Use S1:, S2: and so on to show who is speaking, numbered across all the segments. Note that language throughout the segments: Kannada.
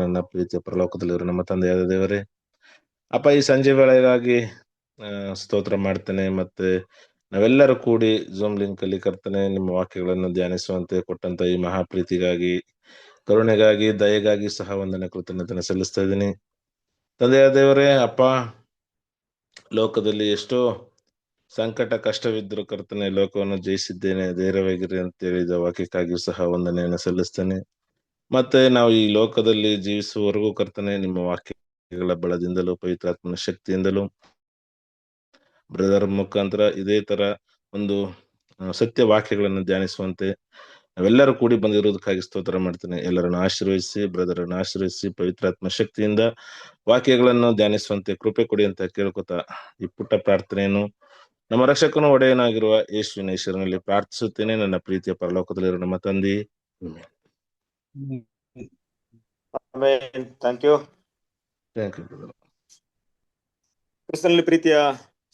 S1: ನನ್ನ ಪ್ರೀತಿಯ ಪರಲೋಕದಲ್ಲಿರುವ ನಮ್ಮ ತಂದೆಯಾದ ದೇವರೇ, ಅಪ್ಪ, ಈ ಸಂಜೆ ವೇಳೆಗಾಗಿ ಸ್ತೋತ್ರ ಮಾಡ್ತೇನೆ. ಮತ್ತೆ ನಾವೆಲ್ಲರೂ ಕೂಡಿ ಜೂಮ್ ಲಿಂಕ್ ಅಲ್ಲಿ ಕರ್ತನೆ ನಿಮ್ಮ ವಾಕ್ಯಗಳನ್ನು ಧ್ಯಾನಿಸುವಂತೆ ಕೊಟ್ಟಂತ ಈ ಮಹಾಪ್ರೀತಿಗಾಗಿ, ಕರುಣೆಗಾಗಿ, ದಯೆಗಾಗಿ ಸಹ ವಂದನೆ ಕೃತಜ್ಞತೆ ಸಲ್ಲಿಸ್ತಾ ಇದ್ದೀನಿ. ತಂದೆಯಾದ ದೇವರೇ, ಅಪ್ಪ, ಲೋಕದಲ್ಲಿ ಎಷ್ಟೋ ಸಂಕಟ ಕಷ್ಟವಿದ್ರು ಕರ್ತನೆ ಲೋಕವನ್ನು ಜಯಿಸಿದ್ದೇನೆ, ಧೈರ್ಯವಾಗಿರಿ ಅಂತ ಹೇಳಿದ ವಾಕ್ಯಕ್ಕಾಗಿಯೂ ಸಹ ವಂದನೆಯನ್ನು ಸಲ್ಲಿಸ್ತೇನೆ. ಮತ್ತೆ ನಾವು ಈ ಲೋಕದಲ್ಲಿ ಜೀವಿಸುವವರೆಗೂ ಕರ್ತನೆ ನಿಮ್ಮ ವಾಕ್ಯಗಳ ಬಲದಿಂದಲೂ ಪವಿತ್ರಾತ್ಮನ ಶಕ್ತಿಯಿಂದಲೂ ಬ್ರದರ್ ಮುಖಾಂತರ ಇದೇ ತರ ಒಂದು ಸತ್ಯ ವಾಕ್ಯಗಳನ್ನು ಧ್ಯಾನಿಸುವಂತೆ ನಾವೆಲ್ಲರೂ ಕೂಡಿ ಬಂದಿರೋದಕ್ಕಾಗಿ ಸ್ತೋತ್ರ ಮಾಡ್ತೇನೆ. ಎಲ್ಲರನ್ನು ಆಶೀರ್ವದಿಸಿ, ಬ್ರದರನ್ನು ಆಶೀರ್ವದಿಸಿ, ಪವಿತ್ರಾತ್ಮ ಶಕ್ತಿಯಿಂದ ವಾಕ್ಯಗಳನ್ನು ಧ್ಯಾನಿಸುವಂತೆ ಕೃಪೆ ಕೊಡಿ ಅಂತ ಕೇಳ್ಕೊತಾ ಈ ಪುಟ್ಟ ಪ್ರಾರ್ಥನೆಯನ್ನು ನಮ್ಮ ರಕ್ಷಕನು ಒಡೆಯನಾಗಿರುವ ಯೇಸುವಿನ ಹೆಸರಿನಲ್ಲಿ ಪ್ರಾರ್ಥಿಸುತ್ತೇನೆ. ನನ್ನ ಪ್ರೀತಿಯ ಪರಲೋಕದಲ್ಲಿರುವ ನಮ್ಮ ತಂದೆ.
S2: Thank you. ಕ್ರಿಸ್ತನಲ್ಲಿ ಪ್ರೀತಿಯ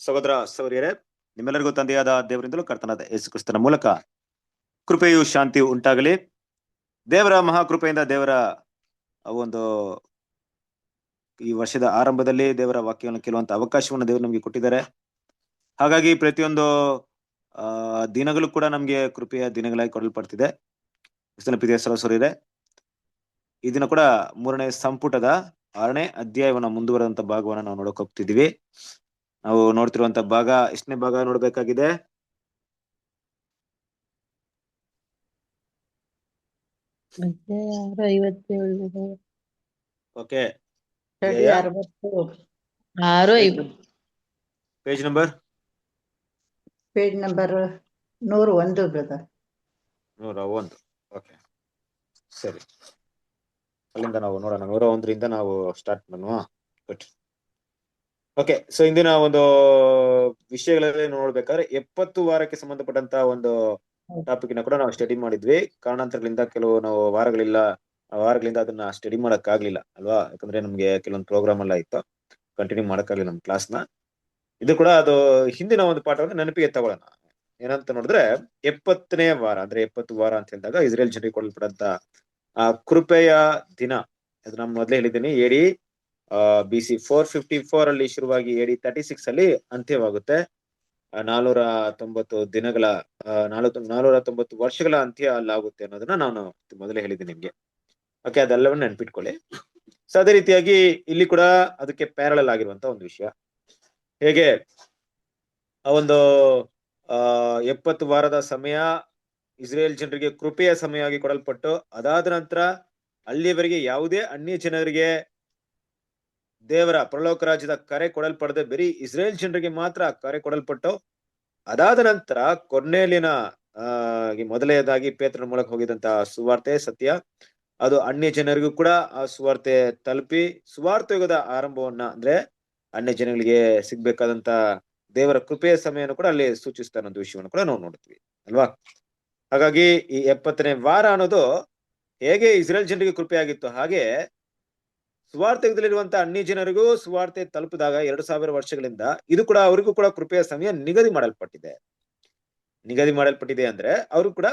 S2: ಸಹೋದರ ಸಹೋದರಿಯರೇ, ನಿಮ್ಮೆಲ್ಲರಿಗೂ ತಂದೆಯಾದ ದೇವರಿಂದಲೂ ಕರ್ತನಾದ ಯೇಸು ಕ್ರಿಸ್ತನ ಮೂಲಕ ಕೃಪೆಯು ಶಾಂತಿ ಉಂಟಾಗಲಿ. ದೇವರ ಮಹಾಕೃಪೆಯಿಂದ ದೇವರ ಒಂದು ಈ ವರ್ಷದ ಆರಂಭದಲ್ಲಿ ದೇವರ ವಾಕ್ಯವನ್ನು ಕೇಳುವಂತ ಅವಕಾಶವನ್ನು ದೇವರು ನಮಗೆ ಕೊಟ್ಟಿದ್ದಾರೆ. ಹಾಗಾಗಿ ಪ್ರತಿಯೊಂದು ದಿನಗಳು ಕೂಡ ನಮ್ಗೆ ಕೃಪೆಯ ದಿನಗಳಾಗಿ ಕೊಡಲ್ಪಡ್ತಿದೆ. ಕ್ರಿಸ್ತನ ಪ್ರೀತಿಯ ಸಹೋದರರೇ, ಈ ದಿನ ಕೂಡ 3ನೇ ಸಂಪುಟದ 6ನೇ ಅಧ್ಯಾಯವನ್ನು ಮುಂದುವರೆದಂತ ಭಾಗವನ್ನು ನಾವು ನೋಡಕ್ ಹೋಗ್ತಿದೀವಿ. ನಾವು ನೋಡ್ತಿರುವಂತ ಭಾಗ ಎಷ್ಟನೇ ಭಾಗ ನೋಡ್ಬೇಕಾಗಿದೆ? Okay, page number
S3: 101 brother.
S2: 101. Okay, ಸರಿ, ಅಲ್ಲಿಂದ ನಾವು ನೋಡೋಣ. 101ರಿಂದ ನಾವು ಸ್ಟಾರ್ಟ್ ಮಾಡುವ. ಓಕೆ, ಸೊ ಇಂದಿನ ಒಂದು ವಿಷಯಗಳಲ್ಲಿ ನೋಡ್ಬೇಕಾದ್ರೆ 70 ವಾರಕ್ಕೆ ಸಂಬಂಧಪಟ್ಟಂತ ಒಂದು ಟಾಪಿಕ್ ನ ಕೂಡ ನಾವು ಸ್ಟಡಿ ಮಾಡಿದ್ವಿ. ಕಾರಣಾಂತರಗಳಿಂದ ಕೆಲವು ನಾವು ವಾರಗಳಿಂದ ಅದನ್ನ ಸ್ಟಡಿ ಮಾಡಕ್ ಆಗ್ಲಿಲ್ಲ ಅಲ್ವಾ, ಯಾಕಂದ್ರೆ ನಮ್ಗೆ ಕೆಲವೊಂದು ಪ್ರೋಗ್ರಾಮ್ ಎಲ್ಲ ಇತ್ತು, ಕಂಟಿನ್ಯೂ ಮಾಡಕ್ಕಾಗ್ಲಿಲ್ಲ ನಮ್ಮ ಕ್ಲಾಸ್ ನ. ಇದು ಕೂಡ ಅದು ಹಿಂದಿನ ಒಂದು ಪಾಠವನ್ನು ನೆನಪಿಗೆ ತಗೊಳ್ಳೋಣ. ಏನಂತ ನೋಡಿದ್ರೆ 70ನೇ ವಾರ ಅಂದ್ರೆ 70 ವಾರ ಅಂತ ಹೇಳಿದಾಗ ಇಸ್ರೇಲ್ ಜನರಿಗೆ ಕೊಡಲ್ಪಟ್ಟಂತ ಆ ಕೃಪೆಯ ದಿನ. ಅದು ನಾನು ಮೊದಲೇ ಹೇಳಿದ್ದೀನಿ, AD BC 454 ಅಲ್ಲಿ ಶುರುವಾಗಿ AD 36 ಅಲ್ಲಿ ಅಂತ್ಯವಾಗುತ್ತೆ. 490 ದಿನಗಳ 490 ವರ್ಷಗಳ ಅಂತ್ಯ ಅಲ್ಲಾಗುತ್ತೆ ಅನ್ನೋದನ್ನ ನಾನು ಮೊದಲೇ ಹೇಳಿದ್ದೀನಿ ನಿಮ್ಗೆ. ಓಕೆ, ಅದೆಲ್ಲವನ್ನ ನೆನ್ಪಿಟ್ಕೊಳ್ಳಿ. ಸೊ ಅದೇ ರೀತಿಯಾಗಿ ಇಲ್ಲಿ ಕೂಡ ಅದಕ್ಕೆ ಪ್ಯಾರಲಲ್ ಆಗಿರುವಂತ ಒಂದು ವಿಷಯ, ಹೇಗೆ ಆ ಒಂದು 70 ವಾರದ ಸಮಯ ಇಸ್ರೇಲ್ ಜನರಿಗೆ ಕೃಪೆಯ ಸಮಯವಾಗಿ ಕೊಡಲ್ಪಟ್ಟು, ಅದಾದ ನಂತರ ಅಲ್ಲಿಯವರೆಗೆ ಯಾವುದೇ ಅನ್ಯ ಜನರಿಗೆ ದೇವರ ಪರಲೋಕ ರಾಜ್ಯದ ಕರೆ ಕೊಡಲ್ಪಡದೆ ಬರೀ ಇಸ್ರೇಲ್ ಜನರಿಗೆ ಮಾತ್ರ ಕರೆ ಕೊಡಲ್ಪಟ್ಟು, ಅದಾದ ನಂತರ ಕೊರ್ನೇಲಿನ ಮೊದಲನೇದಾಗಿ ಪೇತ್ರನ ಮೂಲಕ ಹೋಗಿದಂತ ಸುವಾರ್ತೆ ಸತ್ಯ ಅದು ಅನ್ಯ ಜನರಿಗೂ ಕೂಡ ಆ ಸುವಾರ್ತೆ ತಲುಪಿ ಸುವಾರ್ತೆ ಯುಗದ ಆರಂಭವನ್ನ, ಅಂದ್ರೆ ಅನ್ಯ ಜನಗಳಿಗೆ ಸಿಗ್ಬೇಕಾದಂತ ದೇವರ ಕೃಪೆಯ ಸಮಯವನ್ನು ಕೂಡ ಅಲ್ಲಿ ಸೂಚಿಸ್ತಾ ಅನ್ನೋ ವಿಷಯವನ್ನು ಕೂಡ ನಾವು ನೋಡ್ತೀವಿ ಅಲ್ವಾ. ಹಾಗಾಗಿ ಈ 70ನೇ ವಾರ ಅನ್ನೋದು ಹೇಗೆ ಇಸ್ರೇಲ್ ಜನರಿಗೆ ಕೃಪೆ ಆಗಿತ್ತು, ಹಾಗೆ ಸುವಾರ್ತೆ ಯುಗದಲ್ಲಿರುವಂತ ಅನ್ಯ ಜನರಿಗೂ ಸುವಾರ್ತೆ ತಲುಪಿದಾಗ 2000 ವರ್ಷಗಳಿಂದ ಇದು ಕೂಡ ಅವರಿಗೂ ಕೂಡ ಕೃಪೆಯ ಸಮಯ ನಿಗದಿ ಮಾಡಲ್ಪಟ್ಟಿದೆ ಅಂದ್ರೆ ಅವರು ಕೂಡ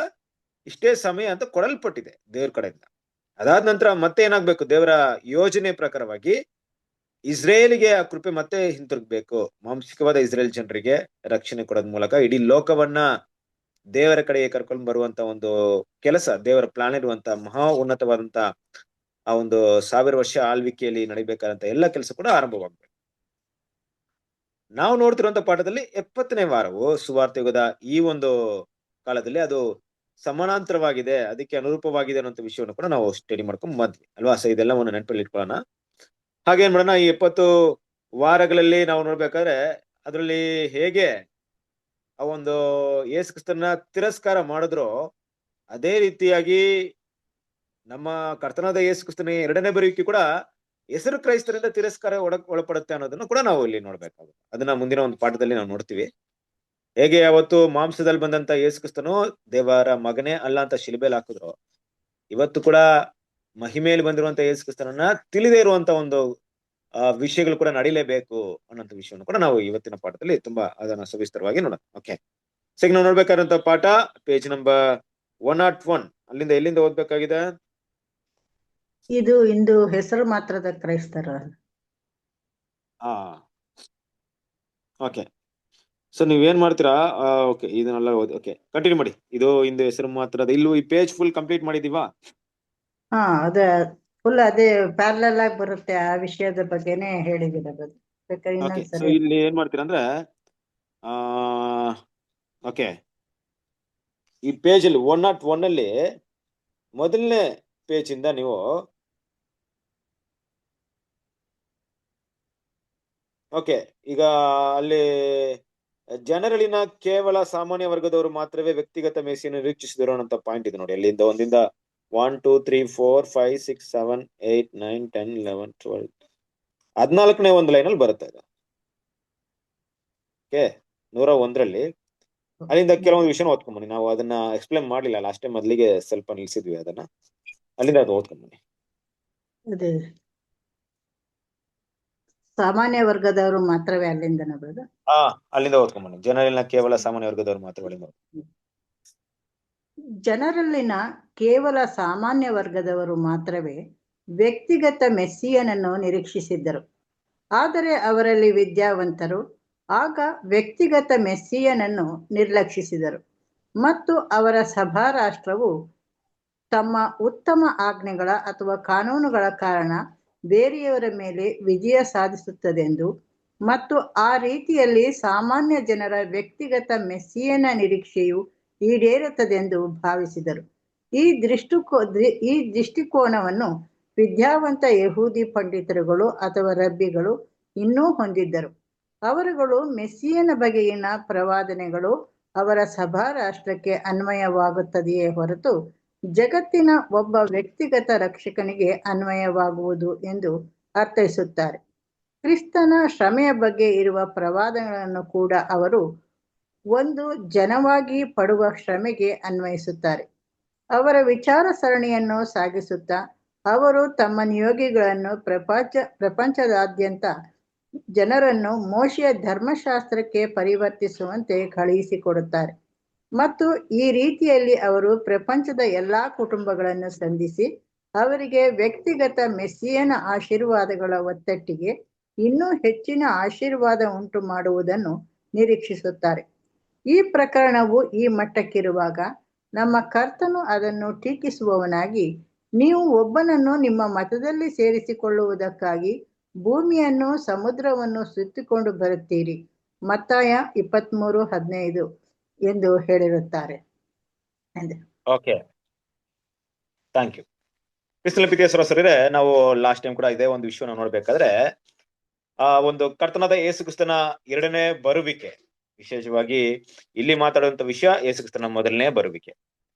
S2: ಇಷ್ಟೇ ಸಮಯ ಅಂತ ಕೊಡಲ್ಪಟ್ಟಿದೆ ದೇವ್ರ ಕಡೆಯಿಂದ. ಅದಾದ ನಂತರ ಮತ್ತೆ ಏನಾಗ್ಬೇಕು, ದೇವರ ಯೋಜನೆ ಪ್ರಕಾರವಾಗಿ ಇಸ್ರೇಲಿಗೆ ಆ ಕೃಪೆ ಮತ್ತೆ ಹಿಂತಿರುಗ್ಬೇಕು. ಮಾಂಸಿಕವಾದ ಇಸ್ರೇಲ್ ಜನರಿಗೆ ರಕ್ಷಣೆ ಕೊಡೋದ್ ಮೂಲಕ ಇಡೀ ಲೋಕವನ್ನ ದೇವರ ಕಡೆಗೆ ಕರ್ಕೊಂಡು ಬರುವಂತ ಒಂದು ಕೆಲಸ, ದೇವರ ಪ್ಲಾನ್ ಇರುವಂತ ಮಹಾ ಉನ್ನತವಾದಂತ ಆ ಒಂದು 1000 ವರ್ಷ ಆಳ್ವಿಕೆಯಲ್ಲಿ ನಡಿಬೇಕಾದಂತ ಎಲ್ಲ ಕೆಲಸ ಕೂಡ ಆರಂಭವಾಗ್ಬೇಕು. ನಾವು ನೋಡ್ತಿರುವಂತ ಪಾಠದಲ್ಲಿ 70ನೇ ವಾರವು ಸುವಾರ್ತೆ ಯುಗದ ಈ ಒಂದು ಕಾಲದಲ್ಲಿ ಅದು ಸಮಾನಾಂತರವಾಗಿದೆ, ಅದಕ್ಕೆ ಅನುರೂಪವಾಗಿದೆ ಅನ್ನೋ ವಿಷಯವನ್ನು ಕೂಡ ನಾವು ಸ್ಟಡಿ ಮಾಡ್ಕೊಂಡ್ ಬಂದ್ವಿ ಅಲ್ವಾ. ಸೊ ಇದೆಲ್ಲವನ್ನು ನೆನಪಲ್ಲಿ ಇಟ್ಕೊಳ್ಳೋಣ. ಹಾಗೇನ್ ಮಾಡೋಣ, ಈ 70 ವಾರಗಳಲ್ಲಿ ನಾವು ನೋಡ್ಬೇಕಾದ್ರೆ ಅದರಲ್ಲಿ ಹೇಗೆ ಆ ಒಂದು ಯೇಸು ಕ್ರಿಸ್ತನ ತಿರಸ್ಕಾರ ಮಾಡಿದ್ರು, ಅದೇ ರೀತಿಯಾಗಿ ನಮ್ಮ ಕರ್ತನಾದ ಯೇಸು ಕ್ರಿಸ್ತನ 2ನೇ ಬರುವಿಕೆ ಕೂಡ ಹೆಸರು ಕ್ರೈಸ್ತರಿಂದ ತಿರಸ್ಕಾರ ಒಳಪಡುತ್ತೆ ಅನ್ನೋದನ್ನು ಕೂಡ ನಾವು ಇಲ್ಲಿ ನೋಡ್ಬೇಕಾಗುತ್ತೆ. ಅದನ್ನ ಮುಂದಿನ ಒಂದು ಪಾಠದಲ್ಲಿ ನಾವು ನೋಡ್ತೀವಿ. ಹೇಗೆ ಅವತ್ತು ಮಾಂಸದಲ್ಲಿ ಬಂದಂತ ಯೇಸು ಕ್ರಿಸ್ತನು ದೇವರ ಮಗನೇ ಅಲ್ಲ ಅಂತ ಶಿಲುಬೆಯಲ್ಲಿ ಹಾಕಿದ್ರು, ಇವತ್ತು ಕೂಡ ಮಹಿಮೆಯಲ್ಲಿ ಬಂದಿರುವಂತ ಯೇಸು ಕ್ರಿಸ್ತನನ್ನ ತಿಳಿದೇ ಇರುವಂತ ಒಂದು ವಿಷಯಗಳು ಕೂಡ ನಡೀಲೇಬೇಕು ಅನ್ನೋಂಥ ವಿಷಯವನ್ನು ಕೂಡ ನಾವು ಇವತ್ತಿನ ಪಾಠದಲ್ಲಿ ತುಂಬಾ ಅದನ್ನ ಸವಿಸ್ತರವಾಗಿ ನೋಡೋಣ. ಓಕೆ, ಸೊ ನಾವು ನೋಡ್ಬೇಕಾದಂತ ಪಾಠ ಪೇಜ್ ನಂಬರ್ 101. ಅಲ್ಲಿಂದ ಎಲ್ಲಿಂದ ಓದ್ಬೇಕಾಗಿದೆ?
S3: ಇದು ಇಂದು ಹೆಸರು ಮಾತ್ರದ ಕ್ರೈಸ್ತರ.
S2: ಹಾ, ಓಕೆ. ಸೊ ನೀವೇನ್ ಮಾಡ್ತೀರಾ? ಓಕೆ, ಇದನ್ನೆಲ್ಲ ಓಕೆ, ಕಂಟಿನ್ಯೂ ಮಾಡಿ. ಇದು ಇಂದು ಹೆಸರು ಮಾತ್ರದ, ಇಲ್ಲೂ ಈ ಪೇಜ್ ಫುಲ್ ಕಂಪ್ಲೀಟ್ ಮಾಡಿದೀವಾ?
S3: ಹಾ, ಅದೇ ಫುಲ್ ಅದೇ ಪ್ಯಾರಲಲ್ ಆಗಿ ಬರುತ್ತೆ, ಆ ವಿಷಯದ ಬಗ್ಗೆನೇ ಹೇಳಿದಿರ ಅದು. ಬೇಕಾದ್ರೆ
S2: ಓಕೆ, ಸೊ
S3: ಇನ್ನೊಂದ್ಸರಿ.
S2: ಇಲ್ಲಿ ಏನ್ ಮಾಡ್ತೀರಾ ಅಂದ್ರೆ ಓಕೆ, ಈ ಪೇಜ್ ಅಲ್ಲಿ 101 ಅಲ್ಲಿ ಮೊದಲನೇ ಪೇಜ್ ಇಂದ ನೀವು ಓಕೆ, ಈಗ ಅಲ್ಲಿ ಜನರಲ್ಲಿನ ಕೇವಲ ಸಾಮಾನ್ಯ ವರ್ಗದವರು ಮಾತ್ರವೇ ವ್ಯಕ್ತಿಗತ ಮೇಸಿಯನ್ನು ನಿರೀಕ್ಷಿಸಿದರು ಅನ್ನೋ ಪಾಯಿಂಟ್ ಇದೆ ನೋಡಿ. ಅಲ್ಲಿಂದ ಒಂದಿಂದ 1 2 3 4 5 6 7 8 9 10 11 12 14ನೇ ಒಂದು ಲೈನ್ ಅಲ್ಲಿ ಬರುತ್ತೆ ಅದು. ಓಕೆ, 101ರಲ್ಲಿ ಅಲ್ಲಿಂದ ಕೆಲವೊಂದು ವಿಷಯ ಓದ್ಕೊಂಬನ್ನಿ. ನಾವು ಅದನ್ನ ಎಕ್ಸ್ಪ್ಲೇನ್ ಮಾಡ್ಲಿಲ್ಲ ಲಾಸ್ಟ್ ಟೈಮ್, ಮೊದಲಿಗೆ ಸ್ವಲ್ಪ ನಿಲ್ಸಿದ್ವಿ ಅದನ್ನ. ಅಲ್ಲಿಂದ ಅದು ಓದ್ಕೊಂಬನ್ನಿ.
S3: ಅದೇ ಸಾಮಾನ್ಯ ವರ್ಗದವರು ಮಾತ್ರವೇ ಅಲ್ಲಿಂದನ ಬ್ರದರ್?
S2: ಅಲ್ಲಿಂದ ಓದ್ಕೊಂಬನ್ನಿ. ಜನರಲ್ಲಿನ ಕೇವಲ ಸಾಮಾನ್ಯ ವರ್ಗದವರು ಮಾತ್ರ. ಅಲ್ಲಿಂದ
S3: ಜನರಲ್ಲಿನ ಕೇವಲ ಸಾಮಾನ್ಯ ವರ್ಗದವರು ಮಾತ್ರವೇ ವ್ಯಕ್ತಿಗತ ಮೆಸ್ಸಿಯನನ್ನು ನಿರೀಕ್ಷಿಸಿದ್ದರು. ಆದರೆ ಅವರಲ್ಲಿ ವಿದ್ಯಾವಂತರು ಆಗ ವ್ಯಕ್ತಿಗತ ಮೆಸ್ಸಿಯನನ್ನು ನಿರ್ಲಕ್ಷಿಸಿದರು ಮತ್ತು ಅವರ ಸಭಾ ರಾಷ್ಟ್ರವು ತಮ್ಮ ಉತ್ತಮ ಆಜ್ಞೆಗಳ ಅಥವಾ ಕಾನೂನುಗಳ ಕಾರಣ ಬೇರೆಯವರ ಮೇಲೆ ವಿಜಯ ಸಾಧಿಸುತ್ತದೆಂದು ಮತ್ತು ಆ ರೀತಿಯಲ್ಲಿ ಸಾಮಾನ್ಯ ಜನರ ವ್ಯಕ್ತಿಗತ ಮೆಸ್ಸಿಯನ ನಿರೀಕ್ಷೆಯು ಈಡೇರುತ್ತದೆಂದು ಭಾವಿಸಿದರು. ಈ ದೃಷ್ಟಿಕೋನವನ್ನು ವಿದ್ಯಾವಂತ ಯಹೂದಿ ಪಂಡಿತರುಗಳು ಅಥವಾ ರಬ್ಬಿಗಳು ಇನ್ನೂ ಹೊಂದಿದ್ದರು. ಅವರುಗಳು ಮೆಸ್ಸಿಯನ ಬಗೆಗಿನ ಪ್ರವಾದನೆಗಳು ಅವರ ಸಭಾ ರಾಷ್ಟ್ರಕ್ಕೆ ಅನ್ವಯವಾಗುತ್ತದೆಯೇ ಹೊರತು ಜಗತ್ತಿನ ಒಬ್ಬ ವ್ಯಕ್ತಿಗತ ರಕ್ಷಕನಿಗೆ ಅನ್ವಯವಾಗುವುದು ಎಂದು ಅರ್ಥೈಸುತ್ತಾರೆ. ಕ್ರಿಸ್ತನ ಶ್ರಮೆಯ ಬಗ್ಗೆ ಇರುವ ಪ್ರವಾದಗಳನ್ನು ಕೂಡ ಅವರು ಒಂದು ಜನವಾಗಿ ಪಡುವ ಶ್ರಮೆಗೆ ಅನ್ವಯಿಸುತ್ತಾರೆ. ಅವರ ವಿಚಾರ ಸರಣಿಯನ್ನು ಸಾಗಿಸುತ್ತಾ ಅವರು ತಮ್ಮ ನಿಯೋಗಿಗಳನ್ನು ಪ್ರಪಂಚದಾದ್ಯಂತ ಜನರನ್ನು ಮೋಶೆಯ ಧರ್ಮಶಾಸ್ತ್ರಕ್ಕೆ ಪರಿವರ್ತಿಸುವಂತೆ ಕಳುಹಿಸಿಕೊಡುತ್ತಾರೆ ಮತ್ತು ಈ ರೀತಿಯಲ್ಲಿ ಅವರು ಪ್ರಪಂಚದ ಎಲ್ಲಾ ಕುಟುಂಬಗಳನ್ನು ಸಂಧಿಸಿ ಅವರಿಗೆ ವ್ಯಕ್ತಿಗತ ಮೆಸ್ಸಿಯನ ಆಶೀರ್ವಾದಗಳ ಒತ್ತಟ್ಟಿಗೆ ಇನ್ನೂ ಹೆಚ್ಚಿನ ಆಶೀರ್ವಾದ ಉಂಟು ಮಾಡುವುದನ್ನು ನಿರೀಕ್ಷಿಸುತ್ತಾರೆ. ಈ ಪ್ರಕರಣವು ಈ ಮಟ್ಟಕ್ಕಿರುವಾಗ ನಮ್ಮ ಕರ್ತನು ಅದನ್ನು ಟೀಕಿಸುವವನಾಗಿ, ನೀವು ಒಬ್ಬನನ್ನು ನಿಮ್ಮ ಮತದಲ್ಲಿ ಸೇರಿಸಿಕೊಳ್ಳುವುದಕ್ಕಾಗಿ ಭೂಮಿಯನ್ನು ಸಮುದ್ರವನ್ನು ಸುತ್ತಿಕೊಂಡು ಬರುತ್ತೀರಿ, ಮತ್ತಾಯ 23:15 ಎಂದು ಹೇಳಿರುತ್ತಾರೆ.
S2: Okay, thank you. ಕ್ರಿಸ್ತನ ಪ್ರೀತಿಯ ನಾವು ಲಾಸ್ಟ್ ಟೈಮ್ ಕೂಡ ಇದೇ ಒಂದು ವಿಷಯವನ್ನು ನೋಡ್ಬೇಕಾದ್ರೆ ಒಂದು ಕರ್ತನಾದ ಯೇಸು ಕ್ರಿಸ್ತನ ಎರಡನೇ ಬರುವಿಕೆ, ವಿಶೇಷವಾಗಿ ಇಲ್ಲಿ ಮಾತಾಡುವಂತ ವಿಷಯ ಯೇಸು ಕ್ರಿಸ್ತನ ಮೊದಲನೇ ಬರುವಿಕೆ.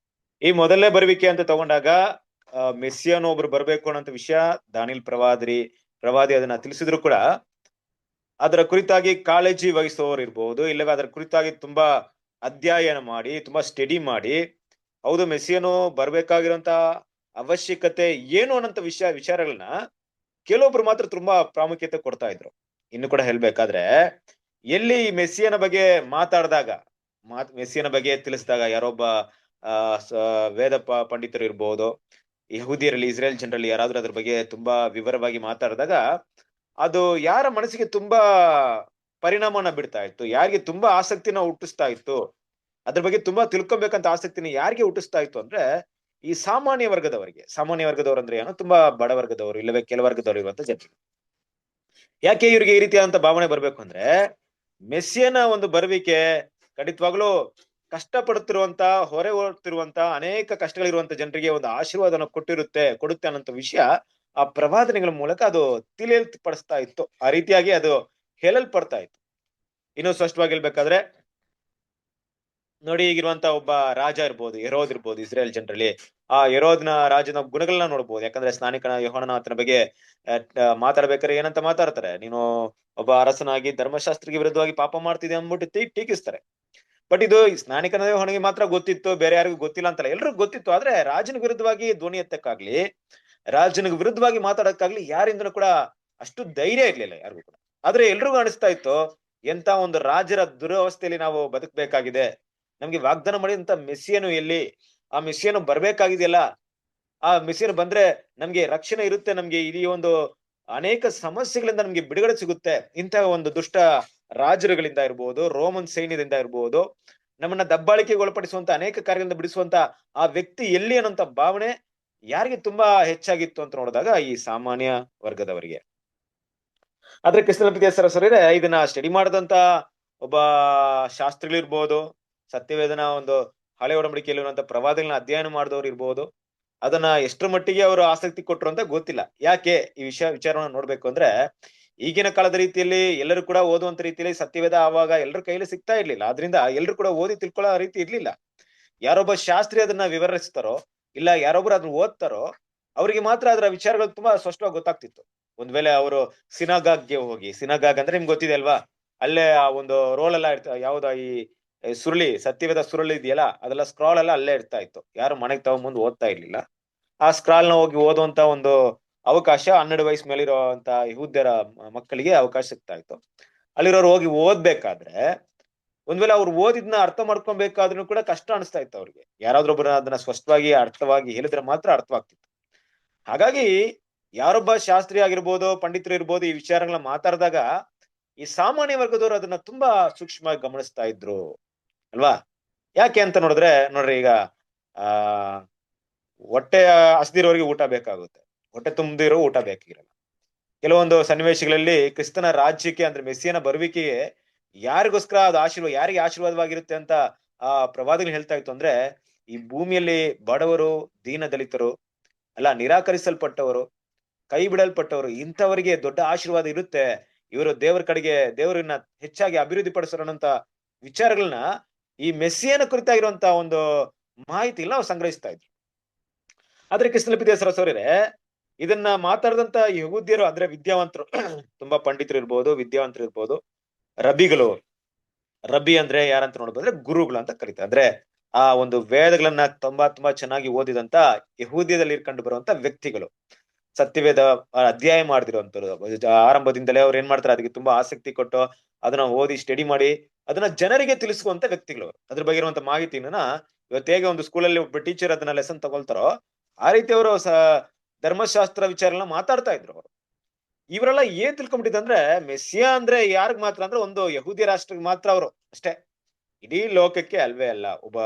S2: ಈ ಮೊದಲನೇ ಬರುವಿಕೆ ಅಂತ ತಗೊಂಡಾಗ ಮೆಸ್ಸಿಯನ್ ಒಬ್ರು ಬರ್ಬೇಕು ಅನ್ನೋಂಥ ವಿಷಯ ದಾನಿಯೇಲ್ ಪ್ರವಾದಿ ಅದನ್ನ ತಿಳಿಸಿದ್ರು ಕೂಡ ಅದರ ಕುರಿತಾಗಿ ಕಾಳಜಿ ವಹಿಸುವವರು ಇರ್ಬಹುದು, ಇಲ್ಲವೇ ಅದರ ಕುರಿತಾಗಿ ತುಂಬಾ ಅಧ್ಯಯನ ಮಾಡಿ, ತುಂಬಾ ಸ್ಟಡಿ ಮಾಡಿ, ಹೌದು ಮೆಸ್ಸಿಯನು ಬರ್ಬೇಕಾಗಿರುವಂತ ಅವಶ್ಯಕತೆ ಏನು ಅನ್ನೋಂಥ ವಿಚಾರಗಳನ್ನ ಕೆಲವೊಬ್ರು ಮಾತ್ರ ತುಂಬಾ ಪ್ರಾಮುಖ್ಯತೆ ಕೊಡ್ತಾ ಇದ್ರು. ಇನ್ನು ಕೂಡ ಹೇಳ್ಬೇಕಾದ್ರೆ ಎಲ್ಲಿ ಮೆಸ್ಸಿಯನ ಬಗ್ಗೆ ಮಾತಾಡಿದಾಗ, ಮೆಸ್ಸಿಯನ ಬಗ್ಗೆ ತಿಳಿಸಿದಾಗ ಯಾರೊಬ್ಬ ವೇದ ಪಂಡಿತರು ಇರ್ಬೋದು, ಯಹೂದಿಯರಲ್ಲಿ ಇಸ್ರೇಲ್ ಜನರಲ್ಲಿ ಯಾರಾದ್ರೂ ಅದ್ರ ಬಗ್ಗೆ ತುಂಬಾ ವಿವರವಾಗಿ ಮಾತಾಡಿದಾಗ ಅದು ಯಾರ ಮನಸ್ಸಿಗೆ ತುಂಬಾ ಪರಿಣಾಮನ ಬಿಡ್ತಾ ಇತ್ತು, ಯಾರಿಗೆ ತುಂಬಾ ಆಸಕ್ತಿನ ಹುಟ್ಟಿಸ್ತಾ ಇತ್ತು, ಅದ್ರ ಬಗ್ಗೆ ತುಂಬಾ ತಿಳ್ಕೊಬೇಕಂತ ಆಸಕ್ತಿನ ಯಾರಿಗೆ ಹುಟ್ಟಿಸ್ತಾ ಇತ್ತು ಅಂದ್ರೆ ಈ ಸಾಮಾನ್ಯ ವರ್ಗದವರಿಗೆ. ಸಾಮಾನ್ಯ ವರ್ಗದವರು ಅಂದ್ರೆ ಏನು, ತುಂಬಾ ಬಡ ವರ್ಗದವರು ಇಲ್ಲವೇ ಕೆಲ ವರ್ಗದವರು ಇರುವಂತ ಜನರು. ಯಾಕೆ ಇವ್ರಿಗೆ ಈ ರೀತಿಯಾದಂತ ಭಾವನೆ ಬರ್ಬೇಕು ಅಂದ್ರೆ ಮೆಸ್ಸಿಯನ ಒಂದು ಬರುವಿಕೆ ಖಂಡಿತವಾಗ್ಲೂ ಕಷ್ಟಪಡುತ್ತಿರುವಂತ, ಹೊರೆ ಓಡ್ತಿರುವಂತ, ಅನೇಕ ಕಷ್ಟಗಳಿರುವಂತ ಜನರಿಗೆ ಒಂದು ಆಶೀರ್ವಾದನ ಕೊಡುತ್ತೆ ಅನ್ನೋಂಥ ವಿಷಯ ಆ ಪ್ರವಾದನೆಗಳ ಮೂಲಕ ಅದು ತಿಳಿಯಲ್ಪಡಿಸ್ತಾ ಇತ್ತು. ಆ ರೀತಿಯಾಗಿ ಅದು ಹೇಳಲ್ಪಡ್ತಾ ಇತ್ತು. ಇನ್ನೂ ಸ್ಪಷ್ಟವಾಗಿ ಹೇಳ್ಬೇಕಾದ್ರೆ ನೋಡಿ, ಈಗಿರುವಂತ ಒಬ್ಬ ರಾಜ ಇರ್ಬೋದು, ಹೆರೋದ್ ಇರ್ಬೋದು ಇಸ್ರೇಲ್ ಜನರಲ್ಲಿ. ಆ ಹೆರೋದ್ನ ರಾಜನ ಗುಣಗಳನ್ನ ನೋಡ್ಬೋದು. ಯಾಕಂದ್ರೆ ಸ್ನಾನಿಕನ ಯೋಹಾನನ ಆತನ ಬಗ್ಗೆ ಮಾತಾಡ್ಬೇಕಾದ್ರೆ ಏನಂತ ಮಾತಾಡ್ತಾರೆ, ನೀನು ಒಬ್ಬ ಅರಸನಾಗಿ ಧರ್ಮಶಾಸ್ತ್ರಕ್ಕೆ ವಿರುದ್ಧವಾಗಿ ಪಾಪ ಮಾಡ್ತಿದೆ ಅಂದ್ಬಿಟ್ಟು ಟೀಕಿಸ್ತಾರೆ. ಬಟ್ ಇದು ಸ್ನಾನಿಕನ ಯೋಹಾನನಿಗೆ ಮಾತ್ರ ಗೊತ್ತಿತ್ತು, ಬೇರೆ ಯಾರಿಗೂ ಗೊತ್ತಿಲ್ಲ ಅಂತಲ್ಲ, ಎಲ್ರಿಗೂ ಗೊತ್ತಿತ್ತು. ಆದ್ರೆ ರಾಜನ ವಿರುದ್ಧವಾಗಿ ಧ್ವನಿ ಎತ್ತಕ್ಕಾಗ್ಲಿ, ರಾಜನಿಗೆ ವಿರುದ್ಧವಾಗಿ ಮಾತಾಡಕ್ಕಾಗ್ಲಿ ಯಾರಿಂದನೂ ಕೂಡ ಅಷ್ಟು ಧೈರ್ಯ ಇರ್ಲಿಲ್ಲ ಯಾರಿಗೂ ಕೂಡ. ಆದ್ರೆ ಎಲ್ರಿಗೂ ಅನಿಸ್ತಾ ಇತ್ತು, ಎಂತ ಒಂದು ರಾಜರ ದುರವಸ್ಥೆಯಲ್ಲಿ ನಾವು ಬದುಕಬೇಕಾಗಿದೆ, ನಮ್ಗೆ ವಾಗ್ದಾನ ಮಾಡಿದಂತ ಮೆಸ್ಸಿಯನು ಎಲ್ಲಿ, ಆ ಮೆಸ್ಸಿಯನು ಬರ್ಬೇಕಾಗಿದೆಯಲ್ಲ, ಆ ಮೆಸ್ಸಿಯನ್ ಬಂದ್ರೆ ನಮ್ಗೆ ರಕ್ಷಣೆ ಇರುತ್ತೆ, ನಮ್ಗೆ ಈ ಒಂದು ಅನೇಕ ಸಮಸ್ಯೆಗಳಿಂದ ನಮ್ಗೆ ಬಿಡುಗಡೆ ಸಿಗುತ್ತೆ, ಇಂತಹ ಒಂದು ದುಷ್ಟ ರಾಜರುಗಳಿಂದ ಇರ್ಬೋದು, ರೋಮನ್ ಸೈನ್ಯದಿಂದ ಇರ್ಬೋದು, ನಮ್ಮನ್ನ ದಬ್ಬಾಳಿಕೆಗೆ ಒಳಪಡಿಸುವಂತ ಅನೇಕ ಕಾರ್ಯಗಳಿಂದ ಬಿಡಿಸುವಂತ ಆ ವ್ಯಕ್ತಿ ಎಲ್ಲಿ ಅನ್ನೋಂತ ಭಾವನೆ ಯಾರಿಗೆ ತುಂಬಾ ಹೆಚ್ಚಾಗಿತ್ತು ಅಂತ ನೋಡಿದಾಗ ಈ ಸಾಮಾನ್ಯ ವರ್ಗದವರಿಗೆ. ಆದ್ರೆ ಕ್ರಿಸ್ತನ ಪ್ರೀತಿಯ ಸರಸರಿದ್ರೆ ಇದನ್ನ ಸ್ಟಡಿ ಮಾಡಿದಂತ ಒಬ್ಬ ಶಾಸ್ತ್ರಿಗಳಿರ್ಬೋದು, ಸತ್ಯವೇದನ ಒಂದು ಹಳೆ ಒಡಂಬಡಿಕೆಯಲ್ಲಿರುವಂತ ಪ್ರವಾದಗಳನ್ನ ಅಧ್ಯಯನ ಮಾಡಿದವ್ರು ಇರ್ಬೋದು, ಅದನ್ನ ಎಷ್ಟರ ಮಟ್ಟಿಗೆ ಅವರು ಆಸಕ್ತಿ ಕೊಟ್ರು ಅಂತ ಗೊತ್ತಿಲ್ಲ. ಯಾಕೆ ಈ ವಿಚಾರವನ್ನ ನೋಡ್ಬೇಕು ಅಂದ್ರೆ, ಈಗಿನ ಕಾಲದ ರೀತಿಯಲ್ಲಿ ಎಲ್ಲರೂ ಕೂಡ ಓದುವಂತ ರೀತಿಯಲ್ಲಿ ಸತ್ಯವೇದ ಆವಾಗ ಎಲ್ಲರ ಕೈಯಲ್ಲಿ ಸಿಗ್ತಾ ಇರ್ಲಿಲ್ಲ. ಆದ್ರಿಂದ ಎಲ್ಲರೂ ಕೂಡ ಓದಿ ತಿಳ್ಕೊಳ್ಳೋ ರೀತಿ ಇರ್ಲಿಲ್ಲ. ಯಾರೊಬ್ಬ ಶಾಸ್ತ್ರಿ ಅದನ್ನ ವಿವರಿಸ್ತಾರೋ, ಇಲ್ಲ ಯಾರೊಬ್ರು ಅದನ್ನ ಓದ್ತಾರೋ, ಅವರಿಗೆ ಮಾತ್ರ ಅದರ ವಿಚಾರಗಳು ತುಂಬಾ ಸ್ಪಷ್ಟವಾಗಿ ಗೊತ್ತಾಗ್ತಿತ್ತು. ಒಂದ್ ವೇಳೆ ಅವರು ಸಿನಗಾಗ್ಗೆ ಹೋಗಿ, ಸಿನಗಾಗ್ ಅಂದ್ರೆ ನಿಮ್ಗೆ ಗೊತ್ತಿದೆ ಅಲ್ವಾ, ಅಲ್ಲೇ ಆ ಒಂದು ರೋಲ್ ಎಲ್ಲ ಯಾವ್ದ ಈ ಸುರುಳಿ, ಸತ್ಯವೇದ ಸುರುಳಿ ಇದೆಯಲ್ಲ, ಅದೆಲ್ಲ ಸ್ಕ್ರಾಲ್ ಎಲ್ಲ ಅಲ್ಲೇ ಇರ್ತಾ ಇತ್ತು. ಯಾರು ಮನೆಗೆ ತಗೊಂಡ್ಬಂದು ಓದ್ತಾ ಇರ್ಲಿಲ್ಲ. ಆ ಸ್ಕ್ರಾಲ್ ನ ಹೋಗಿ ಓದುವಂತ ಒಂದು ಅವಕಾಶ 12 ವಯಸ್ಸು ಮೇಲಿರುವಂತ ಯಹೂದ್ಯರ ಮಕ್ಕಳಿಗೆ ಅವಕಾಶ ಸಿಗ್ತಾ ಇತ್ತು. ಅಲ್ಲಿರೋರು ಹೋಗಿ ಓದ್ಬೇಕಾದ್ರೆ ಒಂದ್ ವೇಳೆ ಅವ್ರು ಓದಿದ್ನ ಅರ್ಥ ಮಾಡ್ಕೊಬೇಕಾದ್ರೂ ಕೂಡ ಕಷ್ಟ ಅನಿಸ್ತಾ ಇತ್ತು ಅವ್ರಿಗೆ. ಯಾರಾದ್ರೊಬ್ಬರ ಅದನ್ನ ಸ್ಪಷ್ಟವಾಗಿ ಅರ್ಥವಾಗಿ ಹೇಳಿದ್ರೆ ಮಾತ್ರ ಅರ್ಥವಾಗ್ತಿತ್ತು. ಹಾಗಾಗಿ ಯಾರೊಬ್ಬ ಶಾಸ್ತ್ರಿ ಆಗಿರ್ಬೋದು, ಪಂಡಿತರು ಇರ್ಬೋದು, ಈ ವಿಚಾರಗಳನ್ನ ಮಾತಾಡಿದಾಗ ಈ ಸಾಮಾನ್ಯ ವರ್ಗದವರು ಅದನ್ನ ತುಂಬಾ ಸೂಕ್ಷ್ಮವಾಗಿ ಗಮನಿಸ್ತಾ ಇದ್ರು ಅಲ್ವಾ. ಯಾಕೆ ಅಂತ ನೋಡ್ರಿ, ಈಗ ಆ ಹೊಟ್ಟೆ ಹಸ್ದಿರೋರಿಗೆ ಊಟ ಬೇಕಾಗುತ್ತೆ, ಹೊಟ್ಟೆ ತುಂಬದಿರೋ ಊಟ ಬೇಕಿರಲ್ಲ. ಕೆಲವೊಂದು ಸನ್ನಿವೇಶಗಳಲ್ಲಿ ಕ್ರಿಸ್ತನ ರಾಜ್ಯಕ್ಕೆ ಅಂದ್ರೆ ಮೆಸ್ಸಿಯನ ಬರುವಿಕೆಗೆ ಯಾರಿಗೋಸ್ಕರ ಅದು ಯಾರಿಗೆ ಆಶೀರ್ವಾದವಾಗಿರುತ್ತೆ ಅಂತ ಆ ಪ್ರವಾದಿಗಳು ಹೇಳ್ತಾ ಇತ್ತು ಅಂದ್ರೆ, ಈ ಭೂಮಿಯಲ್ಲಿ ಬಡವರು, ದೀನ ದಲಿತರು, ಅಲ್ಲ ನಿರಾಕರಿಸಲ್ಪಟ್ಟವರು, ಕೈ ಬಿಡಲ್ಪಟ್ಟವರು, ಇಂಥವರಿಗೆ ದೊಡ್ಡ ಆಶೀರ್ವಾದ ಇರುತ್ತೆ, ಇವರು ದೇವರ ಕಡೆಗೆ ದೇವರನ್ನ ಹೆಚ್ಚಾಗಿ ಅಭಿವೃದ್ಧಿ ಪಡಿಸೋಣಂತ ವಿಚಾರಗಳನ್ನ ಈ ಮೆಸ್ಸಿಯನ ಕುರಿತಾಗಿರುವಂತ ಒಂದು ಮಾಹಿತಿಗಳನ್ನ ಅವ್ರು ಸಂಗ್ರಹಿಸ್ತಾ ಇದ್ರು. ಆದ್ರೆ ಕ್ರಿಸ್ತನ ಪ್ರೀತಿಯ ಸರಸವರೇ, ಇದನ್ನ ಮಾತಾಡಿದಂತ ಯಹೂದ್ಯರು ಅಂದ್ರೆ ವಿದ್ಯಾವಂತರು, ತುಂಬಾ ಪಂಡಿತರು ಇರ್ಬೋದು, ವಿದ್ಯಾವಂತರು ಇರ್ಬೋದು, ರಬಿಗಳು. ರಬಿ ಅಂದ್ರೆ ಯಾರಂತ ನೋಡ್ಬೋದ್ರೆ ಗುರುಗಳು ಅಂತ ಕರೀತಾರೆ. ಅಂದ್ರೆ ಆ ಒಂದು ವೇದಗಳನ್ನ ತುಂಬಾ ಚೆನ್ನಾಗಿ ಓದಿದಂತ ಯಹೂದ್ಯದಲ್ಲಿ ಕಂಡು ಬರುವಂತ ವ್ಯಕ್ತಿಗಳು, ಸತ್ಯವೇದ ಅಧ್ಯಾಯ ಮಾಡ್ದಿರುವಂತರು. ಆರಂಭದಿಂದಲೇ ಅವ್ರು ಏನ್ ಮಾಡ್ತಾರೆ, ಅದಕ್ಕೆ ತುಂಬಾ ಆಸಕ್ತಿ ಕೊಟ್ಟು ಅದನ್ನ ಓದಿ ಸ್ಟಡಿ ಮಾಡಿ ಅದನ್ನ ಜನರಿಗೆ ತಿಳಿಸುವಂತ ವ್ಯಕ್ತಿಗಳು. ಅದ್ರ ಬಗ್ಗೆ ಇರುವಂತ ಮಾಹಿತಿನ ಇವತ್ತು ಹೇಗೆ ಒಂದು ಸ್ಕೂಲಲ್ಲಿ ಒಬ್ಬ ಟೀಚರ್ ಅದನ್ನ ಲೆಸನ್ ತಗೊಳ್ತಾರೋ, ಆ ರೀತಿ ಅವರು ಧರ್ಮಶಾಸ್ತ್ರ ವಿಚಾರಗಳನ್ನ ಮಾತಾಡ್ತಾ ಇದ್ರು ಅವರು. ಇವರೆಲ್ಲ ಏನ್ ತಿಳ್ಕೊಂಡ್ಬಿಟ್ಟಿದಂದ್ರೆ, ಮೆಸ್ಸಿಯಾ ಅಂದ್ರೆ ಯಾರಿಗ್ ಮಾತ್ರ ಅಂದ್ರೆ ಒಂದು ಯಹೂದ್ಯ ರಾಷ್ಟ್ರಕ್ಕೆ ಮಾತ್ರ ಅವರು ಅಷ್ಟೇ, ಇಡೀ ಲೋಕಕ್ಕೆ ಅಲ್ವೇ ಅಲ್ಲ. ಒಬ್ಬ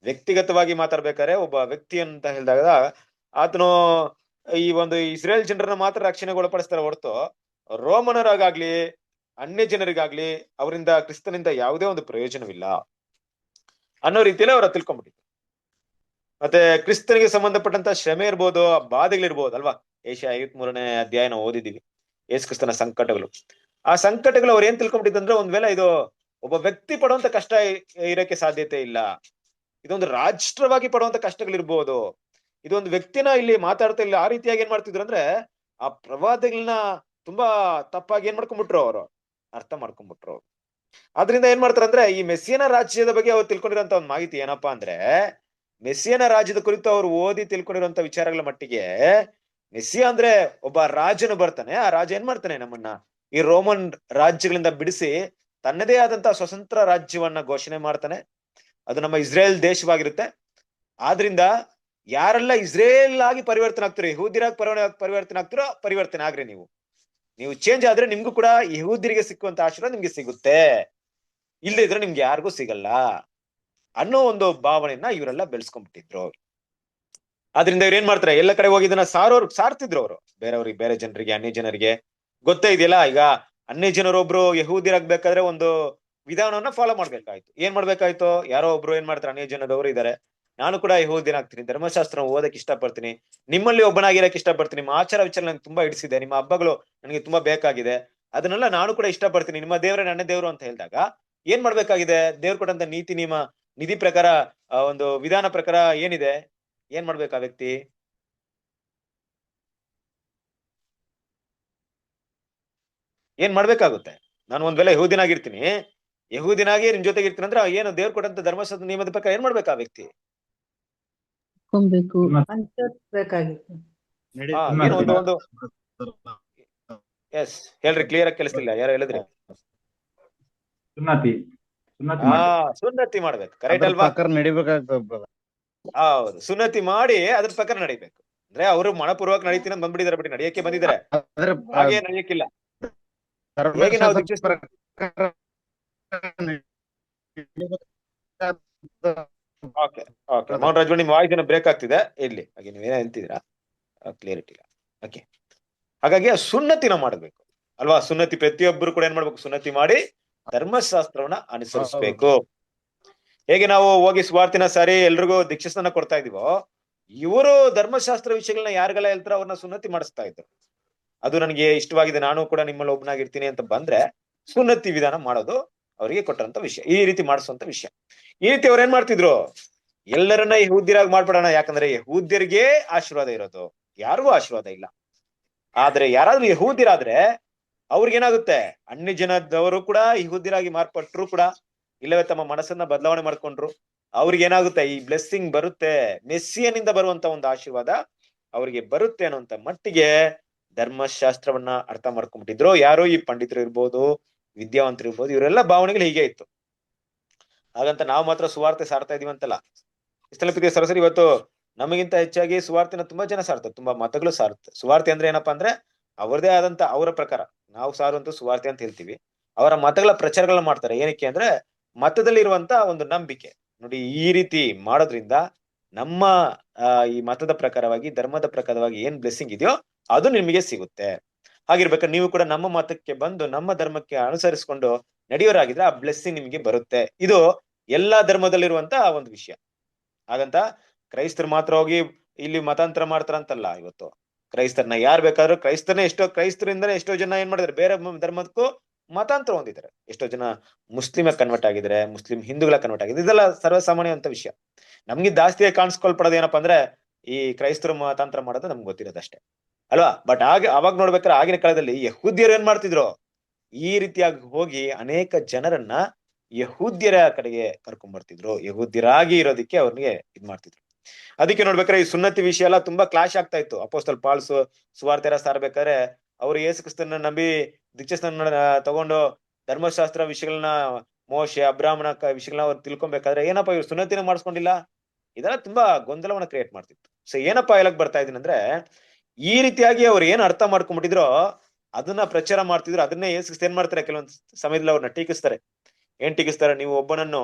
S2: ವ್ಯಕ್ತಿಗತವಾಗಿ ಮಾತಾಡ್ಬೇಕಾದ್ರೆ ಒಬ್ಬ ವ್ಯಕ್ತಿ ಅಂತ ಹೇಳಿದಾಗ ಆತನು ಈ ಒಂದು ಇಸ್ರೇಲ್ ಜನರನ್ನ ಮಾತ್ರ ರಕ್ಷಣೆಗೆ ಒಳಪಡಿಸ್ತಾರೆ ಹೊರತು ರೋಮನರಾಗ್ಲಿ ಅನ್ಯ ಜನರಿಗಾಗ್ಲಿ ಅವರಿಂದ ಕ್ರಿಸ್ತನಿಂದ ಯಾವುದೇ ಒಂದು ಪ್ರಯೋಜನವಿಲ್ಲ ಅನ್ನೋ ರೀತಿಯಲ್ಲಿ ಅವರ ತಿಳ್ಕೊಂಡ್ಬಿಟ್ಟಿದ್ರು. ಮತ್ತೆ ಕ್ರಿಸ್ತನಿಗೆ ಸಂಬಂಧಪಟ್ಟಂತ ಶ್ರಮೆ ಇರ್ಬೋದು, ಬಾಧೆಗಳಿರ್ಬೋದು ಅಲ್ವಾ. ಏಷ್ಯಾ 53ನೇ ಅಧ್ಯಾಯನ ಓದಿದೀವಿ, ಯೇಸು ಕ್ರಿಸ್ತನ ಸಂಕಟಗಳು. ಆ ಸಂಕಟಗಳು ಅವ್ರು ಏನ್ ತಿಳ್ಕೊಂಡ್ಬಿಟ್ಟಿದ್ರೆ, ಒಂದ್ ವೇಳೆ ಇದು ಒಬ್ಬ ವ್ಯಕ್ತಿ ಪಡುವಂತ ಕಷ್ಟ ಇರಕ್ಕೆ ಸಾಧ್ಯತೆ ಇಲ್ಲ, ಇದೊಂದು ರಾಷ್ಟ್ರವಾಗಿ ಪಡುವಂತ ಕಷ್ಟಗಳಿರ್ಬೋದು, ಇದೊಂದು ವ್ಯಕ್ತಿನ ಇಲ್ಲಿ ಮಾತಾಡ್ತಾ ಇಲ್ಲ. ಆ ರೀತಿಯಾಗಿ ಏನ್ ಮಾಡ್ತಿದ್ರು ಅಂದ್ರೆ, ಆ ಪ್ರವಾದಗಳನ್ನ ತುಂಬಾ ತಪ್ಪಾಗಿ ಏನ್ ಮಾಡ್ಕೊಂಡ್ಬಿಟ್ರು, ಅವರು ಅರ್ಥ ಮಾಡ್ಕೊಂಡ್ಬಿಟ್ರು. ಆದ್ರಿಂದ ಏನ್ ಮಾಡ್ತಾರೆ ಅಂದ್ರೆ, ಈ ಮೆಸ್ಸಿಯನ ರಾಜ್ಯದ ಬಗ್ಗೆ ಅವ್ರು ತಿಳ್ಕೊಂಡಿರೋಂತ ಒಂದು ಮಾಹಿತಿ ಏನಪ್ಪಾ ಅಂದ್ರೆ, ಮೆಸ್ಸಿಯನ ರಾಜ್ಯದ ಕುರಿತು ಅವ್ರು ಓದಿ ತಿಳ್ಕೊಂಡಿರುವಂತ ವಿಚಾರಗಳ ಮಟ್ಟಿಗೆ, ಮೆಸ್ಸಿಯ ಅಂದ್ರೆ ಒಬ್ಬ ರಾಜನು ಬರ್ತಾನೆ, ಆ ರಾಜ ಏನ್ ಮಾಡ್ತಾನೆ, ನಮ್ಮನ್ನ ಈ ರೋಮನ್ ರಾಜ್ಯಗಳಿಂದ ಬಿಡಿಸಿ ತನ್ನದೇ ಆದಂತ ಸ್ವತಂತ್ರ ರಾಜ್ಯವನ್ನ ಘೋಷಣೆ ಮಾಡ್ತಾನೆ. ಅದು ನಮ್ಮ ಇಸ್ರೇಲ್ ದೇಶವಾಗಿರುತ್ತೆ. ಆದ್ರಿಂದ ಯಾರೆಲ್ಲ ಇಸ್ರೇಲ್ ಆಗಿ ಪರಿವರ್ತನೆ ಆಗ್ತೀರೋ, ಯಹೂದ್ಯರಾಗಿ ಪರಿವರ್ತನೆ ಆಗ್ತಿರೋ, ಪರಿವರ್ತನೆ ಆಗ್ರಿ. ನೀವು ಚೇಂಜ್ ಆದ್ರೆ ನಿಮ್ಗೂ ಕೂಡ ಯಹೂದ್ಯರಿಗೆ ಸಿಕ್ಕುವಂತ ಆಶೀರ್ವಾದ ನಿಮ್ಗೆ ಸಿಗುತ್ತೆ, ಇಲ್ಲದೆ ಇದ್ರೆ ನಿಮ್ಗೆ ಯಾರಿಗೂ ಸಿಗಲ್ಲ ಅನ್ನೋ ಒಂದು ಭಾವನೆಯನ್ನ ಇವರೆಲ್ಲ ಬೆಳೆಸ್ಕೊಂಡ್ಬಿಟ್ಟಿದ್ರು. ಆದ್ರಿಂದ ಇವ್ರು ಏನ್ ಮಾಡ್ತಾರೆ, ಎಲ್ಲ ಕಡೆ ಹೋಗಿ ಇದನ್ನ ಸಾರ್ತಿದ್ರು ಅವರು ಬೇರೆಯವ್ರಿಗೆ, ಬೇರೆ ಜನರಿಗೆ, ಅನ್ಯ ಜನರಿಗೆ. ಗೊತ್ತೇ ಇದೆಯಲ್ಲ, ಈಗ ಅನ್ಯ ಜನರೊಬ್ರು ಯಹೂದ್ಯರಾಗ್ಬೇಕಾದ್ರೆ ಒಂದು ವಿಧಾನವನ್ನ ಫಾಲೋ ಮಾಡ್ಬೇಕಾಯ್ತು. ಏನ್ ಮಾಡ್ಬೇಕಾಯ್ತು, ಯಾರೋ ಒಬ್ರು ಏನ್ ಮಾಡ್ತಾರೆ, ಅನ್ಯ ಜನದವರು ಇದಾರೆ, ನಾನು ಕೂಡ ಯಹೂದ್ಯನಾಗ್ತೀನಿ, ಧರ್ಮಶಾಸ್ತ್ರ ಓದಕ್ ಇಷ್ಟಪಡ್ತೀನಿ, ನಿಮ್ಮಲ್ಲಿ ಒಬ್ಬನಾಗಿರಕ್ ಇಷ್ಟಪಡ್ತೀನಿ, ನಿಮ್ಮ ಆಚಾರ ವಿಚಾರ ನಂಗೆ ತುಂಬಾ ಹಿಡಿಸಿದೆ, ನಿಮ್ಮ ಹಬ್ಬಗಳು ನನಗೆ ತುಂಬಾ ಬೇಕಾಗಿದೆ, ಅದನ್ನೆಲ್ಲ ನಾನು ಕೂಡ ಇಷ್ಟಪಡ್ತೀನಿ, ನಿಮ್ಮ ದೇವರೇ ನನ್ನ ದೇವರು ಅಂತ ಹೇಳಿದಾಗ ಏನ್ ಮಾಡ್ಬೇಕಾಗಿದೆ, ದೇವ್ರು ಕೊಟ್ಟಂತ ನೀತಿ ನಿಯಮ ನಿಧಿ ಪ್ರಕಾರ, ಒಂದು ವಿಧಾನ ಪ್ರಕಾರ ಏನಿದೆ, ಏನ್ ಮಾಡ್ಬೇಕು ಆ ವ್ಯಕ್ತಿ, ಏನ್ ಮಾಡ್ಬೇಕಾಗುತ್ತೆ. ನಾನು ಒಂದ್ ವೇಳೆ ಯಹೂದಿನಾಗಿರ್ತೀನಿ, ಯಹೂದಿನಾಗಿ ನಿಮ್ ಜೊತೆಗೆ ಇರ್ತೀನಿ ಅಂದ್ರೆ ಏನು ದೇವ್ರು ಕೊಟ್ಟಂತ ಧರ್ಮಶಾಸ್ತ್ರ ನಿಯಮದ ಪ್ರಕಾರ ಏನ್ ಮಾಡ್ಬೇಕು ಆ ವ್ಯಕ್ತಿ,
S3: ಅನ್ಸೋಬೇಕಾಗಿತ್ತು.
S2: ಏನು ಒಂದು ಎಸ್ ಹೇಳ್ರಿ, ಕ್ಲಿಯರ್ ಆಗಿ ಕೇಳಿಸ್ತಿಲ್ಲ, ಯಾರು ಹೇಳಿದ್ರಿ? ಸುನ್ನತಿ ಮಾಡ್ಬೇಕು, ಕರೆಕ್ಟ್ ಅಲ್ವಾ?
S4: ನಡಿಬೇಕಾಗ್ತದೆ.
S2: ಹೌದು, ಸುನ್ನತಿ ಮಾಡಿ ಅದ್ರ ಪ್ರಕಾರ ನಡಿಬೇಕು. ಅಂದ್ರೆ ಅವರು ಮನಪೂರ್ವಕ ನಡೀತೀನಿ ಅಂತ ಬಂದ್ಬಿಟ್ಟಿದ್ದಾರೆ, ಬಟ್ ನಡೆಯಕ್ಕೆ ಬಂದಿದ್ದಾರೆ,
S1: ಆದ್ರೆ
S2: ಹಾಗೆ ನಡೆಯಕ್ಕಿಲ್ಲ. ಹೇಗೆ ನಾವು
S1: ಧರ್ಮಶಾಸ್ತ್ರದ
S2: ದೀಕ್ಷಿಸ್ತೀವಿ?
S1: ಪ್ರಕಾರ
S2: ಓಕೆ ಓಕೆ, ಮೌನ್ ರಾಜ್ ನಿಮ್ ವಾಯ್ಸ್ ಏನೋ ಬ್ರೇಕ್ ಆಗ್ತಿದೆ ಇಲ್ಲಿ, ಹಾಗೆ ನೀವೇನ ಅಂತಿದ್ದೀರಾ ಕ್ಲಿಯರಿಟಿ ಇಲ್ಲ. ಓಕೆ, ಹಾಗಾಗಿ ಆ ಸುನ್ನತಿನ ಮಾಡಬೇಕು ಅಲ್ವಾ? ಸುನ್ನತಿ ಪ್ರತಿಯೊಬ್ಬರು ಕೂಡ ಏನ್ ಮಾಡ್ಬೇಕು? ಸುನ್ನತಿ ಮಾಡಿ ಧರ್ಮಶಾಸ್ತ್ರವನ್ನ ಅನುಸರಿಸಬೇಕು. ಹೇಗೆ ನಾವು ಹೋಗಿ ಸುವಾರ್ತಿನ ಸಾರಿ ಎಲ್ರಿಗೂ ದೀಕ್ಷಾಸ್ನಾನ ಕೊಡ್ತಾ ಇದೀವೋ, ಇವರು ಧರ್ಮಶಾಸ್ತ್ರ ವಿಷಯಗಳನ್ನ ಯಾರಿಗೆಲ್ಲ ಹೇಳ್ತಾರೋ ಅವ್ರನ್ನ ಸುನ್ನತಿ ಮಾಡಿಸ್ತಾ ಇದ್ರು. ಅದು ನನಗೆ ಇಷ್ಟವಾಗಿದೆ, ನಾನು ಕೂಡ ನಿಮ್ಮಲ್ಲಿ ಒಬ್ಬನಾಗಿರ್ತೀನಿ ಅಂತ ಬಂದ್ರೆ ಸುನ್ನತಿ ವಿಧಾನ ಮಾಡೋದು ಅವರಿಗೆ ಕೊಟ್ಟಂತ ವಿಷಯ, ಈ ರೀತಿ ಮಾಡಿಸುವಂತ ವಿಷಯ. ಈ ರೀತಿ ಅವ್ರು ಏನ್ ಮಾಡ್ತಿದ್ರು? ಎಲ್ಲರನ್ನ ಯಹೂದ್ಯರಾಗಿ ಮಾಡ್ಬಿಡೋಣ, ಯಾಕಂದ್ರೆ ಯಹೂದ್ಯರಿಗೆ ಆಶೀರ್ವಾದ ಇರೋದು, ಯಾರಿಗೂ ಆಶೀರ್ವಾದ ಇಲ್ಲ. ಆದ್ರೆ ಯಾರಾದ್ರೂ ಯಹೂದ್ಯರಾದ್ರೆ ಅವ್ರಿಗೇನಾಗುತ್ತೆ? ಅನ್ಯ ಜನದವರು ಕೂಡ ಯಹೂದ್ಯರಾಗಿ ಮಾರ್ಪಟ್ರು ಕೂಡ, ಇಲ್ಲವೇ ತಮ್ಮ ಮನಸ್ಸನ್ನ ಬದಲಾವಣೆ ಮಾಡ್ಕೊಂಡ್ರು, ಅವ್ರಿಗೆ ಏನಾಗುತ್ತೆ? ಈ ಬ್ಲೆಸ್ಸಿಂಗ್ ಬರುತ್ತೆ, ಮೆಸ್ಸಿಯನಿಂದ ಬರುವಂತ ಒಂದು ಆಶೀರ್ವಾದ ಅವ್ರಿಗೆ ಬರುತ್ತೆ ಅನ್ನುವಂತ ಮಟ್ಟಿಗೆ ಧರ್ಮಶಾಸ್ತ್ರವನ್ನ ಅರ್ಥ ಮಾಡ್ಕೊಂಡ್ಬಿಟ್ಟಿದ್ರು. ಯಾರೋ ಈ ಪಂಡಿತರು ಇರ್ಬೋದು, ವಿದ್ಯಾವಂತರು ಇರ್ಬೋದು, ಇವರೆಲ್ಲ ಭಾವನೆಗಳು ಹೀಗೆ ಇತ್ತು. ಹಾಗಂತ ನಾವು ಮಾತ್ರ ಸುವಾರ್ತೆ ಸಾರ್ತಾ ಇದೀವಿ ಅಂತಲ್ಲ. ಇಷ್ಟೆಲ್ಲ ಪ್ರೀತಿಯ ಸರಸರಿ, ಇವತ್ತು ನಮಗಿಂತ ಹೆಚ್ಚಾಗಿ ಸುವಾರ್ತೆನ ತುಂಬಾ ಜನ ಸಾರ್ತಾರೆ, ತುಂಬಾ ಮತಗಳು ಸಾರುತ್ತೆ. ಸುವಾರ್ತೆ ಅಂದ್ರೆ ಏನಪ್ಪಾ ಅಂದ್ರೆ ಅವ್ರದೇ ಆದಂತ ಅವರ ಪ್ರಕಾರ, ನಾವು ಸಾರುವಂತ ಸುವಾರ್ತೆ ಅಂತ ಹೇಳ್ತೀವಿ, ಅವರ ಮತಗಳ ಪ್ರಚಾರಗಳನ್ನ ಮಾಡ್ತಾರೆ. ಏನಕ್ಕೆ ಅಂದ್ರೆ ಮತದಲ್ಲಿ ಇರುವಂತ ಒಂದು ನಂಬಿಕೆ. ನೋಡಿ, ಈ ರೀತಿ ಮಾಡೋದ್ರಿಂದ ನಮ್ಮ ಈ ಮತದ ಪ್ರಕಾರವಾಗಿ, ಧರ್ಮದ ಪ್ರಕಾರವಾಗಿ ಏನ್ ಬ್ಲೆಸ್ಸಿಂಗ್ ಇದೆಯೋ ಅದು ನಿಮಗೆ ಸಿಗುತ್ತೆ. ಹಾಗಿರ್ಬೇಕಾದ್ರೆ ನೀವು ಕೂಡ ನಮ್ಮ ಮತಕ್ಕೆ ಬಂದು ನಮ್ಮ ಧರ್ಮಕ್ಕೆ ಅನುಸರಿಸಿಕೊಂಡು ನಡೆಯೋರಾಗಿದ್ರೆ ಆ ಬ್ಲೆಸ್ಸಿಂಗ್ ನಿಮಗೆ ಬರುತ್ತೆ. ಇದು ಎಲ್ಲಾ ಧರ್ಮದಲ್ಲಿರುವಂತ ಒಂದು ವಿಷಯ. ಹಾಗಂತ ಕ್ರೈಸ್ತರು ಮಾತ್ರ ಹೋಗಿ ಇಲ್ಲಿ ಮತಾಂತರ ಮಾಡ್ತಾರಂತಲ್ಲ. ಇವತ್ತು ಕ್ರೈಸ್ತರನ್ನ ಯಾರು ಬೇಕಾದ್ರೂ, ಕ್ರೈಸ್ತರಿಂದನೇ ಎಷ್ಟೋ ಜನ ಏನ್ ಮಾಡಿದಾರೆ? ಬೇರೆ ಧರ್ಮಕ್ಕೂ ಮತಾಂತರ ಹೊಂದಿದ್ದಾರೆ. ಎಷ್ಟೋ ಜನ ಮುಸ್ಲಿಂ ಕನ್ವರ್ಟ್ ಆಗಿದ್ದಾರೆ, ಮುಸ್ಲಿಂ ಹಿಂದೂಗಳ ಕನ್ವರ್ಟ್ ಆಗಿದ್ದಾರೆ. ಇದೆಲ್ಲ ಸರ್ವಸಾಮಾನ್ಯ ಅಂತ ವಿಷಯ. ನಮ್ಗೆ ಜಾಸ್ತಿ ಕಾಣಿಸ್ಕೊಳ್ಪಡೋದು ಏನಪ್ಪಾ ಅಂದ್ರೆ ಈ ಕ್ರೈಸ್ತರು ಮತಾಂತರ ಮಾಡೋದು ನಮ್ಗೆ ಗೊತ್ತಿರೋದಷ್ಟೇ ಅಲ್ವಾ? ಬಟ್ ಅವಾಗ ನೋಡ್ಬೇಕಾದ್ರೆ ಆಗಿನ ಕಾಲದಲ್ಲಿ ಯಹೂದ್ಯರು ಏನ್ ಮಾಡ್ತಿದ್ರು? ಈ ರೀತಿಯಾಗಿ ಹೋಗಿ ಅನೇಕ ಜನರನ್ನ ಯಹೂದ್ಯರ ಕಡೆಗೆ ಕರ್ಕೊಂಡ್ ಬರ್ತಿದ್ರು, ಯಹೂದ್ಯರಾಗಿ ಇರೋದಕ್ಕೆ ಅವ್ರಿಗೆ ಇದ್ ಮಾಡ್ತಿದ್ರು. ಅದಕ್ಕೆ ನೋಡ್ಬೇಕಾದ್ರೆ ಈ ಸುನ್ನತಿ ವಿಷಯ ಎಲ್ಲ ತುಂಬಾ ಕ್ಲಾಶ್ ಆಗ್ತಾ ಇತ್ತು. ಅಪೋಸ್ತಲ್ ಪಾಲ್ ಸುವಾರ್ತೆರ ಸಾರ್ಬೇಕಾದ್ರೆ ಅವ್ರು ಯೇಸು ಕ್ರಿಸ್ತನ ನಂಬಿ ದೀಕ್ಷಾಸ್ನಾನ ತಗೊಂಡು ಧರ್ಮಶಾಸ್ತ್ರ ವಿಷಯಗಳನ್ನ, ಮೋಶೆ ಅಬ್ರಾಹ್ಮಣ ವಿಷಯಗಳನ್ನ ಅವ್ರು ತಿಳ್ಕೊಬೇಕಾದ್ರೆ ಏನಪ್ಪಾ ಇವ್ರು ಸುನ್ನತಿನ ಮಾಡಿಸ್ಕೊಂಡಿಲ್ಲ? ಇದೆಲ್ಲ ತುಂಬಾ ಗೊಂದಲವನ್ನ ಕ್ರಿಯೇಟ್ ಮಾಡ್ತಿತ್ತು. ಸೊ ಏನಪ್ಪಾ ಹೇಳಕ್ ಬರ್ತಾ ಇದೀನಿ ಅಂದ್ರೆ, ಈ ರೀತಿಯಾಗಿ ಅವ್ರು ಏನ್ ಅರ್ಥ ಮಾಡ್ಕೊಂಡ್ಬಿಟ್ಟಿದ್ರೋ ಅದನ್ನ ಪ್ರಚಾರ ಮಾಡ್ತಿದ್ರು. ಅದನ್ನೇ ಯೇಸು ಕ್ರಿಸ್ತ ಏನ್ ಮಾಡ್ತಾರೆ? ಕೆಲವೊಂದ್ ಸಮಯದಲ್ಲಿ ಅವ್ರನ್ನ ಟೀಕಿಸ್ತಾರೆ. ಏನ್ ಟೀಕಿಸ್ತಾರೆ? ನೀವು ಒಬ್ಬನನ್ನು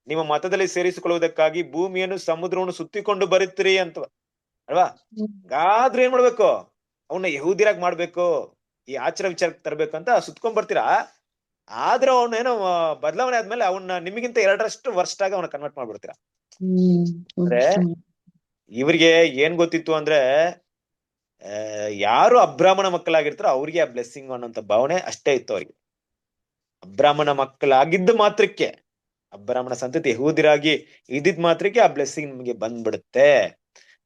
S2: ನಿಮ್ಮ ಮತದಲ್ಲಿ ಸೇರಿಸಿಕೊಳ್ಳುವುದಕ್ಕಾಗಿ ಭೂಮಿಯನ್ನು ಸಮುದ್ರವನ್ನು ಸುತ್ತಿಕೊಂಡು ಬರುತ್ತೀರಿ ಅಂತ ಅಲ್ವಾ? ಆದ್ರೆ ಏನ್ ಮಾಡ್ಬೇಕು? ಅವನ್ನ ಯಹೂದ್ಯರಾಗಿ ಮಾಡ್ಬೇಕು, ಈ ಆಚಾರ ವಿಚಾರಕ್ಕೆ ತರ್ಬೇಕು ಅಂತ ಸುತ್ಕೊಂಡ್ ಬರ್ತೀರಾ. ಆದ್ರೆ ಅವನ ಏನೋ ಬದಲಾವಣೆ ಆದ್ಮೇಲೆ ಅವನ್ನ ನಿಮಗಿಂತ 2ರಷ್ಟು ವರ್ಷಾಗ ಅವನ ಕನ್ವರ್ಟ್ ಮಾಡ್ಬಿಡ್ತೀರಾ. ಅಂದ್ರೆ ಇವ್ರಿಗೆ ಏನ್ ಗೊತ್ತಿತ್ತು ಅಂದ್ರೆ, ಯಾರು ಅಬ್ರಾಹ್ಮಣ ಮಕ್ಕಳಾಗಿರ್ತಾರೋ ಅವ್ರಿಗೆ ಆ ಬ್ಲೆಸ್ಸಿಂಗ್ ಅನ್ನೋಂತ ಭಾವನೆ ಅಷ್ಟೇ ಇತ್ತು ಅವ್ರಿಗೆ. ಅಬ್ರಾಹ್ಮಣ ಮಕ್ಕಳಾಗಿದ್ದ ಮಾತ್ರಕ್ಕೆ, ಅಬ್ರಾಹ್ಮಣ ಸಂತತಿ ಯಹೂದ್ಯರಾಗಿ ಇದ್ದಿದ್ ಮಾತ್ರಕ್ಕೆ ಆ ಬ್ಲೆಸ್ಸಿಂಗ್ ನಿಮಗೆ ಬಂದ್ಬಿಡುತ್ತೆ.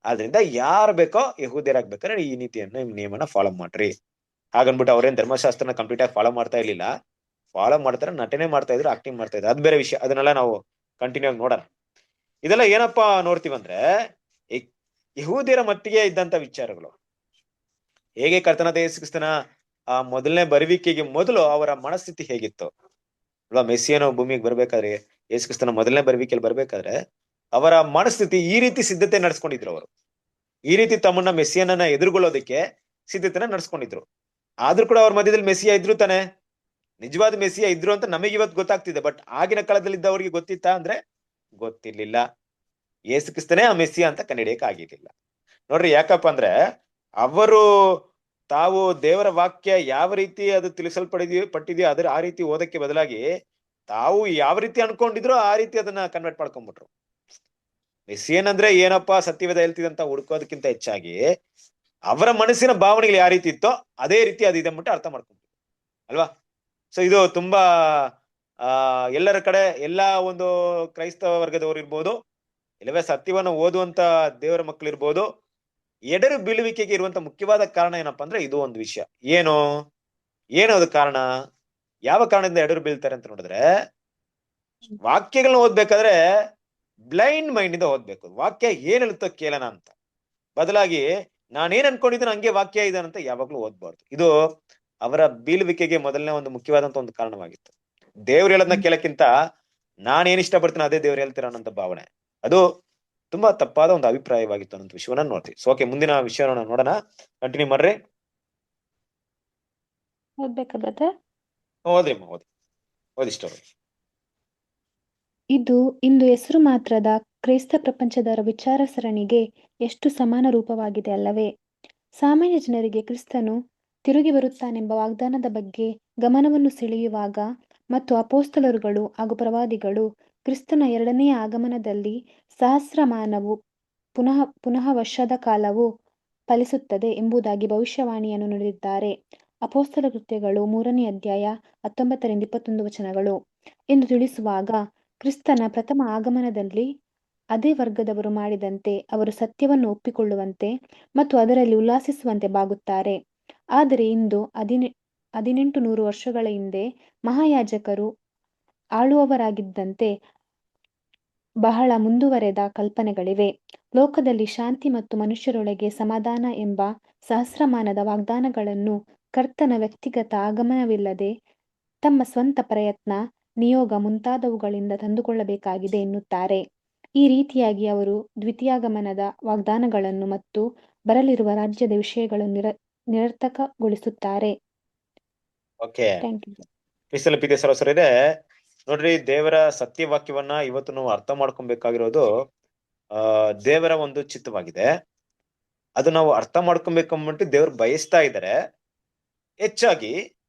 S2: ಆದ್ರಿಂದ ಯಾರು ಬೇಕೋ ಯಹೂದ್ಯರಾಗ್ಬೇಕಾದ್ರೆ ಈ ನೀತಿಯನ್ನ, ನಿಯಮನ ಫಾಲೋ ಮಾಡ್ರಿ. ಹಾಗನ್ಬಿಟ್ಟು ಅವ್ರೇನ್ ಧರ್ಮಶಾಸ್ತ್ರನ ಕಂಪ್ಲೀಟ್ ಆಗಿ ಫಾಲೋ ಮಾಡ್ತಾ ಇರ್ಲಿಲ್ಲ. ಫಾಲೋ ಮಾಡ್ತಾರೆ, ನಟನೆ ಮಾಡ್ತಾ ಇದ್ರು, ಆಕ್ಟಿಂಗ್ ಮಾಡ್ತಾ ಇದ್ರು, ಅದ್ ಬೇರೆ ವಿಷಯ. ಅದನ್ನೆಲ್ಲ ನಾವು ಕಂಟಿನ್ಯೂ ಆಗಿ ನೋಡೋಣ. ಇದೆಲ್ಲ ಏನಪ್ಪಾ ನೋಡ್ತೀವಂದ್ರೆ, ಯಹೂದ್ಯರ ಮಟ್ಟಿಗೆ ಇದ್ದಂತ ವಿಚಾರಗಳು. ಹೇಗೆ ಕರ್ತನಾದ ಯೇಸು ಕ್ರಿಸ್ತನ ಆ ಮೊದಲನೇ ಬರುವಿಕೆಗೆ ಮೊದಲು ಅವರ ಮನಸ್ಥಿತಿ ಹೇಗಿತ್ತು ಅಲ್ವಾ? ಮೆಸ್ಸಿಯನು ಭೂಮಿಗೆ ಬರ್ಬೇಕಾದ್ರೆ, ಯೇಸು ಕ್ರಿಸ್ತನ ಮೊದಲನೇ ಬರುವಿಕೆಯಲ್ಲಿ ಬರ್ಬೇಕಾದ್ರೆ ಅವರ ಮನಸ್ಥಿತಿ ಈ ರೀತಿ ಸಿದ್ಧತೆ ನಡೆಸ್ಕೊಂಡಿದ್ರು. ಅವರು ಈ ರೀತಿ ತಮ್ಮನ್ನ ಮೆಸ್ಸಿಯನನ್ನ ಎದುರುಗೊಳ್ಳೋದಕ್ಕೆ ಸಿದ್ಧತೆನ ನಡೆಸ್ಕೊಂಡಿದ್ರು. ಆದ್ರೂ ಕೂಡ ಅವ್ರ ಮಧ್ಯದಲ್ಲಿ ಮೆಸ್ಸಿಯ ಇದ್ರು ತಾನೆ, ನಿಜವಾದ ಮೆಸ್ಸಿಯ ಇದ್ರು ಅಂತ ನಮಗೆ ಇವತ್ತು ಗೊತ್ತಾಗ್ತಿದೆ. ಬಟ್ ಆಗಿನ ಕಾಲದಲ್ಲಿ ಇದ್ದವ್ರಿಗೆ ಗೊತ್ತಿತ್ತಾ ಅಂದ್ರೆ ಗೊತ್ತಿರ್ಲಿಲ್ಲ. ಯೇಸು ಕ್ರಿಸ್ತನೇ ಆ ಮೆಸ್ಸಿಯ ಅಂತ ಕಂಡುಹಿಡಿಯಕ್ ಆಗಿರ್ಲಿಲ್ಲ. ನೋಡ್ರಿ, ಯಾಕಪ್ಪ ಅಂದ್ರೆ ಅವರು ತಾವು ದೇವರ ವಾಕ್ಯ ಯಾವ ರೀತಿ ಅದು ಪಟ್ಟಿದೆಯೋ ಅದ್ರ ಆ ರೀತಿ ಓದಕ್ಕೆ ಬದಲಾಗಿ ತಾವು ಯಾವ ರೀತಿ ಅನ್ಕೊಂಡಿದ್ರು ಆ ರೀತಿ ಅದನ್ನ ಕನ್ವರ್ಟ್ ಮಾಡ್ಕೊಂಡ್ಬಿಟ್ರು. ಮೆಸ್ಸಿಯನ್ ಅಂದ್ರೆ ಏನಪ್ಪಾ ಸತ್ಯವೇದ ಹೇಳ್ತಿದಂತ ಹುಡ್ಕೋದಕ್ಕಿಂತ ಹೆಚ್ಚಾಗಿ ಅವರ ಮನಸ್ಸಿನ ಭಾವನೆಗಳು ಯಾವ ರೀತಿ ಇತ್ತೋ ಅದೇ ರೀತಿ ಅದಿದೆ ಅಂದ್ಬಿಟ್ಟು ಅರ್ಥ ಮಾಡ್ಕೊಂಡ್ಬಿಟ್ರು ಅಲ್ವಾ? ಸೊ ಇದು ತುಂಬಾ ಎಲ್ಲರ ಕಡೆ, ಎಲ್ಲಾ ಒಂದು ಕ್ರೈಸ್ತವ ವರ್ಗದವರು ಇರ್ಬೋದು, ಇಲ್ಲವೇ ಸತ್ಯವನ್ನ ಓದುವಂತ ದೇವರ ಮಕ್ಕಳಿರ್ಬೋದು, ಎಡರು ಬೀಳುವಿಕೆಗೆ ಇರುವಂತ ಮುಖ್ಯವಾದ ಕಾರಣ ಏನಪ್ಪಾ ಅಂದ್ರೆ ಇದು ಒಂದು ವಿಷಯ. ಏನು ಅದು ಕಾರಣ? ಯಾವ ಕಾರಣದಿಂದ ಎಡರು ಬೀಳ್ತಾರೆ ಅಂತ ನೋಡಿದ್ರೆ, ವಾಕ್ಯಗಳನ್ನ ಓದ್ಬೇಕಾದ್ರೆ ಬ್ಲೈಂಡ್ ಮೈಂಡ್ ಇಂದ ಓದ್ಬೇಕು. ವಾಕ್ಯ ಏನ್ ಹೇಳುತ್ತೋ ಕೇಳೋಣ ಅಂತ ಬದಲಾಗಿ ನಾನೇನ್ ಅನ್ಕೊಂಡಿದ್ದೀನಿ ಹಂಗೆ ವಾಕ್ಯ ಇದಾನಂತ ಯಾವಾಗ್ಲೂ ಓದ್ಬಾರ್ದು. ಇದು ಅವರ ಬೀಳುವಿಕೆಗೆ ಮೊದಲನೇ ಒಂದು ಮುಖ್ಯವಾದಂತ ಒಂದು ಕಾರಣವಾಗಿತ್ತು. ದೇವ್ರು ಹೇಳೋದನ್ನ ಕೇಳಕ್ಕಿಂತ ನಾನೇನ್ ಇಷ್ಟಪಡ್ತೀನಿ ಅದೇ ದೇವ್ರು ಹೇಳ್ತೀರ ಅನ್ನೋಂತ ಭಾವನೆ. ಅದು ತುಂಬಾ ತಪ್ಪಾದ ಒಂದು ಅಭಿಪ್ರಾಯವಾಗಿತ್ತು ಅನ್ನೋ ವಿಷಯವನ್ನ ನೋಡ್ತೀವಿ. ಸೊ ಓಕೆ, ಮುಂದಿನ ವಿಷಯವನ್ನು ನೋಡೋಣ. ಕಂಟಿನ್ಯೂ ಮಾಡ್ರಿ.
S4: ಓದ್ಬೇಕಾ ಬ್ರದರ್?
S2: ಓದ್ರಿ ಅಮ್ಮ, ಓದಿಷ್ಟು.
S4: ಇದು ಇಂದು ಹೆಸರು ಮಾತ್ರದ ಕ್ರೈಸ್ತ ಪ್ರಪಂಚದ ವಿಚಾರ ಸರಣಿಗೆ ಎಷ್ಟು ಸಮಾನ ರೂಪವಾಗಿದೆ ಅಲ್ಲವೇ? ಸಾಮಾನ್ಯ ಜನರಿಗೆ ಕ್ರಿಸ್ತನು ತಿರುಗಿ ಬರುತ್ತಾನೆಂಬ ವಾಗ್ದಾನದ ಬಗ್ಗೆ ಗಮನವನ್ನು ಸೆಳೆಯುವಾಗ ಮತ್ತು ಅಪೋಸ್ತಲರುಗಳು ಹಾಗೂ ಪ್ರವಾದಿಗಳು ಕ್ರಿಸ್ತನ ಎರಡನೆಯ ಆಗಮನದಲ್ಲಿ ಸಹಸ್ರಮಾನವು ಪುನಃ ವರ್ಷದ ಕಾಲವು ಫಲಿಸುತ್ತದೆ ಎಂಬುದಾಗಿ ಭವಿಷ್ಯವಾಣಿಯನ್ನು ನುಡಿದಿದ್ದಾರೆ. ಅಪೋಸ್ತಲ ಕೃತ್ಯಗಳು 3ನೇ ಅಧ್ಯಾಯ 19-21 ಎಂದು ತಿಳಿಸುವಾಗ ಕ್ರಿಸ್ತನ ಪ್ರಥಮ ಆಗಮನದಲ್ಲಿ ಅದೇ ವರ್ಗದವರು ಮಾಡಿದಂತೆ ಅವರು ಸತ್ಯವನ್ನು ಒಪ್ಪಿಕೊಳ್ಳುವಂತೆ ಮತ್ತು ಅದರಲ್ಲಿ ಉಲ್ಲಾಸಿಸುವಂತೆ ಬಾಗುತ್ತಾರೆ. ಆದರೆ ಇಂದು 1800 ವರ್ಷಗಳ ಹಿಂದೆ ಮಹಾಯಾಜಕರು ಆಳುವವರಾಗಿದ್ದಂತೆ ಬಹಳ ಮುಂದುವರೆದ ಕಲ್ಪನೆಗಳಿವೆ. ಲೋಕದಲ್ಲಿ ಶಾಂತಿ ಮತ್ತು ಮನುಷ್ಯರೊಳಗೆ ಸಮಾಧಾನ ಎಂಬ ಸಹಸ್ರಮಾನದ ವಾಗ್ದಾನಗಳನ್ನು ಕರ್ತನ ವ್ಯಕ್ತಿಗತ ಆಗಮನವಿಲ್ಲದೆ ತಮ್ಮ ಸ್ವಂತ ಪ್ರಯತ್ನ, ನಿಯೋಗ ಮುಂತಾದವುಗಳಿಂದ ತಂದುಕೊಳ್ಳಬೇಕಾಗಿದೆ ಎನ್ನುತ್ತಾರೆ. ಈ ರೀತಿಯಾಗಿ ಅವರು ದ್ವಿತೀಯಾಗಮನದ ವಾಗ್ದಾನಗಳನ್ನು ಮತ್ತು ಬರಲಿರುವ ರಾಜ್ಯದ ವಿಷಯಗಳನ್ನು ನಿರರ್ಥಕಗೊಳಿಸುತ್ತಾರೆ.
S2: Okay,
S4: thank you.
S2: ಕ್ರಿಸ್ತನಲ್ಲಿ ಪ್ರೀತಿಯ ಸಹೋದರರೇ, ನೋಡ್ರಿ, ದೇವರ ಸತ್ಯವಾಕ್ಯವನ್ನ ಇವತ್ತು ನಾವು ಅರ್ಥ ಮಾಡ್ಕೊಬೇಕಾಗಿರೋದು ದೇವರ ಒಂದು ಚಿತ್ತವಾಗಿದೆ. ಅದು ನಾವು ಅರ್ಥ ಮಾಡ್ಕೊಬೇಕಂಬಿಟ್ಟು ದೇವ್ರು ಬಯಸ್ತಾ ಇದ್ದಾರೆ. ಹೆಚ್ಚಾಗಿ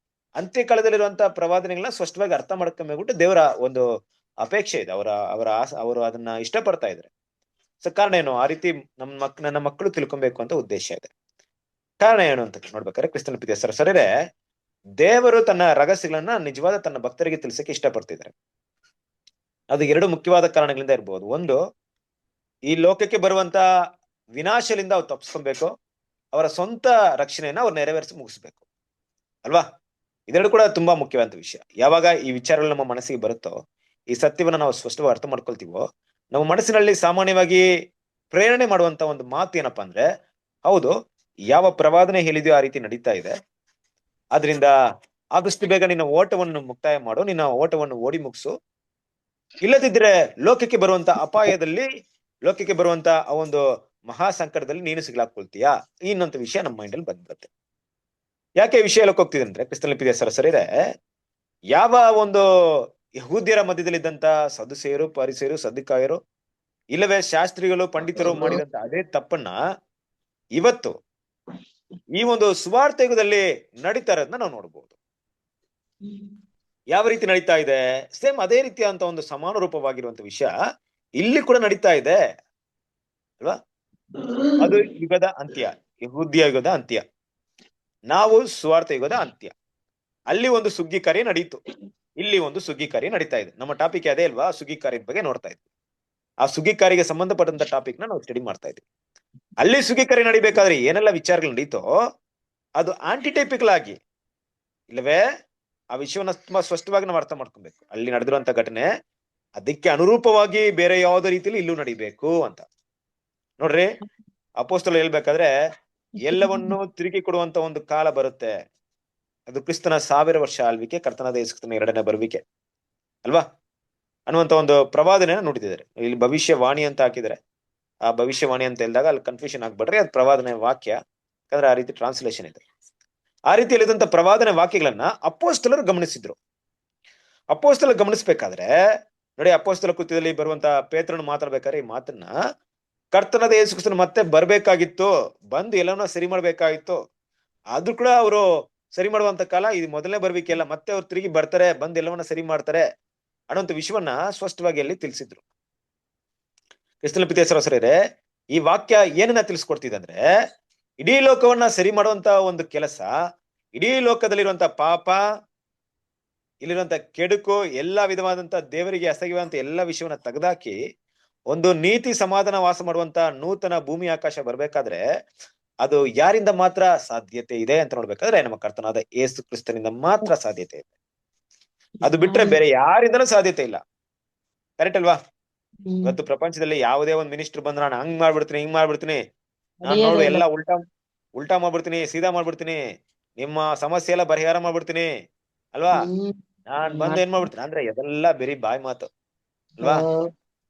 S2: ಅಂತ್ಯಕಾಲದಲ್ಲಿರುವಂತಹ ಪ್ರವಾದನೆಗಳನ್ನ ಸ್ಪಷ್ಟವಾಗಿ ಅರ್ಥ ಮಾಡ್ಕೊಬೇಕ್ಬಿಟ್ಟು ದೇವರ ಒಂದು ಅಪೇಕ್ಷೆ ಇದೆ. ಅವರು ಅದನ್ನ ಇಷ್ಟಪಡ್ತಾ ಇದ್ದಾರೆ. ಸೊ ಕಾರಣ ಏನು? ಆ ರೀತಿ ನನ್ನ ಮಕ್ಕಳು ತಿಳ್ಕೊಬೇಕು ಅಂತ ಉದ್ದೇಶ ಇದೆ. ಕಾರಣ ಏನು ಅಂತ ನೋಡ್ಬೇಕಾದ್ರೆ ಕ್ರಿಸ್ತನ ಪ್ರೀತಿಯ ಸಹೋದರರೇ, ದೇವರು ತನ್ನ ರಹಸ್ಯಗಳನ್ನ ನಿಜವಾದ ತನ್ನ ಭಕ್ತರಿಗೆ ತಿಳಿಸಕ್ಕೆ ಇಷ್ಟಪಡ್ತಿದ್ದಾರೆ. ಅದು 2 ಮುಖ್ಯವಾದ ಕಾರಣಗಳಿಂದ ಇರ್ಬೋದು. ಒಂದು, ಈ ಲೋಕಕ್ಕೆ ಬರುವಂತ ವಿನಾಶದಿಂದ ಅವ್ರು ತಪ್ಪಿಸ್ಕೊಬೇಕು, ಅವರ ಸ್ವಂತ ರಕ್ಷಣೆಯನ್ನ ಅವ್ರು ನೆರವೇರಿಸಿ ಮುಗಿಸ್ಬೇಕು ಅಲ್ವಾ? ಇದೆರಡು ಕೂಡ ತುಂಬಾ ಮುಖ್ಯವಾದ ವಿಷಯ. ಯಾವಾಗ ಈ ವಿಚಾರಗಳು ನಮ್ಮ ಮನಸ್ಸಿಗೆ ಬರುತ್ತೋ, ಈ ಸತ್ಯವನ್ನ ನಾವು ಸ್ಪಷ್ಟವಾಗಿ ಅರ್ಥ ಮಾಡ್ಕೊಳ್ತೀವೋ, ನಮ್ಮ ಮನಸ್ಸಿನಲ್ಲಿ ಸಾಮಾನ್ಯವಾಗಿ ಪ್ರೇರಣೆ ಮಾಡುವಂತ ಒಂದು ಮಾತು ಏನಪ್ಪಾ ಅಂದ್ರೆ, ಹೌದು, ಯಾವ ಪ್ರವಾದನೆ ಹೇಳಿದೆಯೋ ಆ ರೀತಿ ನಡೀತಾ ಇದೆ. ಆದ್ರಿಂದ ಆದಷ್ಟು ಬೇಗ ನಿನ್ನ ಓಟವನ್ನು ಮುಕ್ತಾಯ ಮಾಡು, ನಿನ್ನ ಓಟವನ್ನು ಓಡಿ ಮುಗಿಸು. ಇಲ್ಲದಿದ್ರೆ ಲೋಕಕ್ಕೆ ಬರುವಂತ ಅಪಾಯದಲ್ಲಿ, ಲೋಕಕ್ಕೆ ಬರುವಂತ ಆ ಒಂದು ಮಹಾ ಸಂಕಟದಲ್ಲಿ ನೀನು ಸಿಗ್ಲಾಕೊಳ್ತೀಯಾ? ಇನ್ನೊಂದು ವಿಷಯ ನಮ್ಮ ಮೈಂಡ್ ಅಲ್ಲಿ ಬಂದ್ಬರುತ್ತೆ. ಯಾಕೆ ಈ ವಿಷಯ ಹೇಳಕ್ ಹೋಗ್ತಿದೆ ಅಂದ್ರೆ, ಕ್ರಿಸ್ತನಲ್ಲಿ ಪ್ರೀತಿಯ ಸಹೋದರರೇ, ಯಾವ ಒಂದು ಯಹೂದ್ಯರ ಮಧ್ಯದಲ್ಲಿದ್ದಂತ ಸದುಸೇಯರು, ಪರಿಸೇಯರು, ಸದ್ದುಕಾಯರು, ಇಲ್ಲವೇ ಶಾಸ್ತ್ರಿಗಳು, ಪಂಡಿತರು ಮಾಡಿದಂತ ಅದೇ ತಪ್ಪನ್ನ ಇವತ್ತು ಈ ಒಂದು ಸುವಾರ್ಥ ಯುಗದಲ್ಲಿ ನಡೀತಾ ಇರೋದನ್ನ ನಾವು ನೋಡ್ಬೋದು. ಯಾವ ರೀತಿ ನಡೀತಾ ಇದೆ? ಸೇಮ್ ಅದೇ ರೀತಿಯಾದಂತ ಒಂದು ಸಮಾನ ರೂಪವಾಗಿರುವಂತ ವಿಷಯ ಇಲ್ಲಿ ಕೂಡ ನಡೀತಾ ಇದೆ ಅಲ್ವಾ? ಅದು ಯುಗದ ಅಂತ್ಯ, ಯಹೂದ್ಯ ಯುಗದ ಅಂತ್ಯ. ನಾವು ಸುವಾರ್ಥ ಯುಗದ ಅಂತ್ಯ. ಅಲ್ಲಿ ಒಂದು ಸುಗ್ಗಿ ಕಾರ್ಯ ನಡೀತು, ಇಲ್ಲಿ ಒಂದು ಸುಗ್ಗಿ ಕಾರ್ಯ ನಡೀತಾ ಇದೆ. ನಮ್ಮ ಟಾಪಿಕ್ ಅದೇ ಅಲ್ವಾ? ಸುಗ್ಗಿ ಕಾರ್ಯದ ಬಗ್ಗೆ ನೋಡ್ತಾ ಇದ್ವಿ. ಆ ಸುಗ್ಗಿ ಕಾರ್ಯಗೆ ಸಂಬಂಧಪಟ್ಟಂತ ಟಾಪಿಕ್ ನಾವು ಸ್ಟಡಿ ಮಾಡ್ತಾ ಇದ್ವಿ. ಅಲ್ಲಿ ಸುಗ್ಗಿ ಕಾರ್ಯ ನಡಿಬೇಕಾದ್ರೆ ಏನೆಲ್ಲ ವಿಚಾರಗಳು ನಡೀತೋ ಅದು ಆಂಟಿಟೈಪಿಕಲ್ ಆಗಿ, ಇಲ್ಲವೇ ಆ ವಿಷಯವನ್ನ ತುಂಬಾ ಸ್ಪಷ್ಟವಾಗಿ ನಾವು ಅರ್ಥ ಮಾಡ್ಕೊಬೇಕು. ಅಲ್ಲಿ ನಡೆದಿರುವಂತ ಘಟನೆ ಅದಕ್ಕೆ ಅನುರೂಪವಾಗಿ ಬೇರೆ ಯಾವುದೇ ರೀತಿಯಲ್ಲಿ ಇಲ್ಲೂ ನಡಿಬೇಕು ಅಂತ. ನೋಡ್ರಿ, ಅಪೊಸ್ತಲರು ಹೇಳ್ಬೇಕಾದ್ರೆ ಎಲ್ಲವನ್ನು ತಿರುಗಿ ಕೊಡುವಂತ ಒಂದು ಕಾಲ ಬರುತ್ತೆ. ಅದು ಕ್ರಿಸ್ತನ 1000 ವರ್ಷ ಆಳ್ವಿಕೆ, ಕರ್ತನಾದ ಯೇಸು ಕ್ರಿಸ್ತನ 2ನೇ ಬರುವಿಕೆ ಅಲ್ವಾ ಅನ್ನುವಂತ ಒಂದು ಪ್ರವಾದನೆಯನ್ನು ನುಡಿದಿದ್ದಾರೆ. ಇಲ್ಲಿ ಭವಿಷ್ಯವಾಣಿ ಅಂತ ಹಾಕಿದರೆ, ಆ ಭವಿಷ್ಯವಾಣಿ ಅಂತ ಹೇಳಿದಾಗ ಅಲ್ಲಿ ಕನ್ಫ್ಯೂಷನ್ ಆಗ್ಬಿಡ್ರಿ, ಅದು ಪ್ರವಾದನೆ ವಾಕ್ಯ, ಯಾಕಂದ್ರೆ ಆ ರೀತಿ ಟ್ರಾನ್ಸ್ಲೇಷನ್ ಇದೆ. ಆ ರೀತಿಯಲ್ಲಿದ್ದಂತ ಪ್ರವಾದನೆ ವಾಕ್ಯಗಳನ್ನ ಅಪೊಸ್ತಲರು ಗಮನಿಸಿದ್ರು. ಅಪೊಸ್ತಲರು ಗಮನಿಸ್ಬೇಕಾದ್ರೆ ನೋಡಿ, ಅಪೊಸ್ತಲ ಕೃತ್ಯದಲ್ಲಿ ಬರುವಂತ ಪೇತ್ರನು ಮಾತಾಡ್ಬೇಕಾದ್ರೆ ಈ ಮಾತನ್ನ, ಕರ್ತನಾದ ಯೇಸು ಕ್ರಿಸ್ತನು ಮತ್ತೆ ಬರ್ಬೇಕಾಗಿತ್ತು, ಬಂದು ಎಲ್ಲವನ್ನ ಸರಿ ಮಾಡ್ಬೇಕಾಗಿತ್ತು, ಆದ್ರೂ ಕೂಡ ಅವರು ಸರಿ ಮಾಡುವಂತ ಕಾಲ ಇದು ಮೊದಲನೇ ಬರುವಿಕೆ ಅಲ್ಲ, ಮತ್ತೆ ಅವ್ರು ತಿರುಗಿ ಬರ್ತಾರೆ, ಬಂದು ಎಲ್ಲವನ್ನ ಸರಿ ಮಾಡ್ತಾರೆ ಅನ್ನುವಂತ ವಿಷಯವನ್ನ ಸ್ಪಷ್ಟವಾಗಿ ಅಲ್ಲಿ ತಿಳಿಸಿದ್ರು. ಕ್ರಿಸ್ತನ ಪ್ರೀತಿಯ ಸಹೋದರರೇ, ಈ ವಾಕ್ಯ ಏನನ್ನ ತಿಳಿಸ್ಕೊಡ್ತಿದೆ ಅಂದ್ರೆ, ಇಡೀ ಲೋಕವನ್ನ ಸರಿ ಮಾಡುವಂತ ಒಂದು ಕೆಲಸ, ಇಡೀ ಲೋಕದಲ್ಲಿರುವಂತ ಪಾಪ, ಇಲ್ಲಿರುವಂತ ಕೆಡುಕು, ಎಲ್ಲಾ ವಿಧವಾದಂತ ದೇವರಿಗೆ ಅಸಹ್ಯವಾದಂತ ಎಲ್ಲಾ ವಿಷಯವನ್ನ ತೆಗೆದಾಕಿ ಒಂದು ನೀತಿ ಸಮಾಧಾನ ವಾಸ ಮಾಡುವಂತ ನೂತನ ಭೂಮಿ ಆಕಾಶ ಬರ್ಬೇಕಾದ್ರೆ ಅದು ಯಾರಿಂದ ಮಾತ್ರ ಸಾಧ್ಯತೆ ಇದೆ ಅಂತ ನೋಡ್ಬೇಕಾದ್ರೆ ನಮ್ಮ ಕರ್ತನಾದ ಯೇಸು ಕ್ರಿಸ್ತನಿಂದ ಮಾತ್ರ ಸಾಧ್ಯತೆ ಇದೆ. ಅದು ಬಿಟ್ರೆ ಬೇರೆ ಯಾರಿಂದನೂ ಸಾಧ್ಯತೆ ಇಲ್ಲ. ಕರೆಕ್ಟ್ ಅಲ್ವಾ? ಇವತ್ತು ಪ್ರಪಂಚದಲ್ಲಿ ಯಾವುದೇ ಒಂದು ಮಿನಿಸ್ಟರ್ ಬಂದ್ರೆ ನಾನು ಹಂಗ್ ಮಾಡ್ಬಿಡ್ತೀನಿ, ಹಿಂಗ್ ಮಾಡ್ಬಿಡ್ತೀನಿ, ನಾನು ನೋಡು ಎಲ್ಲ ಉಲ್ಟಾ ಮಾಡ್ಬಿಡ್ತೀನಿ, ಸೀದಾ ಮಾಡ್ಬಿಡ್ತೀನಿ, ನಿಮ್ಮ ಸಮಸ್ಯೆ ಎಲ್ಲ ಪರಿಹಾರ ಮಾಡ್ಬಿಡ್ತೀನಿ ಅಲ್ವಾ, ನಾನ್ ಬಂದು ಏನ್ ಮಾಡ್ಬಿಡ್ತೀನಿ ಅಂದ್ರೆ, ಅದೆಲ್ಲ ಬರೀ ಬಾಯಿ ಮಾತು ಅಲ್ವಾ?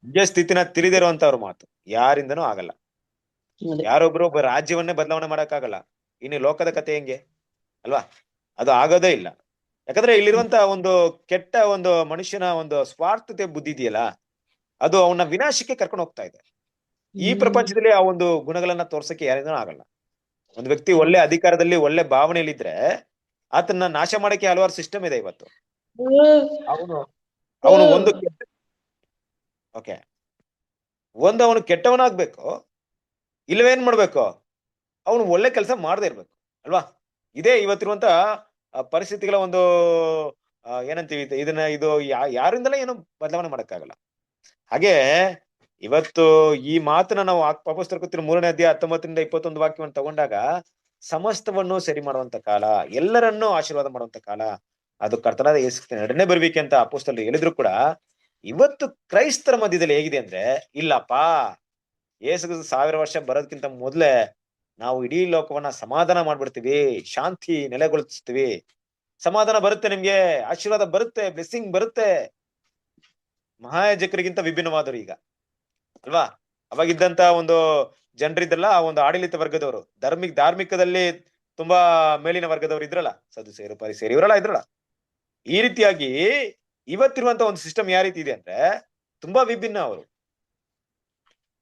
S2: ನಿಜ ಸ್ಥಿತಿನ ತಿಳಿದಿರುವಂತವ್ರ ಮಾತು ಯಾರಿಂದನೂ ಆಗಲ್ಲ.
S3: ಅದೇ.
S2: ಯಾರೊಬ್ರು ಒಬ್ಬ ರಾಜ್ಯವನ್ನೇ ಬದಲಾವಣೆ ಮಾಡಕ್ಕಾಗಲ್ಲ. ಇನ್ನು ಲೋಕದ ಕಥೆ ಹೆಂಗೆ ಅಲ್ವಾ? ಅದು ಆಗೋದೇ ಇಲ್ಲ. ಯಾಕಂದ್ರೆ ಇಲ್ಲಿರುವಂತ ಒಂದು ಕೆಟ್ಟ ಒಂದು ಮನುಷ್ಯನ ಒಂದು ಸ್ವಾರ್ಥತೆ ಬುದ್ಧಿ ಇದೆಯಲ್ಲ, ಅದು ಅವನ ವಿನಾಶಕ್ಕೆ ಕರ್ಕೊಂಡು ಹೋಗ್ತಾ ಇದೆ. ಈ ಪ್ರಪಂಚದಲ್ಲಿ ಆ ಒಂದು ಗುಣಗಳನ್ನ ತೋರ್ಸಕ್ಕೆ ಯಾರಿಂದನೂ ಆಗಲ್ಲ. ಒಂದು ವ್ಯಕ್ತಿ ಒಳ್ಳೆ ಅಧಿಕಾರದಲ್ಲಿ ಒಳ್ಳೆ ಭಾವನೆಯಲ್ಲಿದ್ರೆ ಆತನ್ನ ನಾಶ ಮಾಡಕ್ಕೆ ಹಲವಾರು ಸಿಸ್ಟಮ್ ಇದೆ ಇವತ್ತು. ಅವನು ಒಂದು ಓಕೆ ಒಂದು ಅವನು ಕೆಟ್ಟವನಾಗ್ಬೇಕು, ಇಲ್ಲವೇನ್ ಮಾಡ್ಬೇಕು, ಅವನು ಒಳ್ಳೆ ಕೆಲಸ ಮಾಡದೇ ಇರ್ಬೇಕು ಅಲ್ವಾ? ಇದೇ ಇವತ್ತಿರುವಂತ ಪರಿಸ್ಥಿತಿಗಳ ಒಂದು ಏನಂತೀವಿ ಇದನ್ನ, ಇದು ಯಾರಿಂದಲೇ ಏನು ಬದಲಾವಣೆ ಮಾಡಕ್ಕಾಗಲ್ಲ. ಹಾಗೆ ಇವತ್ತು ಈ ಮಾತನ್ನ ನಾವು ಅಪೊಸ್ತಲರ ಕೃತ್ಯ 3ನೇ ಅಧ್ಯಾಯ 19ರಿಂದ 21 ವಾಕ್ಯವನ್ನು ತಗೊಂಡಾಗ ಸಮಸ್ತವನ್ನು ಸರಿ ಮಾಡುವಂತ ಕಾಲ, ಎಲ್ಲರನ್ನೂ ಆಶೀರ್ವಾದ ಮಾಡುವಂತ ಕಾಲ, ಅದು ಕರ್ತನಾದ ಯೇಸು ಕ್ರಿಸ್ತನ ಎರಡನೇ ಬರುವಿಕೆ ಅಂತ ಅಪೊಸ್ತಲರು ಹೇಳಿದ್ರು ಕೂಡ ಇವತ್ತು ಕ್ರೈಸ್ತರ ಮಧ್ಯದಲ್ಲಿ ಹೇಗಿದೆ ಅಂದ್ರೆ, ಇಲ್ಲಪ್ಪ ಯೇಸು ಕ್ರಿಸ್ತ 1000 ವರ್ಷ ಬರೋದಕ್ಕಿಂತ ಮೊದ್ಲೇ ನಾವು ಇಡೀ ಲೋಕವನ್ನ ಸಮಾಧಾನ ಮಾಡ್ಬಿಡ್ತೀವಿ, ಶಾಂತಿ ನೆಲೆಗೊಳಿಸ್ತೀವಿ, ಸಮಾಧಾನ ಬರುತ್ತೆ, ನಿಮ್ಗೆ ಆಶೀರ್ವಾದ ಬರುತ್ತೆ, ಬ್ಲೆಸ್ಸಿಂಗ್ ಬರುತ್ತೆ. ಮಹಾಯಾಜಕರಿಗಿಂತ ವಿಭಿನ್ನವಾದರು ಈಗ ಅಲ್ವಾ? ಅವಾಗಿದ್ದಂತ ಒಂದು ಜನರಿದ್ದಲ್ಲ, ಆ ಒಂದು ಆಡಳಿತ ವರ್ಗದವರು, ಧಾರ್ಮಿಕದಲ್ಲಿ ತುಂಬಾ ಮೇಲಿನ ವರ್ಗದವರು ಇದ್ರಲ್ಲ, ಸದುಸೇರು ಪರಿಸೇರು ಇವರೆಲ್ಲ ಇದ್ರಲ್ಲ. ಈ ರೀತಿಯಾಗಿ ಇವತ್ತಿರುವಂತ ಒಂದು ಸಿಸ್ಟಮ್ ಯಾವ ರೀತಿ ಇದೆ ಅಂದ್ರೆ ತುಂಬಾ ವಿಭಿನ್ನ.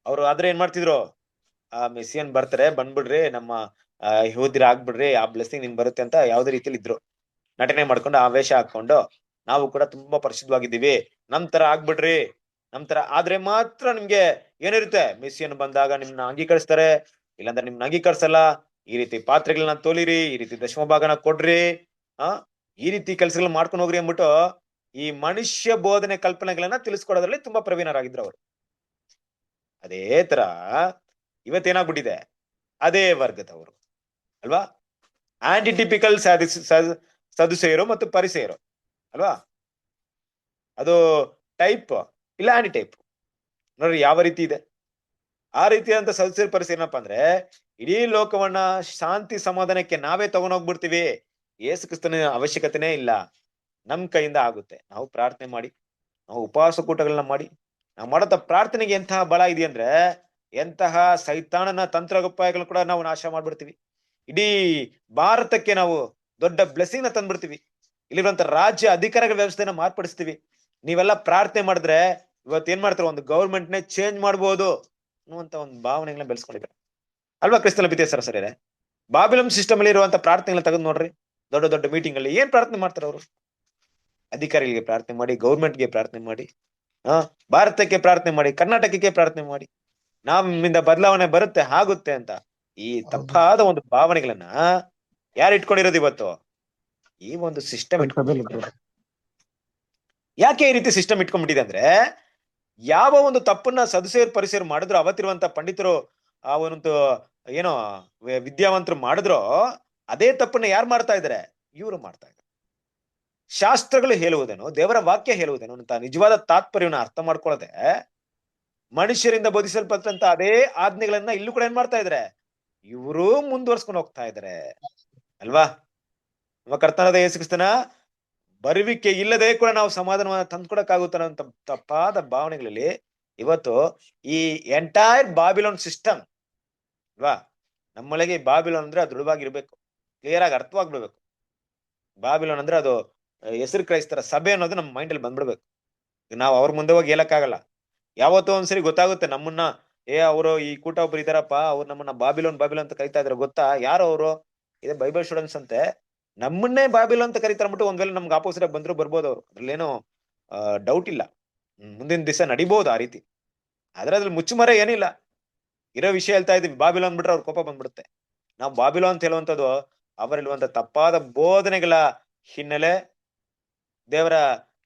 S2: ಅವರು ಆದ್ರೆ ಏನ್ ಮಾಡ್ತಿದ್ರು, ಆ ಮೆಸ್ಸಿಯನ್ ಬರ್ತಾರೆ, ಬಂದ್ಬಿಡ್ರಿ, ನಮ್ಮ ಯಹೂದ್ಯರ ಆಗ್ಬಿಡ್ರಿ, ಆ ಬ್ಲೆಸ್ಸಿಂಗ್ ನಿಮ್ಗೆ ಬರುತ್ತೆ ಅಂತ ಯಾವ್ದೇ ರೀತಿಯಲ್ಲಿ ಇದ್ರು. ನಟನೆ ಮಾಡ್ಕೊಂಡು ಆ ವೇಷ ಹಾಕೊಂಡು ನಾವು ಕೂಡ ತುಂಬಾ ಪರಿಶುದ್ಧವಾಗಿದ್ದೀವಿ, ನಮ್ ತರ ಆಗ್ಬಿಡ್ರಿ, ನಮ್ ತರ ಆದ್ರೆ ಮಾತ್ರ ನಿಮ್ಗೆ ಏನಿರುತ್ತೆ, ಮೆಸ್ಸಿಯನ್ ಬಂದಾಗ ನಿಮ್ನ ಅಂಗೀಕರಿಸ್ತಾರೆ, ಇಲ್ಲಾಂದ್ರೆ ನಿಮ್ನ ಅಂಗೀಕರಿಸಲ್ಲ, ಈ ರೀತಿ ಪಾತ್ರೆಗಳನ್ನ ತೋಲಿರಿ, ಈ ರೀತಿ ದಶಮ ಭಾಗನ ಕೊಡ್ರಿ, ಈ ರೀತಿ ಕೆಲ್ಸಗಳನ್ನ ಮಾಡ್ಕೊಂಡು ಹೋಗ್ರಿ ಅಂದ್ಬಿಟ್ಟು ಈ ಮನುಷ್ಯ ಬೋಧನೆ ಕಲ್ಪನೆಗಳನ್ನ ತಿಳಿಸ್ಕೊಡೋದ್ರಲ್ಲಿ ತುಂಬಾ ಪ್ರವೀಣರಾಗಿದ್ರು ಅವರು. ಅದೇ ತರ ಇವತ್ತೇನಾಗ್ಬಿಟ್ಟಿದೆ, ಅದೇ ವರ್ಗದವರು ಅಲ್ವಾ, ಆಂಟಿಟಿಪಿಕಲ್ ಸದುಸೇಯರು ಮತ್ತು ಪರಿಸೇಯರು ಅಲ್ವಾ? ಅದು ಟೈಪ್ ಇಲ್ಲ ಆಂಟಿ ಟೈಪ್. ನೋಡ್ರಿ ಯಾವ ರೀತಿ ಇದೆ. ಆ ರೀತಿಯಾದಂತ ಸದುಸೇಯರು ಪರಿಸೇಯರು ಏನಪ್ಪಾ ಅಂದ್ರೆ, ಇಡೀ ಲೋಕವನ್ನ ಶಾಂತಿ ಸಮಾಧಾನಕ್ಕೆ ನಾವೇ ತಗೊಂಡೋಗ್ಬಿಡ್ತೀವಿ, ಯೇಸು ಕ್ರಿಸ್ತನ ಅವಶ್ಯಕತೆನೇ ಇಲ್ಲ, ನಮ್ ಕೈಯಿಂದ ಆಗುತ್ತೆ. ನಾವು ಪ್ರಾರ್ಥನೆ ಮಾಡಿ, ನಾವು ಉಪವಾಸ ಕೂಟಗಳನ್ನ ಮಾಡಿ, ನಾವು ಮಾಡೋ ಪ್ರಾರ್ಥನೆಗೆ ಎಂತಹ ಬಲ ಇದೆಯಂದ್ರೆ ಎಂತಹ ಸೈತಾನನ ತಂತ್ರಗುಪ್ಪಾಯಗಳನ್ನ ಕೂಡ ನಾವು ನಾಶ ಮಾಡ್ಬಿಡ್ತೀವಿ. ಇಡೀ ಭಾರತಕ್ಕೆ ನಾವು ದೊಡ್ಡ ಬ್ಲೆಸ್ಸಿಂಗ್ ನ ತಂದ್ಬಿಡ್ತೀವಿ. ಇಲ್ಲಿರುವಂತ ರಾಜ್ಯ ಅಧಿಕಾರಗಳ ವ್ಯವಸ್ಥೆನ ಮಾರ್ಪಡಿಸ್ತೀವಿ. ನೀವೆಲ್ಲ ಪ್ರಾರ್ಥನೆ ಮಾಡಿದ್ರೆ ಇವತ್ತು ಏನ್ ಮಾಡ್ತಾರೆ, ಒಂದು ಗೌರ್ಮೆಂಟ್ ನೇ ಚೇಂಜ್ ಮಾಡ್ಬೋದು ಅನ್ನುವಂತ ಒಂದು ಭಾವನೆಗಳನ್ನ ಬೆಳೆಸ್ಕೊಂಡಿದ್ದಾರೆ ಅಲ್ವಾ? ಕ್ರಿಸ್ತನ ಪ್ರೀತಿಯ ಸರಿಯೇ ಬಾಬಿಲೋನ್ ಸಿಸ್ಟಮ್ ಅಲ್ಲಿ ಇರುವಂತ ಪ್ರಾರ್ಥನೆಗಳನ್ನ ತೆಗೆದು ನೋಡ್ರಿ, ದೊಡ್ಡ ದೊಡ್ಡ ಮೀಟಿಂಗ್ ಅಲ್ಲಿ ಏನ್ ಪ್ರಾರ್ಥನೆ ಮಾಡ್ತಾರೆ ಅವರು? ಅಧಿಕಾರಿಗಳಿಗೆ ಪ್ರಾರ್ಥನೆ ಮಾಡಿ, ಗೌರ್ಮೆಂಟ್ಗೆ ಪ್ರಾರ್ಥನೆ ಮಾಡಿ, ಭಾರತಕ್ಕೆ ಪ್ರಾರ್ಥನೆ ಮಾಡಿ, ಕರ್ನಾಟಕಕ್ಕೆ ಪ್ರಾರ್ಥನೆ ಮಾಡಿ, ನಮ್ಮಿಂದ ಬದಲಾವಣೆ ಬರುತ್ತೆ ಆಗುತ್ತೆ ಅಂತ. ಈ ತಪ್ಪಾದ ಒಂದು ಭಾವನೆಗಳನ್ನ ಯಾರು ಇಟ್ಕೊಂಡಿರೋದು ಇವತ್ತು? ಈ ಒಂದು ಸಿಸ್ಟಮ್ ಇಟ್ಕೊಂಡಿರೋದು. ಯಾಕೆ ಈ ರೀತಿ ಸಿಸ್ಟಮ್ ಇಟ್ಕೊಂಡ್ಬಿಟ್ಟಿದೆ ಅಂದ್ರೆ, ಯಾವ ಒಂದು ತಪ್ಪನ್ನ ಸದುಸೇರು ಪರಿಸೇರು ಮಾಡಿದ್ರು, ಅವತ್ತಿರುವಂತ ಪಂಡಿತರು ಆ ಒಂದು ಏನೋ ವಿದ್ಯಾವಂತರು ಮಾಡಿದ್ರು, ಅದೇ ತಪ್ಪನ್ನ ಯಾರು ಮಾಡ್ತಾ ಇದಾರೆ? ಇವರು ಮಾಡ್ತಾ ಇದ್ದಾರೆ. ಶಾಸ್ತ್ರಗಳು ಹೇಳುವುದೇನು, ದೇವರ ವಾಕ್ಯ ಹೇಳುವುದೇನು ಅಂತ ನಿಜವಾದ ತಾತ್ಪರ್ಯವನ್ನ ಅರ್ಥ ಮಾಡ್ಕೊಳ್ಳದೆ ಮನುಷ್ಯರಿಂದ ಬೋಧಿಸಲ್ಪಟ್ಟಂತ ಅದೇ ಆಜ್ಞೆಗಳನ್ನ ಇಲ್ಲೂ ಕೂಡ ಏನ್ ಮಾಡ್ತಾ ಇದಾರೆ? ಇವರು ಮುಂದುವರ್ಸ್ಕೊಂಡು ಹೋಗ್ತಾ ಇದಾರೆ ಅಲ್ವಾ? ನಮ್ಮ ಕರ್ತನಾದ ಯೇಸು ಕ್ರಿಸ್ತನ ಬರುವಿಕೆ ಇಲ್ಲದೆ ಕೂಡ ನಾವು ಸಮಾಧಾನವನ್ನ ತಂದ್ಕೊಡಕ್ಕಾಗುತ್ತಾನ ಅಂತ ತಪ್ಪಾದ ಭಾವನೆಗಳಲ್ಲಿ ಇವತ್ತು ಈ ಎಂಟೈರ್ ಬಾಬಿಲೋನ್ ಸಿಸ್ಟಮ್ ಅಲ್ವಾ? ನಮ್ಮೊಳಗೆ ಬಾಬಿಲೋನ್ ಅಂದ್ರೆ ಅದು ದೃಢವಾಗಿರ್ಬೇಕು, ಕ್ಲಿಯರ್ ಆಗಿ ಅರ್ಥವಾಗ್ಬಿಡ್ಬೇಕು. ಬಾಬಿಲೋನ್ ಅಂದ್ರೆ ಅದು ಹೆಸರು ಕ್ರೈಸ್ತರ ಸಭೆ ಅನ್ನೋದು ನಮ್ಮ ಮೈಂಡ್ ಅಲ್ಲಿ ಬಂದ್ಬಿಡ್ಬೇಕು. ನಾವು ಅವ್ರ ಮುಂದೆ ಹೋಗಿ ಹೇಳಕ್ಕಾಗಲ್ಲ. ಯಾವತ್ತೋ ಒಂದ್ಸರಿ ಗೊತ್ತಾಗುತ್ತೆ ನಮ್ಮನ್ನ, ಅವರು ಈ ಕೂಟ ಒಬ್ರು ಇದಾರಪ್ಪ, ಅವ್ರು ನಮ್ಮನ್ನ ಬಾಬಿಲೋನ್ ಅಂತ ಕರಿತಾ ಇದಾರೆ ಗೊತ್ತಾ? ಯಾರು ಅವರು? ಇದೇ ಬೈಬಲ್ ಸ್ಟೂಡೆಂಟ್ಸ್ ಅಂತೆ, ನಮ್ಮನ್ನೇ ಬಾಬಿಲೋನ್ ಅಂತ ಕರಿತಾರ ಅಂದ್ಬಿಟ್ಟು ಒಂದ್ ವೇಳೆ ನಮ್ಗೆ ಆಪೋಸಿಟ್ ಆಗಿ ಬಂದ್ರು ಬರ್ಬೋದು ಅವ್ರು, ಅದ್ರಲ್ಲೇನೋ ಡೌಟ್ ಇಲ್ಲ. ಮುಂದಿನ ದಿವಸ ನಡಿಬಹುದು ಆ ರೀತಿ. ಆದ್ರೆ ಅದ್ರಲ್ಲಿ ಮುಚ್ಚುಮರೆ ಏನಿಲ್ಲ, ಇರೋ ವಿಷಯ ಹೇಳ್ತಾ ಇದೀವಿ. ಬಾಬಿಲೋನ್ ಬಿಟ್ರೆ ಅವ್ರ ಕೋಪ ಬಂದ್ಬಿಡುತ್ತೆ. ನಾವು ಬಾಬಿಲೋನ್ ಅಂತ ಹೇಳುವಂಥದ್ದು ಅವರಲ್ಲಿರುವಂತ ತಪ್ಪಾದ ಬೋಧನೆಗಳ ಹಿನ್ನೆಲೆ, ದೇವರ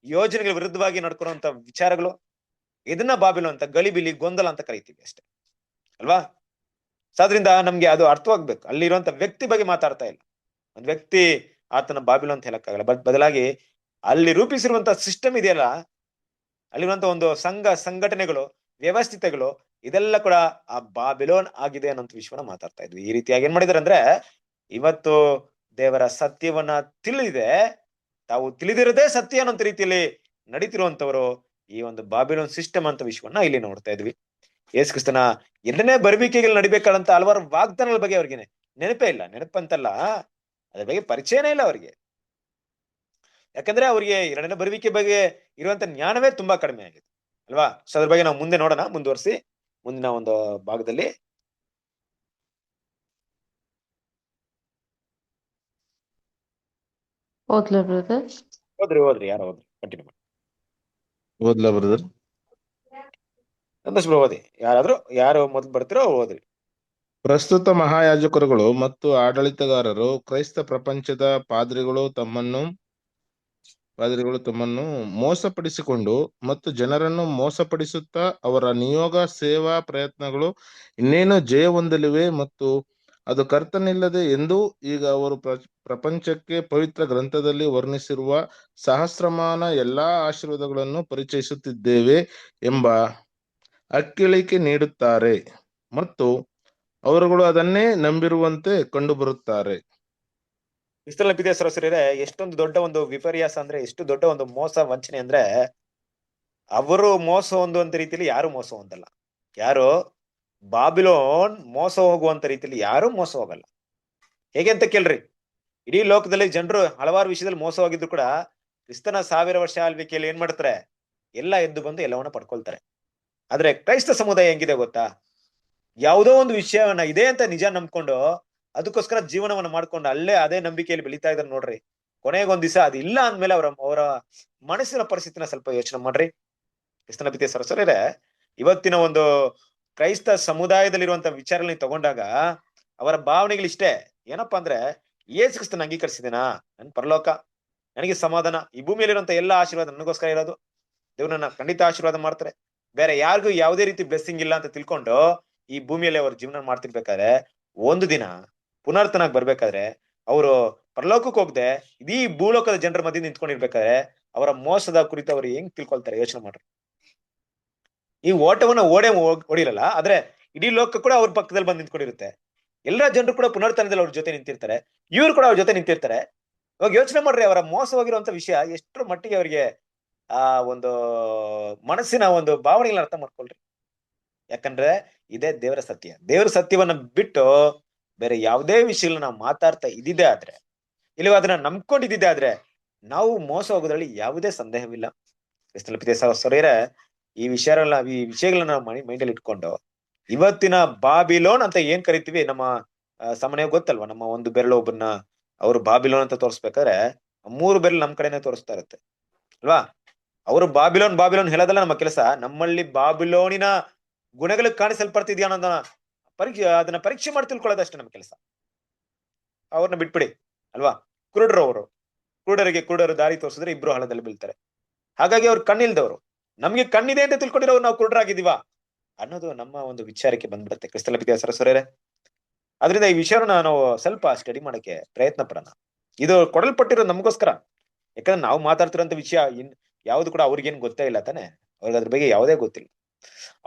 S2: ಯೋಜನೆಗಳ ವಿರುದ್ಧವಾಗಿ ನಡ್ಕೊಳ್ಳುವಂತ ವಿಚಾರಗಳು, ಇದನ್ನ ಬಾಬಿಲೋನ್ ಅಂತ, ಗಲಿಬಿಲಿ ಗೊಂದಲ ಅಂತ ಕರಿತೀವಿ ಅಷ್ಟೇ ಅಲ್ವಾ? ಆದ್ರಿಂದ ನಮ್ಗೆ ಅದು ಅರ್ಥವಾಗ್ಬೇಕು. ಅಲ್ಲಿರುವಂತ ವ್ಯಕ್ತಿ ಬಗ್ಗೆ ಮಾತಾಡ್ತಾ ಇಲ್ಲ. ಒಂದ್ ವ್ಯಕ್ತಿ ಆತನ ಬಾಬಿಲೋನ್ ಅಂತ ಹೇಳಕ್ಕಾಗಲ್ಲ, ಬದಲಾಗಿ ಅಲ್ಲಿ ರೂಪಿಸಿರುವಂತ ಸಿಸ್ಟಮ್ ಇದೆಯಲ್ಲ, ಅಲ್ಲಿರುವಂತ ಒಂದು ಸಂಘಟನೆಗಳು, ವ್ಯವಸ್ಥಿತಗಳು, ಇದೆಲ್ಲ ಕೂಡ ಆ ಬಾಬಿಲೋನ್ ಆಗಿದೆ ಅನ್ನೋಂಥ ವಿಷಯವನ್ನ ಮಾತಾಡ್ತಾ ಇದ್ವಿ. ಈ ರೀತಿಯಾಗಿ ಏನ್ ಮಾಡಿದಾರೆ ಅಂದ್ರೆ, ಇವತ್ತು ದೇವರ ಸತ್ಯವನ್ನ ತಿಳಿದಿದೆ, ತಾವು ತಿಳಿದಿರದೇ ಸತ್ಯ ಅನ್ನೋಂಥ ರೀತಿಯಲ್ಲಿ ನಡೀತಿರುವಂತವರು ಈ ಒಂದು ಬಾಬಿಲೋನ್ ಸಿಸ್ಟಮ್ ಅಂತ ವಿಷಯವನ್ನ ಇಲ್ಲಿ ನೋಡ್ತಾ ಇದ್ವಿ. ಯೇಸು ಕ್ರಿಸ್ತನ ಎರಡನೇ ಬರುವಿಕೆಗೆ ನಡಿಬೇಕಾದಂತ ಹಲವಾರು ವಾಗ್ದಾನಗಳ ಬಗ್ಗೆ ಅವ್ರಿಗೆ ನೆನಪೇ ಇಲ್ಲ. ನೆನಪಂತಲ್ಲ, ಅದ್ರ ಬಗ್ಗೆ ಪರಿಚಯನೇ ಇಲ್ಲ ಅವ್ರಿಗೆ. ಯಾಕಂದ್ರೆ ಅವ್ರಿಗೆ ಎರಡನೇ ಬರುವಿಕೆ ಬಗ್ಗೆ ಇರುವಂತ ಜ್ಞಾನವೇ ತುಂಬಾ ಕಡಿಮೆ ಆಗಿದೆ ಅಲ್ವಾ. ಸೊ ಅದ್ರ ಬಗ್ಗೆ ನಾವು ಮುಂದೆ ನೋಡೋಣ, ಮುಂದುವರಿಸಿ ಮುಂದಿನ ಒಂದು ಭಾಗದಲ್ಲಿ.
S5: ಓದ್ಲಾ ಬ್ರದರ್?
S2: ಹೋದ್ರಿ ಯಾರೋ ಹೋದ್ರಿ, ಕಂಟಿನ್ಯೂ ಮಾಡಿ.
S1: ಓದ್ಲಾ ಬ್ರದರ್?
S2: ಸಂತೋಷ್ ಬ್ರೋ ಓದಿ. ಯಾರು ಮೊದಲು ಬರ್ತೀರೋ ಓದ್ರಿ.
S1: ಪ್ರಸ್ತುತ ಮಹಾಯಾಜಕರುಗಳು ಮತ್ತು ಆಡಳಿತಗಾರರು ಕ್ರೈಸ್ತ ಪ್ರಪಂಚದ ಪಾದ್ರಿಗಳು ತಮ್ಮನ್ನು ಮೋಸಪಡಿಸಿಕೊಂಡು ಮತ್ತು ಜನರನ್ನು ಮೋಸಪಡಿಸುತ್ತಾ ಅವರ ನಿಯೋಗ ಸೇವಾ ಪ್ರಯತ್ನಗಳು ಇನ್ನೇನು ಜಯ ಹೊಂದಲಿವೆ ಮತ್ತು ಅದು ಕರ್ತನಿಲ್ಲದೆ ಎಂದು ಈಗ ಅವರು ಪ್ರಪಂಚಕ್ಕೆ ಪವಿತ್ರ ಗ್ರಂಥದಲ್ಲಿ ವರ್ಣಿಸಿರುವ ಸಹಸ್ರಮಾನ ಎಲ್ಲಾ ಆಶೀರ್ವಾದಗಳನ್ನು ಪರಿಚಯಿಸುತ್ತಿದ್ದೇವೆ ಎಂಬ ಅಕ್ಕಿಳಿಕೆ ನೀಡುತ್ತಾರೆ ಮತ್ತು ಅವರುಗಳು ಅದನ್ನೇ ನಂಬಿರುವಂತೆ ಕಂಡುಬರುತ್ತಾರೆ.
S2: ಕ್ರಿಸ್ತನಲ್ಲಿ ಪ್ರೀತಿಯ ಸಹೋದರರೇ, ಎಷ್ಟೊಂದು ದೊಡ್ಡ ಒಂದು ವಿಪರ್ಯಾಸ ಅಂದ್ರೆ, ಎಷ್ಟು ದೊಡ್ಡ ಒಂದು ಮೋಸ ವಂಚನೆ ಅಂದ್ರೆ, ಅವರು ಮೋಸ ಹೊಂದುವಂತ ರೀತಿಯಲ್ಲಿ ಯಾರು ಮೋಸ ಹೊಂದಲ್ಲ. ಯಾರು ಬಾಬಿಲೋನ್ ಮೋಸ ಹೋಗುವಂತ ರೀತಿಯಲ್ಲಿ ಯಾರು ಮೋಸ ಹೋಗಲ್ಲ. ಹೇಗೆ ಅಂತ ಕೇಳ್ರಿ. ಇಡೀ ಲೋಕದಲ್ಲಿ ಜನರು ಹಲವಾರು ವಿಷಯದಲ್ಲಿ ಮೋಸ ಹೋಗಿದ್ರು ಕೂಡ ಕ್ರಿಸ್ತನ 1000 ವರ್ಷ ಆಳ್ವಿಕೆಯಲ್ಲಿ ಏನ್ ಮಾಡ್ತಾರೆ, ಎಲ್ಲ ಎದ್ದು ಬಂದು ಎಲ್ಲವನ್ನ ಪಡ್ಕೊಳ್ತಾರೆ. ಆದ್ರೆ ಕ್ರೈಸ್ತ ಸಮುದಾಯ ಹೆಂಗಿದೆ ಗೊತ್ತಾ? ಯಾವುದೋ ಒಂದು ವಿಷಯವನ್ನ ಇದೆ ಅಂತ ನಿಜ ನಂಬ್ಕೊಂಡು ಅದಕ್ಕೋಸ್ಕರ ಜೀವನವನ್ನ ಮಾಡ್ಕೊಂಡು ಅದೇ ನಂಬಿಕೆಯಲ್ಲಿ ಬೆಳೀತಾ ಇದಾರೆ ನೋಡ್ರಿ. ಕೊನೆಗೊಂದ್ ದಿವಸ ಅದು ಇಲ್ಲ ಅಂದ್ಮೇಲೆ ಅವರ ಮನಸ್ಸಿನ ಪರಿಸ್ಥಿತಿನ ಸ್ವಲ್ಪ ಯೋಚನೆ ಮಾಡ್ರಿ. ಕ್ರಿಸ್ತನ ಪ್ರೀತಿಯ ಸಹೋದರರೇ, ಇವತ್ತಿನ ಒಂದು ಕ್ರೈಸ್ತ ಸಮುದಾಯದಲ್ಲಿರುವಂತ ವಿಚಾರಗಳನ್ನ ತಗೊಂಡಾಗ ಅವರ ಭಾವನೆಗಳಿಷ್ಟೇ. ಏನಪ್ಪಾ ಅಂದ್ರೆ, ಯೇಸು ಕ್ರಿಸ್ತನ ಅಂಗೀಕರಿಸಿದೇನಾ, ನನ್ ಪರಲೋಕ, ನನಗೆ ಸಮಾಧಾನ, ಈ ಭೂಮಿಯಲ್ಲಿರುವಂತ ಎಲ್ಲಾ ಆಶೀರ್ವಾದ ನನಗೋಸ್ಕರ ಇರೋದು, ದೇವ್ರು ನನ್ನ ಖಂಡಿತ ಆಶೀರ್ವಾದ ಮಾಡ್ತಾರೆ, ಬೇರೆ ಯಾರಿಗೂ ಯಾವುದೇ ರೀತಿ ಬ್ಲೆಸ್ಸಿಂಗ್ ಇಲ್ಲ ಅಂತ ತಿಳ್ಕೊಂಡು ಈ ಭೂಮಿಯಲ್ಲಿ ಅವ್ರ ಜೀವನ ಮಾಡ್ತಿರ್ಬೇಕಾದ್ರೆ ಒಂದು ದಿನ ಪುನರ್ತನಾಗಿ ಬರ್ಬೇಕಾದ್ರೆ ಅವರು ಪರಲೋಕಕ್ಕೆ ಹೋಗದೆ ಇಡೀ ಭೂಲೋಕದ ಜನರ ಮಧ್ಯೆ ನಿಂತ್ಕೊಂಡಿರ್ಬೇಕಾದ್ರೆ ಅವರ ಮೋಸದ ಕುರಿತು ಅವ್ರು ಹೆಂಗ್ ತಿಳ್ಕೊಳ್ತಾರೆ ಯೋಚನೆ ಮಾಡ್ರಿ. ಈ ಓಟವನ್ನ ಓಡಿರಲ್ಲ, ಆದ್ರೆ ಇಡೀ ಲೋಕ ಕೂಡ ಅವ್ರ ಪಕ್ಕದಲ್ಲಿ ಬಂದು ನಿಂತ್ಕೊಂಡಿರುತ್ತೆ. ಎಲ್ಲಾ ಜನರು ಕೂಡ ಪುನರ್ತನದಲ್ಲಿ ಅವ್ರ ಜೊತೆ ನಿಂತಿರ್ತಾರೆ, ಇವ್ರು ಕೂಡ ಅವ್ರ ಜೊತೆ ನಿಂತಿರ್ತಾರೆ. ಇವಾಗ ಯೋಚನೆ ಮಾಡ್ರಿ, ಅವರ ಮೋಸ ಹೋಗಿರುವಂತ ವಿಷಯ ಎಷ್ಟರ ಮಟ್ಟಿಗೆ ಅವರಿಗೆ ಆ ಒಂದು ಮನಸ್ಸಿನ ಒಂದು ಭಾವನೆಗಳನ್ನ ಅರ್ಥ ಮಾಡ್ಕೊಳ್ರಿ. ಯಾಕಂದ್ರೆ ಇದೇ ದೇವರ ಸತ್ಯ. ದೇವರ ಸತ್ಯವನ್ನ ಬಿಟ್ಟು ಬೇರೆ ಯಾವುದೇ ವಿಷಯಗಳನ್ನ ನಾವು ಮಾತಾಡ್ತಾ ಇದ್ದಿದ್ದೆ ಆದ್ರೆ, ಇಲ್ಲವ ಅದನ್ನ ನಂಬ್ಕೊಂಡಿದ್ದಿದ್ದೆ ಆದ್ರೆ ನಾವು ಮೋಸ ಹೋಗೋದ್ರಲ್ಲಿ ಯಾವುದೇ ಸಂದೇಹವಿಲ್ಲ. ಕ್ರಿಸ್ತನ ಪ್ರೀತಿಯ ಸಹೋದರರೇ, ಈ ವಿಷಯಗಳನ್ನ ನಾವು ಮೈಂಡಲ್ಲಿ ಇಟ್ಕೊಂಡು ಇವತ್ತಿನ ಬಾಬಿಲೋನ್ ಅಂತ ಏನ್ ಕರಿತೀವಿ, ನಮ್ಮ ಸಾಮಾನ್ಯ ಗೊತ್ತಲ್ವಾ, ನಮ್ಮ ಒಂದು ಬೆರಳು ಒಬ್ಬರನ್ನ ಅವರು ಬಾಬಿಲೋನ್ ಅಂತ ತೋರಿಸ್ಬೇಕಾದ್ರೆ 3 ಬೆರಳು ನಮ್ ಕಡೆನೆ ತೋರಿಸ್ತಾ ಇರುತ್ತೆ ಅಲ್ವಾ. ಅವರು ಬಾಬಿಲೋನ್ ಹೇಳೋದಲ್ಲ ನಮ್ಮ ಕೆಲಸ. ನಮ್ಮಲ್ಲಿ ಬಾಬಿಲೋನಿನ ಗುಣಗಳು ಕಾಣಿಸಲ್ಪಡ್ತಿದ್ಯಾ ಅನ್ನೋದನ್ನ ಅದನ್ನ ಪರೀಕ್ಷೆ ಮಾಡಿ ತಿಳ್ಕೊಳ್ಳೋದಷ್ಟೇ ನಮ್ಮ ಕೆಲಸ. ಅವ್ರನ್ನ ಬಿಟ್ಬಿಡಿ ಅಲ್ವಾ. ಕುರುಡರು ದಾರಿ ತೋರಿಸಿದ್ರೆ ಇಬ್ರು ಹಳ್ಳದಲ್ಲಿ ಬೀಳ್ತಾರೆ. ಹಾಗಾಗಿ ಅವ್ರು ಕಣ್ಣಿಲ್ದವ್ರು. ನಮ್ಗೆ ಕಣ್ಣಿದೆ ಅಂತ ತಿಳ್ಕೊಂಡಿರೋ ನಾವು ಕುರುಡರಾಗಿದ್ದೀವಾ ಅನ್ನೋದು ನಮ್ಮ ಒಂದು ವಿಚಾರಕ್ಕೆ ಬಂದ್ಬಿಡುತ್ತೆ. ಕ್ರಿಸ್ತನ ಪ್ರೀತಿಯ ಸಹೋದರರೇ, ಅದರಿಂದ ಈ ವಿಷಯನ ನಾವು ಸ್ವಲ್ಪ ಸ್ಟಡಿ ಮಾಡಕ್ಕೆ ಪ್ರಯತ್ನ ಪಡೋಣ. ಇದು ಕೊಡಲ್ಪಟ್ಟಿರೋ ನಮಗೋಸ್ಕರ. ಯಾಕಂದ್ರೆ ನಾವು ಮಾತಾಡ್ತಿರೋಂಥ ವಿಷಯ ಯಾವ್ದು ಕೂಡ ಅವ್ರಿಗೇನ್ ಗೊತ್ತೇ ಇಲ್ಲ ತಾನೆ, ಅವ್ರಿಗೆ ಅದ್ರ ಬಗ್ಗೆ ಯಾವುದೇ ಗೊತ್ತಿಲ್ಲ.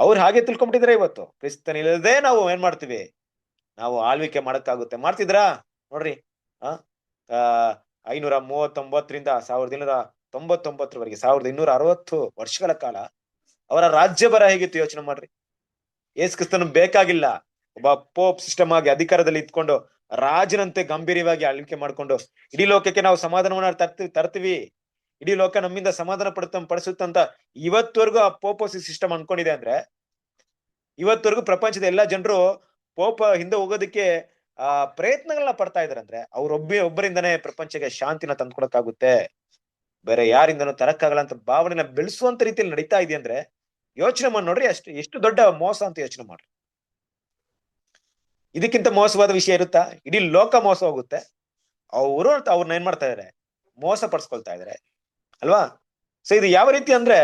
S2: ಅವ್ರು ಹಾಗೆ ತಿಳ್ಕೊಂಡ್ಬಿಟ್ಟಿದ್ರೆ ಇವತ್ತು ಕ್ರಿಸ್ತನಿಲ್ಲದೆ ನಾವು ಏನ್ ಮಾಡ್ತೀವಿ, ನಾವು ಆಳ್ವಿಕೆ ಮಾಡಕ್ಕಾಗುತ್ತೆ. ಮಾಡ್ತಿದ್ರಾ ನೋಡ್ರಿ. 539ರಿಂದ 1199 1260 ವರ್ಷಗಳ ಕಾಲ ಅವರ ರಾಜ್ಯಭಾರ ಹೇಗಿತ್ತು ಯೋಚನೆ ಮಾಡ್ರಿ. ಯೇಸು ಕ್ರಿಸ್ತನು ಬೇಕಾಗಿಲ್ಲ. ಒಬ್ಬ ಪೋಪ್ ಸಿಸ್ಟಮ್ ಆಗಿ ಅಧಿಕಾರದಲ್ಲಿ ಇಟ್ಕೊಂಡು ರಾಜನಂತೆ ಗಂಭೀರವಾಗಿ ಆಳ್ವಿಕೆ ಮಾಡ್ಕೊಂಡು ಇಡೀ ಲೋಕಕ್ಕೆ ನಾವು ಸಮಾಧಾನವನ್ನ ತರ್ತೀವಿ, ಇಡೀ ಲೋಕ ನಮ್ಮಿಂದ ಸಮಾಧಾನ ಪಡಿಸುತ್ತಂತ ಇವತ್ವರೆಗೂ ಆ ಪೋಪೋಸಿ ಸಿಸ್ಟಮ್ ಅನ್ಕೊಂಡಿದೆ ಅಂದ್ರೆ, ಇವತ್ವರೆಗೂ ಪ್ರಪಂಚದ ಎಲ್ಲಾ ಜನರು ಪೋಪ ಹಿಂದೆ ಹೋಗೋದಕ್ಕೆ ಪ್ರಯತ್ನಗಳನ್ನ ಪಡ್ತಾ ಇದಾರೆ ಅಂದ್ರೆ ಒಬ್ಬರಿಂದನೇ ಪ್ರಪಂಚಕ್ಕೆ ಶಾಂತಿನ ತಂದ್ಕೊಡಕ್ಕಾಗುತ್ತೆ, ಬೇರೆ ಯಾರಿಂದನೂ ತರಕ್ಕಾಗಲ್ಲ ಅಂತ ಭಾವನೆನ ಬೆಳೆಸುವಂತ ರೀತಿಯಲ್ಲಿ ನಡೀತಾ ಇದೆ ಅಂದ್ರೆ ಯೋಚನೆ ಮಾಡಿ ನೋಡ್ರಿ, ಎಷ್ಟು ದೊಡ್ಡ ಮೋಸ ಅಂತ ಯೋಚನೆ ಮಾಡ್ರಿ. ಇದಕ್ಕಿಂತ ಮೋಸವಾದ ವಿಷಯ ಇರುತ್ತಾ? ಇಡೀ ಲೋಕ ಮೋಸ ಹೋಗುತ್ತೆ, ಅವ್ರನ್ನ ಏನ್ ಮಾಡ್ತಾ ಇದಾರೆ, ಮೋಸ ಪಡಿಸ್ಕೊಳ್ತಾ ಇದಾರೆ ಅಲ್ವಾ. ಸೊ ಇದು ಯಾವ ರೀತಿ ಅಂದ್ರೆ,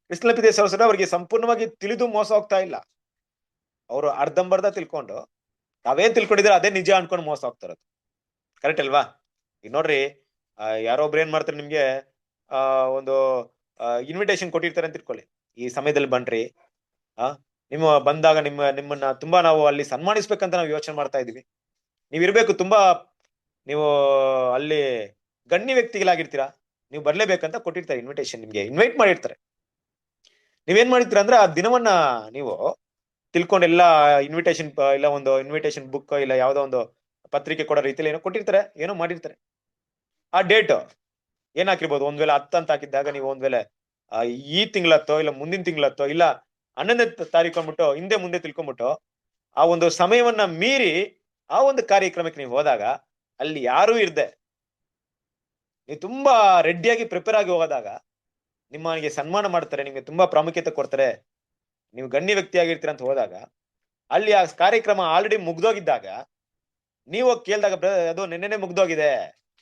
S2: ಕ್ರಿಸ್ತನ ಪ್ರೀತಿಯ ಸಹೋದರರೇ, ಅವರಿಗೆ ಸಂಪೂರ್ಣವಾಗಿ ತಿಳಿದು ಮೋಸ ಹೋಗ್ತಾ ಇಲ್ಲ. ಅವರು ಅರ್ಧಂಬರ್ಧ ತಿಳ್ಕೊಂಡು ತಾವೇನ್ ತಿಳ್ಕೊಂಡಿದ್ರೆ ಅದೇ ನಿಜ ಅನ್ಕೊಂಡು ಮೋಸ ಹೋಗ್ತಾ ಇರೋದು. ಕರೆಕ್ಟ್ ಅಲ್ವಾ? ಈಗ ನೋಡ್ರಿ, ಯಾರೊಬ್ರು ಏನ್ ಮಾಡ್ತಾರೆ, ನಿಮ್ಗೆ ಒಂದು ಇನ್ವಿಟೇಷನ್ ಕೊಟ್ಟಿರ್ತಾರೆ ಅಂತ ತಿಳ್ಕೊಳ್ಳಿ, ಈ ಸಮಯದಲ್ಲಿ ಬನ್ರಿ, ನಿಮ್ಮ ಬಂದಾಗ ನಿಮ್ಮನ್ನ ತುಂಬಾ ನಾವು ಅಲ್ಲಿ ಸನ್ಮಾನಿಸ್ಬೇಕಂತ ನಾವು ಯೋಚನೆ ಮಾಡ್ತಾ ಇದೀವಿ, ನೀವ್ ಇರ್ಬೇಕು, ತುಂಬಾ ನೀವು ಅಲ್ಲಿ ಗಣ್ಯ ವ್ಯಕ್ತಿಗಳಾಗಿರ್ತೀರಾ, ನೀವು ಬರ್ಲೇಬೇಕಂತ ಕೊಟ್ಟಿರ್ತಾರೆ ಇನ್ವಿಟೇಷನ್, ನಿಮ್ಗೆ ಇನ್ವೈಟ್ ಮಾಡಿರ್ತಾರೆ. ನೀವೇನ್ ಮಾಡಿರ್ತೀರ ಅಂದ್ರೆ ಆ ದಿನವನ್ನ ನೀವು ತಿಳ್ಕೊಂಡೆಲ್ಲ ಇನ್ವಿಟೇಷನ್ ಇಲ್ಲ ಒಂದು ಇನ್ವಿಟೇಷನ್ ಬುಕ್ ಇಲ್ಲ ಯಾವ್ದೋ ಒಂದು ಪತ್ರಿಕೆ ಕೊಡೋ ರೀತಿಯಲ್ಲಿ ಏನೋ ಕೊಟ್ಟಿರ್ತಾರೆ, ಏನೋ ಮಾಡಿರ್ತಾರೆ. ಆ ಡೇಟ್ ಏನ್ ಹಾಕಿರ್ಬೋದು, ಒಂದ್ ವೇಳೆ 10 ಅಂತ ಹಾಕಿದ್ದಾಗ ನೀವು ಒಂದ್ ವೇಳೆ ಈ ತಿಂಗಳತ್ತೋ ಇಲ್ಲ ಮುಂದಿನ ತಿಂಗಳತ್ತೋ ಇಲ್ಲ 11ನೇ ತಾರೀಕು ಅಂದ್ಬಿಟ್ಟು ಹಿಂದೆ ಮುಂದೆ ತಿಳ್ಕೊಂಡ್ಬಿಟ್ಟು ಆ ಒಂದು ಸಮಯವನ್ನ ಮೀರಿ ಆ ಒಂದು ಕಾರ್ಯಕ್ರಮಕ್ಕೆ ನೀವು ಹೋದಾಗ ಅಲ್ಲಿ ಯಾರೂ ಇರ್ದೆ ನೀವು ತುಂಬಾ ರೆಡಿಯಾಗಿ ಪ್ರಿಪೇರ್ ಆಗಿ ಹೋಗೋದಾಗ ನಿಮಗೆ ಸನ್ಮಾನ ಮಾಡ್ತಾರೆ, ನಿಮ್ಗೆ ತುಂಬಾ ಪ್ರಾಮುಖ್ಯತೆ ಕೊಡ್ತಾರೆ, ನೀವು ಗಣ್ಯ ವ್ಯಕ್ತಿ ಆಗಿರ್ತೀರ ಅಂತ ಹೋದಾಗ ಅಲ್ಲಿ ಆ ಕಾರ್ಯಕ್ರಮ ಆಲ್ರೆಡಿ ಮುಗ್ದೋಗಿದ್ದಾಗ ನೀವು ಕೇಳಿದಾಗ ಅದು ನೆನ್ನೆನೆ ಮುಗ್ದೋಗಿದೆ,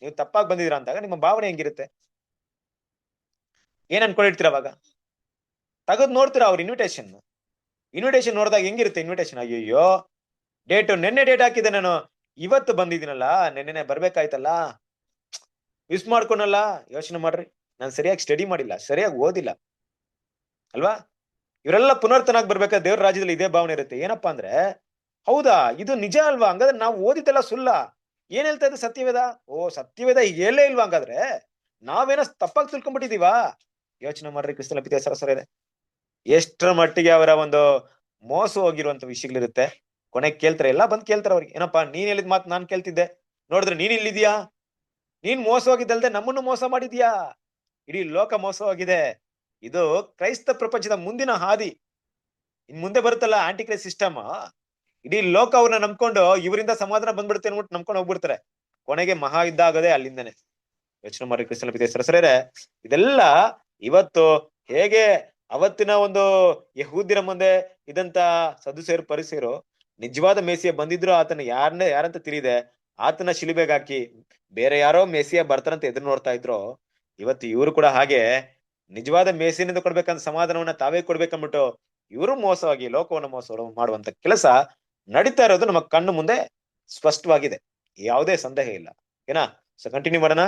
S2: ನೀವು ತಪ್ಪಾಗಿ ಬಂದಿದ್ದೀರಾ ಅಂದಾಗ ನಿಮ್ಮ ಭಾವನೆ ಹೆಂಗಿರುತ್ತೆ? ಏನ್ ಅನ್ಕೊಂಡಿರ್ತೀರ ಅವಾಗ? ತೆಗೆದು ನೋಡ್ತೀರಾ ಅವ್ರ ಇನ್ವಿಟೇಷನ್ ನೋಡಿದಾಗ ಹೆಂಗಿರುತ್ತೆ ಇನ್ವಿಟೇಷನ್? ಅಯ್ಯೋ ನೆನ್ನೆ ಡೇಟ್ ಹಾಕಿದ್ದೆ ನಾನು, ಇವತ್ತು ಬಂದಿದ್ದೀನಲ್ಲ, ನೆನ್ನೆನೆ ಬರ್ಬೇಕಾಯ್ತಲ್ಲ, ಮಿಸ್ ಮಾಡ್ಕೊನಲ್ಲ. ಯೋಚನೆ ಮಾಡ್ರಿ, ನಾನು ಸರಿಯಾಗಿ ಸ್ಟಡಿ ಮಾಡಿಲ್ಲ, ಸರಿಯಾಗಿ ಓದಿಲ್ಲ ಅಲ್ವಾ? ಇವರೆಲ್ಲ ಪುನರ್ತನಾಗಿ ಬರ್ಬೇಕಾದ್ರೆ ದೇವ್ರ ರಾಜ್ಯದಲ್ಲಿ ಇದೇ ಭಾವನೆ ಇರುತ್ತೆ. ಏನಪ್ಪಾ ಅಂದ್ರೆ, ಹೌದಾ ಇದು ನಿಜ ಅಲ್ವಾ, ಹಂಗಾದ್ರೆ ನಾವು ಓದಿದ್ದೆಲ್ಲ ಸುಳ್ಳ, ಏನ್ ಹೇಳ್ತಾ ಇದ್ದ ಸತ್ಯವೇದ? ಓ ಸತ್ಯವೇದ ಈಗ ಹೇಳೇ ಇಲ್ವಾ, ಹಂಗಾದ್ರೆ ನಾವೇನೋ ತಪ್ಪಾಗಿ ತಿಳ್ಕೊಂಡ್ಬಿಟ್ಟಿದೀವಾ? ಯೋಚನೆ ಮಾಡ್ರಿ ಕ್ರಿಸ್ತನ ಪ್ರೀತಿಯ ಸರಸರೇ, ಎಷ್ಟರ ಮಟ್ಟಿಗೆ ಅವರ ಒಂದು ಮೋಸ ಹೋಗಿರುವಂತ ವಿಷಯಗಳಿರುತ್ತೆ. ಕೊನೆಗೆ ಕೇಳ್ತಾರೆ, ಎಲ್ಲ ಬಂದ್ ಕೇಳ್ತಾರೆ ಅವ್ರಿಗೆ, ಏನಪ್ಪಾ ನೀನ್ ಹೇಳಿದ ಮಾತು ನಾನ್ ಕೇಳ್ತಿದ್ದೆ, ನೋಡಿದ್ರೆ ನೀನ್ ಇಲ್ಲಿದ್ಯಾ, ನೀನ್ ಮೋಸ ಹೋಗಿದ್ದಲ್ದೆ ನಮ್ಮನ್ನು ಮೋಸ ಮಾಡಿದ್ಯಾ, ಇಡೀ ಲೋಕ ಮೋಸವಾಗಿದೆ. ಇದು ಕ್ರೈಸ್ತ ಪ್ರಪಂಚದ ಮುಂದಿನ ಹಾದಿ. ಇನ್ ಮುಂದೆ ಬರುತ್ತಲ್ಲ ಆಂಟಿ ಕ್ರೈಸ್ಟ್ ಸಿಸ್ಟಮ್, ಇಡೀ ಲೋಕ ಅವ್ರನ್ನ ನಂಬ್ಕೊಂಡು ಇವರಿಂದ ಸಮಾಧಾನ ಬಂದ್ಬಿಡುತ್ತೆ ಅನ್ಬಿಟ್ಟು ನಂಬ್ಕೊಂಡು ಹೋಗ್ಬಿಡ್ತಾರೆ. ಕೊನೆಗೆ ಮಹಾ ಯುದ್ಧ ಆಗೋದೇ ಅಲ್ಲಿಂದನೆ. ಯೋಚನೆ ಮಾಡಿ ಕ್ರಿಸ್ತನ ಪ್ರೀತಿಯ ಸರಸರೇ, ಇದೆಲ್ಲ ಇವತ್ತು ಹೇಗೆ ಅವತ್ತಿನ ಒಂದು ಯಹೂದ್ಯರ ಮುಂದೆ ಇದಂತ ಸದುಸೇರು ಪರಿಸೇರು ನಿಜವಾದ ಮೇಸಿಯ ಬಂದಿದ್ರು ಆತನ ಯಾರಂತ ತಿಳಿದೆ ಆತನ ಶಿಲುಬೆಗೆ ಹಾಕಿ ಬೇರೆ ಯಾರೋ ಮೇಸಿಯ ಬರ್ತಾರಂತ ಎದುರು ನೋಡ್ತಾ ಇದ್ರು. ಇವತ್ತು ಇವರು ಕೂಡ ಹಾಗೆ ನಿಜವಾದ ಮೇಸಿನಿಂದ ಕೊಡ್ಬೇಕಂತ ಸಮಾಧಾನವನ್ನ ತಾವೇ ಕೊಡ್ಬೇಕಂದ್ಬಿಟ್ಟು ಇವರು ಮೋಸವಾಗಿ ಲೋಕವನ್ನು ಮೋಸ ಮಾಡುವಂತ ಕೆಲಸ ನಡೀತಾ ಇರೋದು ನಮ್ಮ ಕಣ್ಣು ಮುಂದೆ ಸ್ಪಷ್ಟವಾಗಿದೆ, ಯಾವುದೇ ಸಂದೇಹ ಇಲ್ಲ. ಏನಾ? ಸೊ ಕಂಟಿನ್ಯೂ ಮಾಡೋಣ.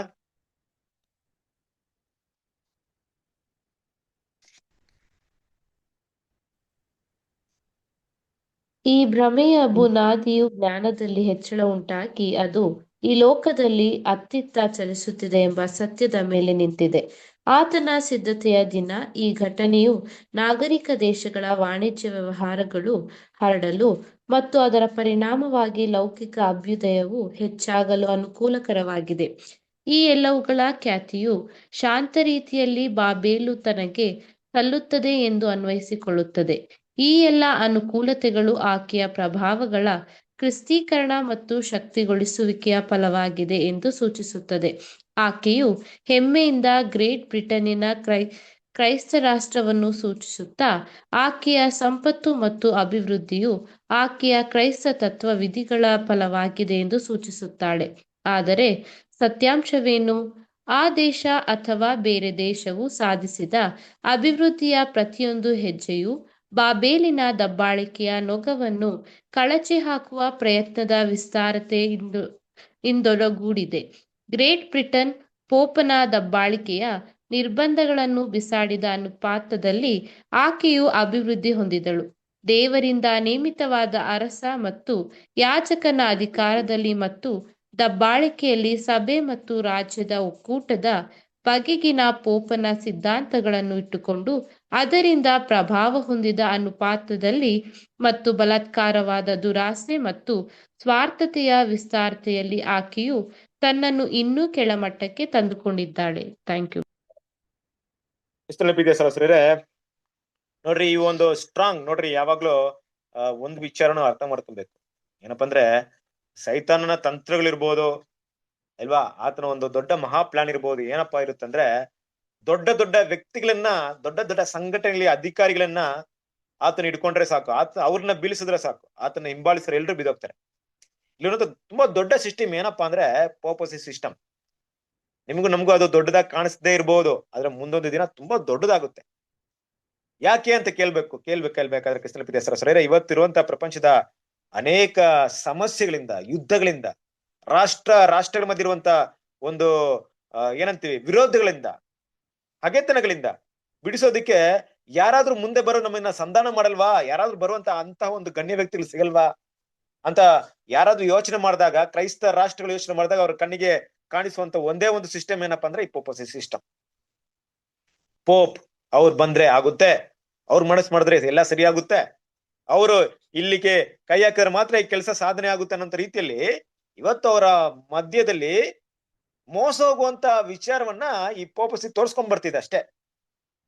S5: ಈ ಭ್ರಮೆಯ ಬುನಾದಿಯು ಜ್ಞಾನದಲ್ಲಿ ಹೆಚ್ಚಳ ಉಂಟಾಗಿ ಅದು ಈ ಲೋಕದಲ್ಲಿ ಅತ್ತಿತ್ತ ಚಲಿಸುತ್ತಿದೆ ಎಂಬ ಸತ್ಯದ ಮೇಲೆ ನಿಂತಿದೆ. ಆತನ ಸಿದ್ಧತೆಯ ದಿನ ಈ ಘಟನೆಯು ನಾಗರಿಕ ದೇಶಗಳ ವಾಣಿಜ್ಯ ವ್ಯವಹಾರಗಳು ಹರಡಲು ಮತ್ತು ಅದರ ಪರಿಣಾಮವಾಗಿ ಲೌಕಿಕ ಅಭ್ಯುದಯವು ಹೆಚ್ಚಾಗಲು ಅನುಕೂಲಕರವಾಗಿದೆ. ಈ ಎಲ್ಲವುಗಳ ಖ್ಯಾತಿಯು ಶಾಂತ ರೀತಿಯಲ್ಲಿ ಬಾಬೇಲು ತನಗೆ ಸಲ್ಲುತ್ತದೆ ಎಂದು ಅನ್ವಯಿಸಿಕೊಳ್ಳುತ್ತದೆ. ಈ ಎಲ್ಲ ಅನುಕೂಲತೆಗಳು ಆಕೆಯ ಪ್ರಭಾವಗಳ ಕ್ರಿಸ್ತೀಕರಣ ಮತ್ತು ಶಕ್ತಿಗೊಳಿಸುವಿಕೆಯ ಫಲವಾಗಿದೆ ಎಂದು ಸೂಚಿಸುತ್ತದೆ. ಆಕೆಯು ಹೆಮ್ಮೆಯಿಂದ ಗ್ರೇಟ್ ಬ್ರಿಟನ್ನಿನ ಕ್ರೈಸ್ತ ರಾಷ್ಟ್ರವನ್ನು ಸೂಚಿಸುತ್ತಾ ಆಕೆಯ ಸಂಪತ್ತು ಮತ್ತು ಅಭಿವೃದ್ಧಿಯು ಆಕೆಯ ಕ್ರೈಸ್ತ ತತ್ವ ವಿಧಿಗಳ ಫಲವಾಗಿದೆ ಎಂದು ಸೂಚಿಸುತ್ತಾಳೆ. ಆದರೆ ಸತ್ಯಾಂಶವೇನು? ಆ ದೇಶ ಅಥವಾ ಬೇರೆ ದೇಶವು ಸಾಧಿಸಿದ ಅಭಿವೃದ್ಧಿಯ ಪ್ರತಿಯೊಂದು ಹೆಜ್ಜೆಯು ಬಾಬೇಲಿನ ದಬ್ಬಾಳಿಕೆಯ ನೊಗವನ್ನು ಕಳಚಿ ಹಾಕುವ ಪ್ರಯತ್ನದ ವಿಸ್ತಾರತೆಯಿಂದೊಡಗೂಡಿದೆ. ಗ್ರೇಟ್ ಬ್ರಿಟನ್ ಪೋಪನ ದಬ್ಬಾಳಿಕೆಯ ನಿರ್ಬಂಧಗಳನ್ನು ಬಿಸಾಡಿದ ಅನುಪಾತದಲ್ಲಿ ಆಕೆಯು ಅಭಿವೃದ್ಧಿ ಹೊಂದಿದಳು. ದೇವರಿಂದ ನೇಮಿತವಾದ ಅರಸ ಮತ್ತು ಯಾಜಕನ ಅಧಿಕಾರದಲ್ಲಿ ಮತ್ತು ದಬ್ಬಾಳಿಕೆಯಲ್ಲಿ ಸಭೆ ಮತ್ತು ರಾಜ್ಯದ ಒಕ್ಕೂಟದ ಬಗೆಗಿನ ಪೋಪನ ಸಿದ್ಧಾಂತಗಳನ್ನು ಇಟ್ಟುಕೊಂಡು ಅದರಿಂದ ಪ್ರಭಾವ ಹೊಂದಿದ ಅನುಪಾತದಲ್ಲಿ ಮತ್ತು ಬಲಾತ್ಕಾರವಾದ ದುರಾಸೆ ಮತ್ತು ಸ್ವಾರ್ಥತೆಯ ವಿಸ್ತಾರತೆಯಲ್ಲಿ ಆಕೆಯು ತನ್ನನ್ನು ಇನ್ನೂ ಕೆಳಮಟ್ಟಕ್ಕೆ ತಂದುಕೊಂಡಿದ್ದಾಳೆ. Thank you.
S2: ನೋಡ್ರಿ, ಈ ಒಂದು ಸ್ಟ್ರಾಂಗ್ ನೋಡ್ರಿ, ಯಾವಾಗ್ಲೂ ಒಂದು ವಿಚಾರನ ಅರ್ಥ ಮಾಡ್ಕೊಬೇಕು. ಏನಪ್ಪಾ ಅಂದ್ರೆ, ಸೈತಾನನ ತಂತ್ರಗಳಿರ್ಬೋದು ಅಲ್ವಾ, ಆತನ ಒಂದು ದೊಡ್ಡ ಮಹಾ ಪ್ಲಾನ್ ಇರ್ಬೋದು. ಏನಪ್ಪಾ ಇರುತ್ತಂದ್ರೆ, ದೊಡ್ಡ ದೊಡ್ಡ ವ್ಯಕ್ತಿಗಳನ್ನ, ದೊಡ್ಡ ದೊಡ್ಡ ಸಂಘಟನೆಗಳ ಅಧಿಕಾರಿಗಳನ್ನ ಆತನ ಇಟ್ಕೊಂಡ್ರೆ ಸಾಕು, ಅವ್ರನ್ನ ಬೀಳಿಸಿದ್ರೆ ಸಾಕು, ಆತನ ಹಿಂಬಾಲಿಸಿದ್ರೆ ಎಲ್ರು ಬಿದ್ದೋಗ್ತಾರೆ. ಇಲ್ಲಿರೋದು ತುಂಬಾ ದೊಡ್ಡ ಸಿಸ್ಟಮ್ ಏನಪ್ಪಾ ಅಂದ್ರೆ ಪೋಪಸಿ ಸಿಸ್ಟಮ್. ನಿಮ್ಗೂ ನಮಗೂ ಅದು ದೊಡ್ಡದಾಗಿ ಕಾಣಿಸದೇ ಇರ್ಬೋದು, ಆದ್ರೆ ಮುಂದೊಂದು ದಿನ ತುಂಬಾ ದೊಡ್ಡದಾಗುತ್ತೆ. ಯಾಕೆ ಅಂತ ಕೇಳ್ಬೇಕಾದ್ರೆ ಕ್ರಿಸ್ತನ ಪ್ರೀತಿಯ ಸಹೋದರರೇ, ಇವತ್ತಿರುವಂತಹ ಪ್ರಪಂಚದ ಅನೇಕ ಸಮಸ್ಯೆಗಳಿಂದ, ಯುದ್ಧಗಳಿಂದ, ರಾಷ್ಟ್ರಗಳ ಮಧ್ಯೆ ಇರುವಂತ ಒಂದು ಏನಂತೀವಿ ವಿರೋಧಗಳಿಂದ, ಹಗೆತನಗಳಿಂದ ಬಿಡಿಸೋದಿಕ್ಕೆ ಯಾರಾದ್ರೂ ಮುಂದೆ ಬರೋ ನಮ್ಮನ್ನ ಸಂಧಾನ ಮಾಡಲ್ವಾ? ಯಾರಾದ್ರೂ ಬರುವಂತ ಅಂತಹ ಒಂದು ಗಣ್ಯ ವ್ಯಕ್ತಿಗಳು ಸಿಗಲ್ವಾ ಅಂತ ಯಾರಾದ್ರೂ ಯೋಚನೆ ಮಾಡಿದಾಗ, ಕ್ರೈಸ್ತ ರಾಷ್ಟ್ರಗಳು ಯೋಚನೆ ಮಾಡಿದಾಗ ಅವ್ರ ಕಣ್ಣಿಗೆ ಕಾಣಿಸುವಂತ ಒಂದೇ ಒಂದು ಸಿಸ್ಟಮ್ ಏನಪ್ಪಾ ಅಂದ್ರೆ ಈ ಪೋಪಸಿ ಸಿಸ್ಟಮ್. ಪೋಪ್ ಅವ್ರು ಬಂದ್ರೆ ಆಗುತ್ತೆ, ಅವ್ರು ಮನಸ್ಸು ಮಾಡಿದ್ರೆ ಎಲ್ಲ ಸರಿಯಾಗುತ್ತೆ, ಅವರು ಇಲ್ಲಿಗೆ ಕೈ ಹಾಕಿದ್ರೆ ಮಾತ್ರ ಈ ಕೆಲಸ ಸಾಧನೆ ಆಗುತ್ತೆ ಅನ್ನೋ ರೀತಿಯಲ್ಲಿ ಇವತ್ತು ಅವರ ಮಧ್ಯದಲ್ಲಿ ಮೋಸ ಹೋಗುವಂತ ವಿಚಾರವನ್ನ ಈ ಪೋಪಸಿ ತೋರ್ಸ್ಕೊಂಡ್ ಬರ್ತಿದೆ ಅಷ್ಟೇ.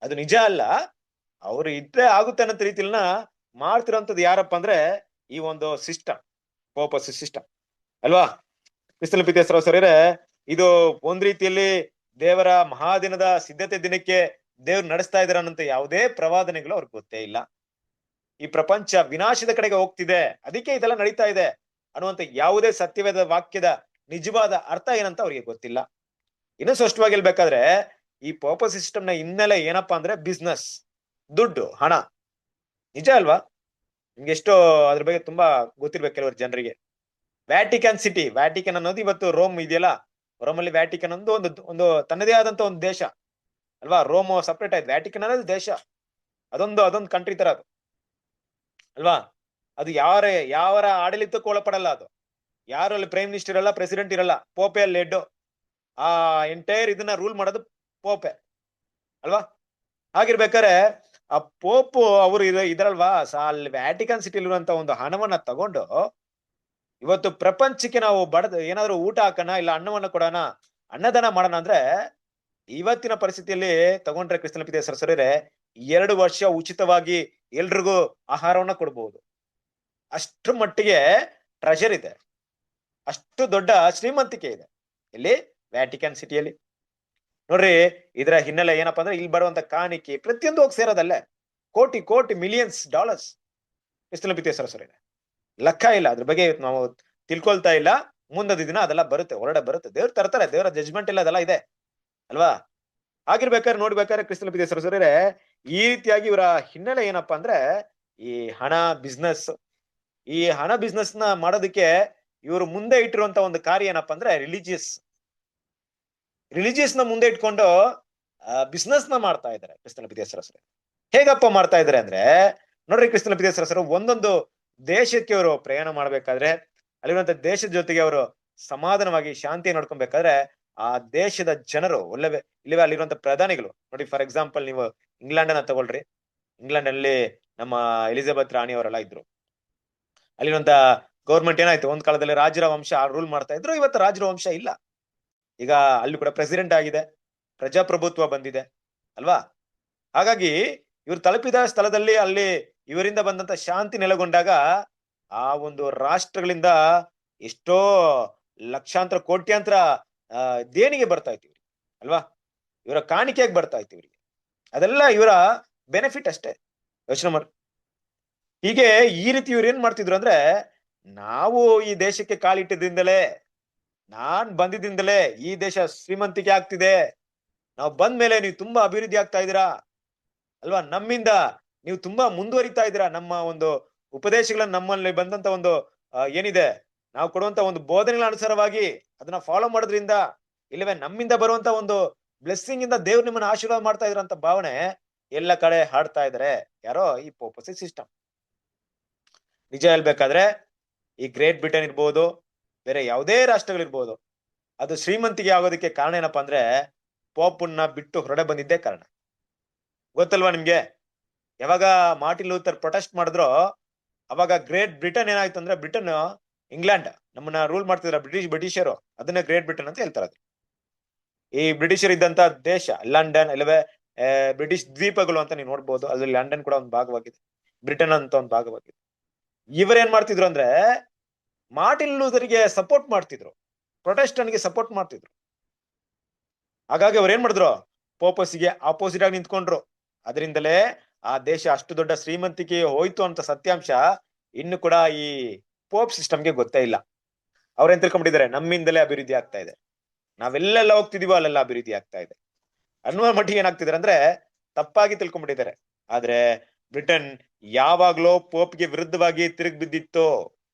S2: ಅದು ನಿಜ ಅಲ್ಲ. ಅವ್ರು ಇದ್ರೆ ಆಗುತ್ತೆ ಅನ್ನೋ ರೀತಿಯನ್ನ ಮಾಡ್ತಿರೋಂಥದ್ದು ಯಾರಪ್ಪ ಅಂದ್ರೆ ಈ ಒಂದು ಸಿಸ್ಟಮ್, ಪೋಪಸಿ ಸಿಸ್ಟಮ್ ಅಲ್ವಾ. ಕ್ರಿಸ್ತನ ಪಿತೇಶ್ವರ ಸರಿರೆ ಇದು ಒಂದ್ ರೀತಿಯಲ್ಲಿ ದೇವರ ಮಹಾದಿನದ ಸಿದ್ಧತೆ ದಿನಕ್ಕೆ ದೇವ್ರು ನಡೆಸ್ತಾ ಇದಾರೆ ಅನ್ನೋಂತ ಯಾವುದೇ ಪ್ರವಾದನೆಗಳು ಅವ್ರಿಗೆ ಗೊತ್ತೇ ಇಲ್ಲ. ಈ ಪ್ರಪಂಚ ವಿನಾಶದ ಕಡೆಗೆ ಹೋಗ್ತಿದೆ, ಅದಕ್ಕೆ ಇದೆಲ್ಲ ನಡೀತಾ ಇದೆ ಅನ್ನುವಂತ ಯಾವುದೇ ಸತ್ಯವೇದ ವಾಕ್ಯದ ನಿಜವಾದ ಅರ್ಥ ಏನಂತ ಅವ್ರಿಗೆ ಗೊತ್ತಿಲ್ಲ. ಇನ್ನು ಸ್ಪಷ್ಟವಾಗಿ ಹೇಳ್ಬೇಕಾದ್ರೆ ಈ ಪೋಪ ಸಿಸ್ಟಮ್ ನ ಹಿನ್ನೆಲೆ ಏನಪ್ಪಾ ಅಂದ್ರೆ ಬಿಸ್ನೆಸ್, ದುಡ್ಡು, ಹಣ. ನಿಜ ಅಲ್ವಾ? ನಿಮ್ಗೆ ಎಷ್ಟೋ ಅದ್ರ ಬಗ್ಗೆ ತುಂಬಾ ಗೊತ್ತಿರ್ಬೇಕು ಕೆಲವರು ಜನರಿಗೆ. ವ್ಯಾಟಿಕನ್ ಸಿಟಿ, ವ್ಯಾಟಿಕನ್ ಅನ್ನೋದು ಇವತ್ತು ರೋಮ್ ಇದೆಯಲ್ಲ, ರೋಮಲ್ಲಿ ವ್ಯಾಟಿಕನ್ ಒಂದು ಒಂದು ಒಂದು ತನ್ನದೇ ಆದಂತ ಒಂದು ದೇಶ ಅಲ್ವಾ. ರೋಮ್ ಸಪ್ರೇಟ್ ಆಯ್ತು, ವ್ಯಾಟಿಕನ್ ಅನ್ನೋದು ದೇಶ, ಅದೊಂದು ಕಂಟ್ರಿ ತರ ಅದು ಅಲ್ವಾ. ಅದು ಯಾವರ ಆಡಳಿತಕ್ಕೂ ಒಳಪಡಲ್ಲ. ಅದು ಯಾರು ಅಲ್ಲಿ ಪ್ರೈಮ್ ಮಿನಿಸ್ಟರ್ ಇರಲ್ಲ, ಪ್ರೆಸಿಡೆಂಟ್ ಇರಲ್ಲ, ಪೋಪೆ ಅಲ್ಲಿ ಹೆಡ್. ಆ ಎಂಟೈರ್ ಇದನ್ನ ರೂಲ್ ಮಾಡೋದು ಪೋಪೆ ಅಲ್ವಾ. ಹಾಗಿರ್ಬೇಕಾದ್ರೆ ಆ ಪೋಪು ಅವರು ಇದ್ರಲ್ವಾ, ಅಲ್ಲಿ ವ್ಯಾಟಿಕನ್ ಸಿಟಿಲಿರುವಂತ ಒಂದು ಹಣವನ್ನ ತಗೊಂಡು ಇವತ್ತು ಪ್ರಪಂಚಕ್ಕೆ ನಾವು ಏನಾದ್ರು ಊಟ ಹಾಕೋಣ, ಇಲ್ಲ ಅನ್ನವನ್ನ ಕೊಡೋಣ, ಅನ್ನದಾನ ಮಾಡೋಣ ಅಂದ್ರೆ ಇವತ್ತಿನ ಪರಿಸ್ಥಿತಿಯಲ್ಲಿ ತಗೊಂಡ್ರೆ ಕ್ರಿಸ್ತನ ಪಿತೇಶ್ವರ ಸರಿರೆ 2 ವರ್ಷ ಉಚಿತವಾಗಿ ಎಲ್ರಿಗೂ ಆಹಾರವನ್ನ ಕೊಡ್ಬಹುದು. ಅಷ್ಟು ಮಟ್ಟಿಗೆ ಟ್ರೆಷರ್ ಇದೆ, ಅಷ್ಟು ದೊಡ್ಡ ಶ್ರೀಮಂತಿಕೆ ಇದೆ ಇಲ್ಲಿ ವ್ಯಾಟಿಕನ್ ಸಿಟಿಯಲ್ಲಿ. ನೋಡ್ರಿ, ಇದರ ಹಿನ್ನೆಲೆ ಏನಪ್ಪಾ ಅಂದ್ರೆ ಇಲ್ಲಿ ಬರುವಂತ ಕಾಣಿಕೆ ಪ್ರತಿಯೊಂದು ಹೋಗಿ ಸೇರೋದಲ್ಲೇ ಕೋಟಿ ಕೋಟಿ ಮಿಲಿಯನ್ಸ್ ಡಾಲರ್ಸ್. ಕ್ರಿಸ್ತನ ಪಿತೇಶ್ವರ ಸರಿರೆ ಲೆಕ್ಕ ಇಲ್ಲ. ಅದ್ರ ಬಗ್ಗೆ ನಾವು ತಿಳ್ಕೊಳ್ತಾ ಇಲ್ಲ. ಮುಂದದ ದಿನ ಅದೆಲ್ಲ ಬರುತ್ತೆ, ಹೊರಡೆ ಬರುತ್ತೆ. ದೇವ್ರು ತರ್ತಾರೆ, ದೇವರ ಜಜ್ಮೆಂಟ್ ಎಲ್ಲ ಅದೆಲ್ಲ ಇದೆ ಅಲ್ವಾ. ಆಗಿರ್ಬೇಕಾದ್ರೆ ನೋಡ್ಬೇಕಾದ್ರೆ ಕ್ರಿಸ್ತನ ಪಿತೇಶ್ವರ ಸರಿರೆ ಈ ರೀತಿಯಾಗಿ ಇವರ ಹಿನ್ನೆಲೆ ಏನಪ್ಪಾ ಅಂದ್ರೆ ಈ ಹಣ ಬಿಸ್ನೆಸ್. ಈ ಹಣ ಬಿಸ್ನೆಸ್ ನ ಮಾಡೋದಕ್ಕೆ ಇವರು ಮುಂದೆ ಇಟ್ಟಿರುವಂತ ಒಂದು ಕಾರ್ಯ ಏನಪ್ಪಾ ಅಂದ್ರೆ ರಿಲಿಜಿಯಸ್ ನ ಮುಂದೆ ಇಟ್ಕೊಂಡು ಬಿಸ್ನೆಸ್ ನ ಮಾಡ್ತಾ ಇದ್ದಾರೆ ಕ್ರಿಸ್ತನ ಪಿತೇಶ್ವರ ಸರ್. ಹೇಗಪ್ಪ ಮಾಡ್ತಾ ಇದ್ದಾರೆ ಅಂದ್ರೆ ನೋಡ್ರಿ, ಕ್ರಿಸ್ತನ ಪಿತೇಶ್ವರ ಸರ್ ಒಂದೊಂದು ದೇಶಕ್ಕೆ ಅವರು ಪ್ರಯಾಣ ಮಾಡ್ಬೇಕಾದ್ರೆ ಅಲ್ಲಿರುವಂತ ದೇಶದ ಜೊತೆಗೆ ಅವರು ಸಮಾಧಾನವಾಗಿ ಶಾಂತಿ ನೋಡ್ಕೊಬೇಕಾದ್ರೆ ಆ ದೇಶದ ಜನರು ಇಲ್ಲಿವೆ ಅಲ್ಲಿರುವಂತ ಪ್ರಧಾನಿಗಳು ನೋಡಿ. ಫಾರ್ ಎಕ್ಸಾಂಪಲ್ ನೀವು ಇಂಗ್ಲೆಂಡ್ ಅನ್ನ ತಗೊಳ್ರಿ. ಇಂಗ್ಲೆಂಡ್ ಅಲ್ಲಿ ನಮ್ಮ ಎಲಿಜಬೆತ್ ರಾಣಿ ಅವರೆಲ್ಲ ಇದ್ರು. ಅಲ್ಲಿರುವಂತ ಗೌರ್ಮೆಂಟ್ ಏನಾಯ್ತು, ಒಂದ್ ಕಾಲದಲ್ಲಿ ರಾಜರ ವಂಶ ರೂಲ್ ಮಾಡ್ತಾ ಇದ್ರು, ಇವತ್ತು ರಾಜರ ವಂಶ ಇಲ್ಲ. ಈಗ ಅಲ್ಲಿ ಕೂಡ ಪ್ರೆಸಿಡೆಂಟ್ ಆಗಿದೆ, ಪ್ರಜಾಪ್ರಭುತ್ವ ಬಂದಿದೆ ಅಲ್ವಾ. ಹಾಗಾಗಿ ಇವ್ರು ತಲುಪಿದ ಸ್ಥಳದಲ್ಲಿ ಅಲ್ಲಿ ಇವರಿಂದ ಬಂದಂತ ಶಾಂತಿ ನೆಲೆಗೊಂಡಾಗ ಆ ಒಂದು ರಾಷ್ಟ್ರಗಳಿಂದ ಎಷ್ಟೋ ಲಕ್ಷಾಂತರ ಕೋಟ್ಯಾಂತರ ದೇಣಿಗೆ ಬರ್ತಾ ಇತ್ತು ಇವ್ರಿಗೆ ಅಲ್ವಾ. ಇವರ ಕಾಣಿಕೆಯಾಗಿ ಬರ್ತಾ ಇತ್ತು ಇವ್ರಿಗೆ. ಅದೆಲ್ಲ ಇವರ ಬೆನಿಫಿಟ್ ಅಷ್ಟೇ. ಯೋಚನೆ ಮಾಡಿ. ಹೀಗೆ ಈ ರೀತಿ ಇವ್ರು ಏನ್ ಮಾಡ್ತಿದ್ರು ಅಂದ್ರೆ, ನಾವು ಈ ದೇಶಕ್ಕೆ ಕಾಲಿಟ್ಟಿದ್ರಿಂದಲೇ, ನಾನ್ ಬಂದಿದ್ದಿಂದಲೇ ಈ ದೇಶ ಶ್ರೀಮಂತಿಕೆ ಆಗ್ತಿದೆ, ನಾವು ಬಂದ ಮೇಲೆ ನೀವು ತುಂಬಾ ಅಭಿವೃದ್ಧಿ ಆಗ್ತಾ ಇದ್ದೀರಾ ಅಲ್ವಾ, ನಮ್ಮಿಂದ ನೀವು ತುಂಬಾ ಮುಂದುವರಿತಾ ಇದ್ದೀರಾ, ನಮ್ಮ ಒಂದು ಉಪದೇಶಗಳನ್ನ ನಮ್ಮಲ್ಲಿ ಬಂದಂತ ಒಂದು ಏನಿದೆ ನಾವು ಕೊಡುವಂತ ಒಂದು ಬೋಧನೆಗಳ ಅನುಸಾರವಾಗಿ ಅದನ್ನ ಫಾಲೋ ಮಾಡೋದ್ರಿಂದ, ಇಲ್ಲವೇ ನಮ್ಮಿಂದ ಬರುವಂತ ಒಂದು ಬ್ಲೆಸ್ಸಿಂಗ್ ಇಂದ ದೇವ್ರು ನಿಮ್ಮನ್ನ ಆಶೀರ್ವಾದ ಮಾಡ್ತಾ ಇದ್ರ ಅಂತ ಭಾವನೆ ಎಲ್ಲ ಕಡೆ ಹಾಡ್ತಾ ಇದಾರೆ ಯಾರೋ ಈ ಪೋಪಸಿ ಸಿಸ್ಟಮ್. ನಿಜ ಹೇಳ್ಬೇಕಾದ್ರೆ ಈ ಗ್ರೇಟ್ ಬ್ರಿಟನ್ ಇರ್ಬೋದು, ಬೇರೆ ಯಾವುದೇ ರಾಷ್ಟ್ರಗಳಿರ್ಬೋದು, ಅದು ಶ್ರೀಮಂತಿಗೆ ಆಗೋದಕ್ಕೆ ಕಾರಣ ಏನಪ್ಪಾ ಅಂದ್ರೆ ಪೋಪನ್ನ ಬಿಟ್ಟು ಹೊರಡೆ ಬಂದಿದ್ದೇ ಕಾರಣ. ಗೊತ್ತಲ್ವಾ ನಿಮ್ಗೆ? ಯಾವಾಗ ಮಾರ್ಟಿನ್ ಲೂಥರ್ ಪ್ರೊಟೆಸ್ಟ್ ಮಾಡಿದ್ರು ಅವಾಗ ಗ್ರೇಟ್ ಬ್ರಿಟನ್ ಏನಾಯ್ತು ಅಂದ್ರೆ, ಬ್ರಿಟನ್ ಇಂಗ್ಲೆಂಡ್ ನಮ್ಮನ್ನ ರೂಲ್ ಮಾಡ್ತಿದ್ರ ಬ್ರಿಟಿಷರು, ಅದನ್ನ ಗ್ರೇಟ್ ಬ್ರಿಟನ್ ಅಂತ ಹೇಳ್ತಾರೆ. ಈ ಬ್ರಿಟಿಷರ್ ಇದ್ದಂತ ದೇಶ ಲಂಡನ್, ಇಲ್ಲವೇ ಬ್ರಿಟಿಷ್ ದ್ವೀಪಗಳು ಅಂತ ನೀವು ನೋಡ್ಬೋದು. ಅದ್ರಲ್ಲಿ ಲಂಡನ್ ಕೂಡ ಒಂದು ಭಾಗವಾಗಿದೆ, ಬ್ರಿಟನ್ ಅಂತ ಒಂದು ಭಾಗವಾಗಿದೆ. ಇವರೇನ್ ಮಾಡ್ತಿದ್ರು ಅಂದ್ರೆ ಮಾರ್ಟಿನ್ ಲೂಥರ್ಗೆ ಸಪೋರ್ಟ್ ಮಾಡ್ತಿದ್ರು, ಪ್ರೊಟೆಸ್ಟನ್ಗೆ ಸಪೋರ್ಟ್ ಮಾಡ್ತಿದ್ರು. ಹಾಗಾಗಿ ಅವ್ರು ಏನ್ ಮಾಡಿದ್ರು, ಪೋಪಸಿಗೆ ಆಪೋಸಿಟ್ ಆಗಿ ನಿಂತ್ಕೊಂಡ್ರು. ಅದರಿಂದಲೇ ಆ ದೇಶ ಅಷ್ಟು ದೊಡ್ಡ ಶ್ರೀಮಂತಿಕೆ ಹೋಯ್ತು ಅಂತ ಸತ್ಯಾಂಶ ಇನ್ನು ಕೂಡ ಈ ಪೋಪ್ ಸಿಸ್ಟಮ್ಗೆ ಗೊತ್ತೇ ಇಲ್ಲ. ಅವ್ರೇನ್ ತಿಳ್ಕೊಂಡ್ಬಿಟ್ಟಿದ್ದಾರೆ, ನಮ್ಮಿಂದಲೇ ಅಭಿವೃದ್ಧಿ ಆಗ್ತಾ ಇದೆ, ನಾವೆಲ್ಲೆಲ್ಲ ಹೋಗ್ತಿದೀವೋ ಅಲ್ಲೆಲ್ಲ ಅಭಿವೃದ್ಧಿ ಆಗ್ತಾ ಇದೆ ಅನ್ನುವ ಮಟ್ಟಿಗೆ ಏನಾಗ್ತಿದ್ದಾರೆ ಅಂದ್ರೆ ತಪ್ಪಾಗಿ ತಿಳ್ಕೊಂಡ್ಬಿಟ್ಟಿದ್ದಾರೆ. ಆದ್ರೆ ಬ್ರಿಟನ್ ಯಾವಾಗ್ಲೋ ಪೋಪ್ಗೆ ವಿರುದ್ಧವಾಗಿ ತಿರುಗಿ ಬಿದ್ದಿತ್ತು,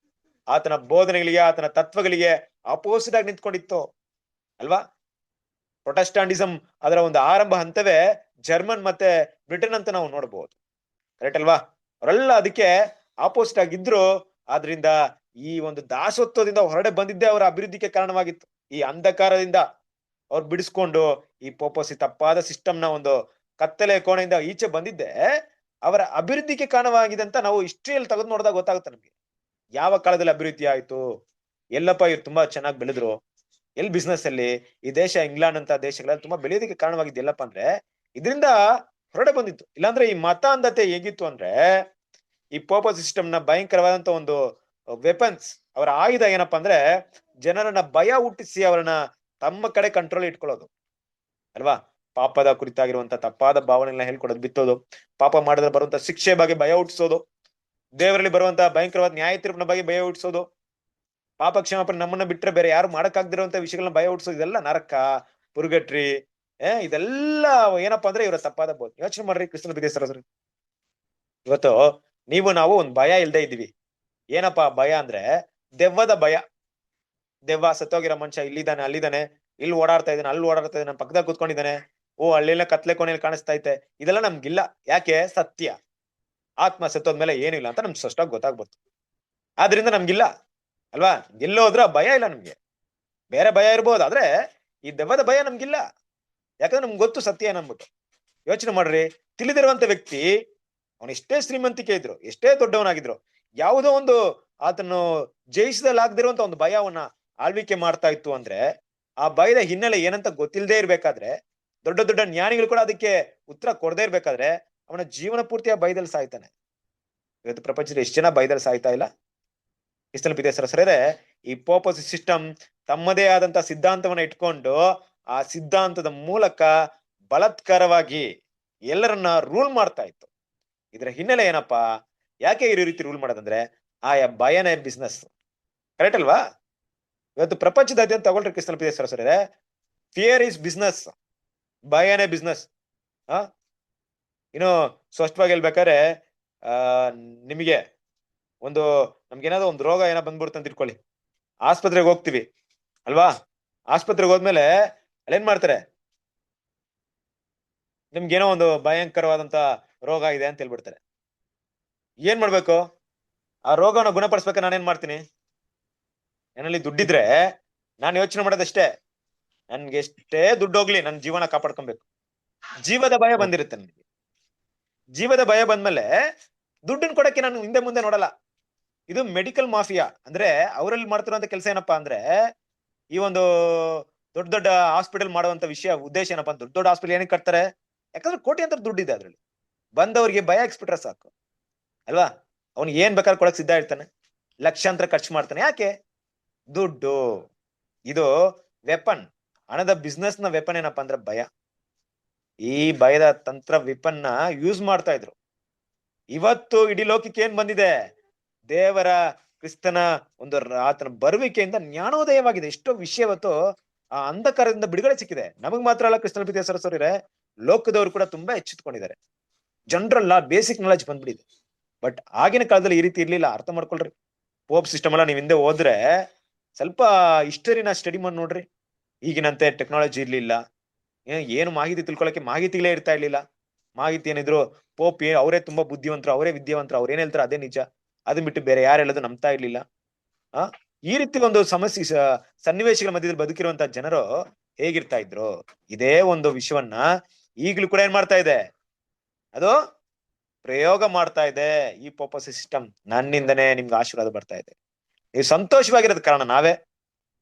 S2: ಆತನ ಬೋಧನೆಗಳಿಗೆ, ಆತನ ತತ್ವಗಳಿಗೆ ಅಪೋಸಿಟ್ ಆಗಿ ನಿಂತ್ಕೊಂಡಿತ್ತು ಅಲ್ವಾ. ಪ್ರೊಟೆಸ್ಟಾಂಟಿಸಮ್ ಅದರ ಒಂದು ಆರಂಭ ಹಂತವೇ ಜರ್ಮನ್ ಮತ್ತೆ ಬ್ರಿಟನ್ ಅಂತ ನಾವು ನೋಡಬಹುದು, ಕರೆಕ್ಟ್ ಅಲ್ವಾ. ಅವರೆಲ್ಲ ಅದಕ್ಕೆ ಆಪೋಸಿಟ್ ಆಗಿದ್ರು. ಆದ್ರಿಂದ ಈ ಒಂದು ದಾಸತ್ವದಿಂದ ಹೊರಡೆ ಬಂದಿದ್ದೇ ಅವರ ಅಭಿವೃದ್ಧಿಗೆ ಕಾರಣವಾಗಿತ್ತು. ಈ ಅಂಧಕಾರದಿಂದ ಅವ್ರು ಬಿಡಿಸ್ಕೊಂಡು ಈ ಪೋಪಸಿ ತಪ್ಪಾದ ಸಿಸ್ಟಮ್ನ ಒಂದು ಕತ್ತಲೆ ಕೋಣೆಯಿಂದ ಈಚೆ ಬಂದಿದ್ದೆ ಅವರ ಅಭಿವೃದ್ಧಿಗೆ ಕಾರಣವಾಗಿದೆ ಅಂತ ನಾವು ಹಿಸ್ಟ್ರಿಯಲ್ಲಿ ತೆಗೆದು ನೋಡಿದಾಗ ಗೊತ್ತಾಗುತ್ತೆ ನಮ್ಗೆ. ಯಾವ ಕಾಲದಲ್ಲಿ ಅಭಿವೃದ್ಧಿ ಆಯ್ತು, ಎಲ್ಲಪ್ಪ ಇವ್ರು ತುಂಬಾ ಚೆನ್ನಾಗಿ ಬೆಳೆದ್ರು, ಎಲ್ಲಿ ಬಿಸ್ನೆಸ್ ಅಲ್ಲಿ ಈ ದೇಶ ಇಂಗ್ಲೆಂಡ್ ಅಂತ ದೇಶಗಳಲ್ಲಿ ತುಂಬಾ ಬೆಳೆಯೋದಕ್ಕೆ ಕಾರಣವಾಗಿದ್ದು ಎಲ್ಲಪ್ಪ ಅಂದ್ರೆ ಇದರಿಂದ ಹೊರಡೆ ಬಂದಿತ್ತು. ಇಲ್ಲಾಂದ್ರೆ ಈ ಮತ ಅಂಧತೆ ಹೇಗಿತ್ತು ಅಂದ್ರೆ ಈ ಪೋಪ ಸಿಸ್ಟಮ್ ನ ಭಯಂಕರವಾದಂತ ಒಂದು ವೆಪನ್ಸ್, ಅವರ ಆಯುಧ ಏನಪ್ಪಾ ಅಂದ್ರೆ ಜನರನ್ನ ಭಯ ಹುಟ್ಟಿಸಿ ಅವರನ್ನ ತಮ್ಮ ಕಡೆ ಕಂಟ್ರೋಲ್ ಇಟ್ಕೊಳ್ಳೋದು ಅಲ್ವಾ. ಪಾಪದ ಕುರಿತಾಗಿರುವಂತ ತಪ್ಪಾದ ಭಾವನೆಗಳನ್ನ ಹೇಳ್ಕೊಡೋದು, ಬಿತ್ತೋದು, ಪಾಪ ಮಾಡಿದ್ರೆ ಬರುವಂತ ಶಿಕ್ಷೆ ಬಗ್ಗೆ ಭಯ ಹುಟ್ಟಿಸೋದು, ದೇವರಲ್ಲಿ ಬರುವಂತ ಭಯಂಕರವಾದ ನ್ಯಾಯ ತೀರ್ಪಿನ ಬಗ್ಗೆ ಭಯ ಹುಟ್ಟಿಸೋದು, ಪಾಪ ಕ್ಷಮಾಪಣೆ ನಮ್ಮನ್ನ ಬಿಟ್ರೆ ಬೇರೆ ಯಾರು ಮಾಡಕ್ಕಾಗದಿರುವಂತ ವಿಷಯಗಳನ್ನ ಭಯ ಹುಟ್ಟಿಸೋದು, ಇದೆಲ್ಲ ನರಕ, ಪುರ್ಗಟ್ರಿ, ಇದೆಲ್ಲ ಏನಪ್ಪಾ ಅಂದ್ರೆ ಇವರ ತಪ್ಪಾದ ಬೋಧನೆ. ಯೋಚನೆ ಮಾಡ್ರಿ ಕ್ರಿಸ್ತನ ಪ್ರೀತಿಯ ಸಹೋದರರೇ, ಇವತ್ತು ನೀವು ನಾವು ಒಂದ್ ಭಯ ಇಲ್ದೇ ಇದ್ದೀವಿ. ಏನಪ್ಪಾ ಭಯ ಅಂದ್ರೆ ದೆವ್ವದ ಭಯ. ದೆವ್ವ ಸತ್ತೋಗಿರೋ ಮನುಷ್ಯ ಇಲ್ಲಿದ್ದಾನೆ, ಅಲ್ಲಿದ್ದಾನೆ, ಇಲ್ಲಿ ಓಡಾಡ್ತಾ ಇದ್ದಾನೆ, ಅಲ್ಲಿ ಓಡಾಡ್ತಾ ಇದ್ದಾನೆ, ನಮ್ಮ ಪಕ್ಕದಾಗ ಕೂತ್ಕೊಂಡಿದ್ದಾನೆ, ಓ ಹಳ್ಳಿಲ್ಲ ಕತ್ಲೆ ಕೋಣೆಯಲ್ಲಿ ಕಾಣಿಸ್ತಾ ಐತೆ, ಇದೆಲ್ಲ ನಮ್ಗಿಲ್ಲ. ಯಾಕೆ? ಸತ್ಯ. ಆತ್ಮ ಸತ್ತೋದ್ಮೇಲೆ ಏನು ಇಲ್ಲ ಅಂತ ನಮ್ಗೆ ಸ್ಪಷ್ಟವಾಗಿ ಗೊತ್ತಾಗ್ಬೋದು. ಆದ್ರಿಂದ ನಮ್ಗಿಲ್ಲ ಅಲ್ವಾ. ಎಲ್ಲೋದ್ರ ಭಯ ಇಲ್ಲ ನಮ್ಗೆ. ಬೇರೆ ಭಯ ಇರ್ಬೋದು, ಆದ್ರೆ ಈ ದೆವ್ವದ ಭಯ ನಮ್ಗಿಲ್ಲ. ಯಾಕಂದ್ರೆ ನಮ್ಗೆ ಗೊತ್ತು ಸತ್ಯ ಏನನ್ಬಿಟ್ಟು. ಯೋಚನೆ ಮಾಡ್ರಿ, ತಿಳಿದಿರುವಂತ ವ್ಯಕ್ತಿ ಅವನು ಎಷ್ಟೇ ಶ್ರೀಮಂತಿಕೆ ಇದ್ರು, ಎಷ್ಟೇ ದೊಡ್ಡವನಾಗಿದ್ರು, ಯಾವುದೋ ಒಂದು ಆತನು ಜಯಿಸಲಾಗದಿರುವಂತ ಒಂದು ಭಯ ಅವನ್ನ ಆಳ್ವಿಕೆ ಮಾಡ್ತಾ ಇತ್ತು ಅಂದ್ರೆ ಆ ಭಯದ ಹಿನ್ನೆಲೆ ಏನಂತ ಗೊತ್ತಿಲ್ಲದೆ ಇರ್ಬೇಕಾದ್ರೆ, ದೊಡ್ಡ ದೊಡ್ಡ ಜ್ಞಾನಿಗಳು ಕೂಡ ಅದಕ್ಕೆ ಉತ್ತರ ಕೊಡದೇ ಇರ್ಬೇಕಾದ್ರೆ ಅವನ ಜೀವನ ಪೂರ್ತಿಯ ಭಯದಲ್ಲಿ ಸಾಯ್ತಾನೆ. ಇವತ್ತು ಪ್ರಪಂಚದಲ್ಲಿ ಎಷ್ಟು ಜನ ಭಯದಲ್ಲಿ ಸಾಯ್ತಾ ಇಲ್ಲ? ಕ್ರಿಸ್ತನ ಪ್ರೀತಿಯ ಸಹೋದರರೇ, ಈ ಪೋಪ ಸಿಸ್ಟಮ್ ತಮ್ಮದೇ ಆದಂತ ಸಿದ್ಧಾಂತವನ್ನ ಇಟ್ಕೊಂಡು ಆ ಸಿದ್ಧಾಂತದ ಮೂಲಕ ಬಲಾತ್ಕಾರವಾಗಿ ಎಲ್ಲರನ್ನ ರೂಲ್ ಮಾಡ್ತಾ ಇತ್ತು. ಇದರ ಹಿನ್ನೆಲೆ ಏನಪ್ಪಾ? ಯಾಕೆ ಈ ರೀತಿ ರೂಲ್ ಮಾಡೋದಂದ್ರೆ ಆಯಾ ಭಯನೇ ಬಿಸ್ನೆಸ್. ಕರೆಕ್ಟ್ ಅಲ್ವಾ? ಇವತ್ತು ಪ್ರಪಂಚದಾದ್ಯಂತ ತಗೊಳ್ರಿ ಕ್ರಿಸ್ತನ ಪ್ರೀತಿಯ ಸಹೋದರರೇ, ಫಿಯರ್ ಇಸ್ ಬಿಸ್ನೆಸ್, ಭಯನೇ ಬಿಸ್ನೆಸ್. ಇನ್ನು ಸ್ಪಷ್ಟವಾಗಿ ಹೇಳ್ಬೇಕಾದ್ರೆ ನಿಮಗೆ ಒಂದು ನಮ್ಗೇನಾದ್ರು ಒಂದು ರೋಗ ಏನೋ ಬಂದ್ಬಿಡುತ್ತೆ ಅಂತ ಇಟ್ಕೊಳ್ಳಿ, ಆಸ್ಪತ್ರೆಗೆ ಹೋಗ್ತೀವಿ ಅಲ್ವಾ. ಆಸ್ಪತ್ರೆಗೆ ಹೋದ್ಮೇಲೆ ಅಲ್ಲೇನ್ ಮಾಡ್ತಾರೆ, ನಿಮ್ಗೇನೋ ಒಂದು ಭಯಂಕರವಾದಂತ ರೋಗ ಇದೆ ಅಂತ ಹೇಳ್ಬಿಡ್ತಾರೆ. ಏನ್ ಮಾಡ್ಬೇಕು? ಆ ರೋಗನ ಗುಣಪಡಿಸ್ಬೇಕ ನಾನೇನ್ ಮಾಡ್ತೀನಿ? ನನ್ನಲ್ಲಿ ದುಡ್ಡಿದ್ರೆ ನಾನು ಯೋಚನೆ ಮಾಡೋದಷ್ಟೇ, ನನ್ಗೆ ಎಷ್ಟೇ ದುಡ್ಡು ಹೋಗ್ಲಿ ನನ್ನ ಜೀವನ ಕಾಪಾಡ್ಕೊಬೇಕು. ಜೀವದ ಭಯ ಬಂದಿರುತ್ತೆ ನನಗೆ. ಜೀವದ ಭಯ ಬಂದ್ಮೇಲೆ ದುಡ್ಡನ್ನ ಕೊಡಕ್ಕೆ ನಾನು ಹಿಂದೆ ಮುಂದೆ ನೋಡಲ್ಲ. ಇದು ಮೆಡಿಕಲ್ ಮಾಫಿಯಾ. ಅಂದ್ರೆ ಅವರಲ್ಲಿ ಮಾಡ್ತಿರುವಂತ ಕೆಲಸ ಏನಪ್ಪಾ ಅಂದ್ರೆ ಈ ಒಂದು ದೊಡ್ಡ ದೊಡ್ಡ ಹಾಸ್ಪಿಟಲ್ ಮಾಡುವಂತ ಉದ್ದೇಶ ಏನಪ್ಪಾ? ದೊಡ್ಡ ದೊಡ್ಡ ಹಾಸ್ಪಿಟಲ್ ಏನಕ್ಕೆ ಕಟ್ತಾರೆ? ಯಾಕಂದ್ರೆ ಕೋಟಿ ಅಂತ ದುಡ್ಡಿದೆ ಅದ್ರಲ್ಲಿ. ಬಂದವ್ರಿಗೆ ಭಯ ಹಾಕ್ಸ್ಬಿಟ್ರೆ ಸಾಕು ಅಲ್ವಾ. ಅವ್ನು ಏನ್ ಬೇಕಾದ್ರೆ ಕೊಡಕ್ ಸಿದ್ಧ ಇರ್ತಾನೆ, ಲಕ್ಷಾಂತರ ಖರ್ಚು ಮಾಡ್ತಾನೆ. ಯಾಕೆ? ದುಡ್ಡು. ಇದು ವೆಪನ್, ಹಣದ ಬಿಸ್ನೆಸ್ ನ ವೆಪನ್ ಏನಪ್ಪಾ ಅಂದ್ರೆ ಭಯ. ಈ ಭಯದ ತಂತ್ರ ವೆಪನ್ ನ ಯೂಸ್ ಮಾಡ್ತಾ ಇದ್ರು. ಇವತ್ತು ಇಡೀ ಲೋಕಕ್ಕೆ ಏನ್ ಬಂದಿದೆ? ದೇವರ ಕ್ರಿಸ್ತನ ಒಂದು ಆತನ ಬರುವಿಕೆಯಿಂದ ಜ್ಞಾನೋದಯವಾಗಿದೆ. ಎಷ್ಟೋ ವಿಷಯ ಇವತ್ತು ಆ ಅಂಧಕಾರದಿಂದ ಬಿಡುಗಡೆ ಸಿಕ್ಕಿದೆ. ನಮಗ್ ಮಾತ್ರ ಅಲ್ಲ ಕ್ರಿಸ್ತನ ಪ್ರೀತಿಯ ಸಹೋದರರೇ, ಲೋಕದವರು ಕೂಡ ತುಂಬಾ ಎಚ್ಚೆತ್ಕೊಂಡಿದ್ದಾರೆ. ಜನರಲ್ಲ ಬೇಸಿಕ್ ನಾಲೆಜ್ ಬಂದ್ಬಿಟ್ಟಿದೆ. ಬಟ್ ಆಗಿನ ಕಾಲದಲ್ಲಿ ಈ ರೀತಿ ಇರ್ಲಿಲ್ಲ. ಅರ್ಥ ಮಾಡ್ಕೊಳ್ರಿ. ಪೋಪ್ ಸಿಸ್ಟಮ್ ಎಲ್ಲ ನೀವ್ ಹಿಂದೆ ಹೋದ್ರೆ ಸ್ವಲ್ಪ ಹಿಸ್ಟರಿನ ಸ್ಟಡಿ ಮಾಡಿ ನೋಡ್ರಿ. ಈಗಿನಂತೆ ಟೆಕ್ನಾಲಜಿ ಇರ್ಲಿಲ್ಲ, ಏನು ಮಾಹಿತಿ ತಿಳ್ಕೊಳಕ್ಕೆ ಮಾಹಿತಿಗಳೇ ಇರ್ತಾ ಇರ್ಲಿಲ್ಲ. ಮಾಹಿತಿ ಏನಿದ್ರು ಪೋಪ್ ಅವರೇ ತುಂಬಾ ಬುದ್ಧಿವಂತರು, ಅವರೇ ವಿದ್ಯಾವಂತರು, ಅವ್ರೇನ್ ಹೇಳ್ತಾರೆ ಅದೇ ನಿಜ, ಅದನ್ ಬಿಟ್ಟು ಬೇರೆ ಯಾರು ಹೇಳೋದು ನಂಬ್ತಾ ಇರ್ಲಿಲ್ಲ. ಈ ರೀತಿ ಒಂದು ಸಮಸ್ಯೆ ಸನ್ನಿವೇಶಗಳ ಮಧ್ಯದಲ್ಲಿ ಬದುಕಿರುವಂತ ಜನರು ಹೇಗಿರ್ತಾ ಇದ್ರು? ಇದೇ ಒಂದು ವಿಷಯವನ್ನ ಈಗ್ಲೂ ಕೂಡ ಏನ್ ಮಾಡ್ತಾ ಇದೆ? ಅದು ಪ್ರಯೋಗ ಮಾಡ್ತಾ ಇದೆ. ಈ ಪೋಪ ಸಿಸ್ಟಮ್ ನನ್ನಿಂದನೇ ನಿಮ್ಗೆ ಆಶೀರ್ವಾದ ಬರ್ತಾ ಇದೆ. ನೀವು ಸಂತೋಷವಾಗಿರೋದ್ ಕಾರಣ ನಾವೇ.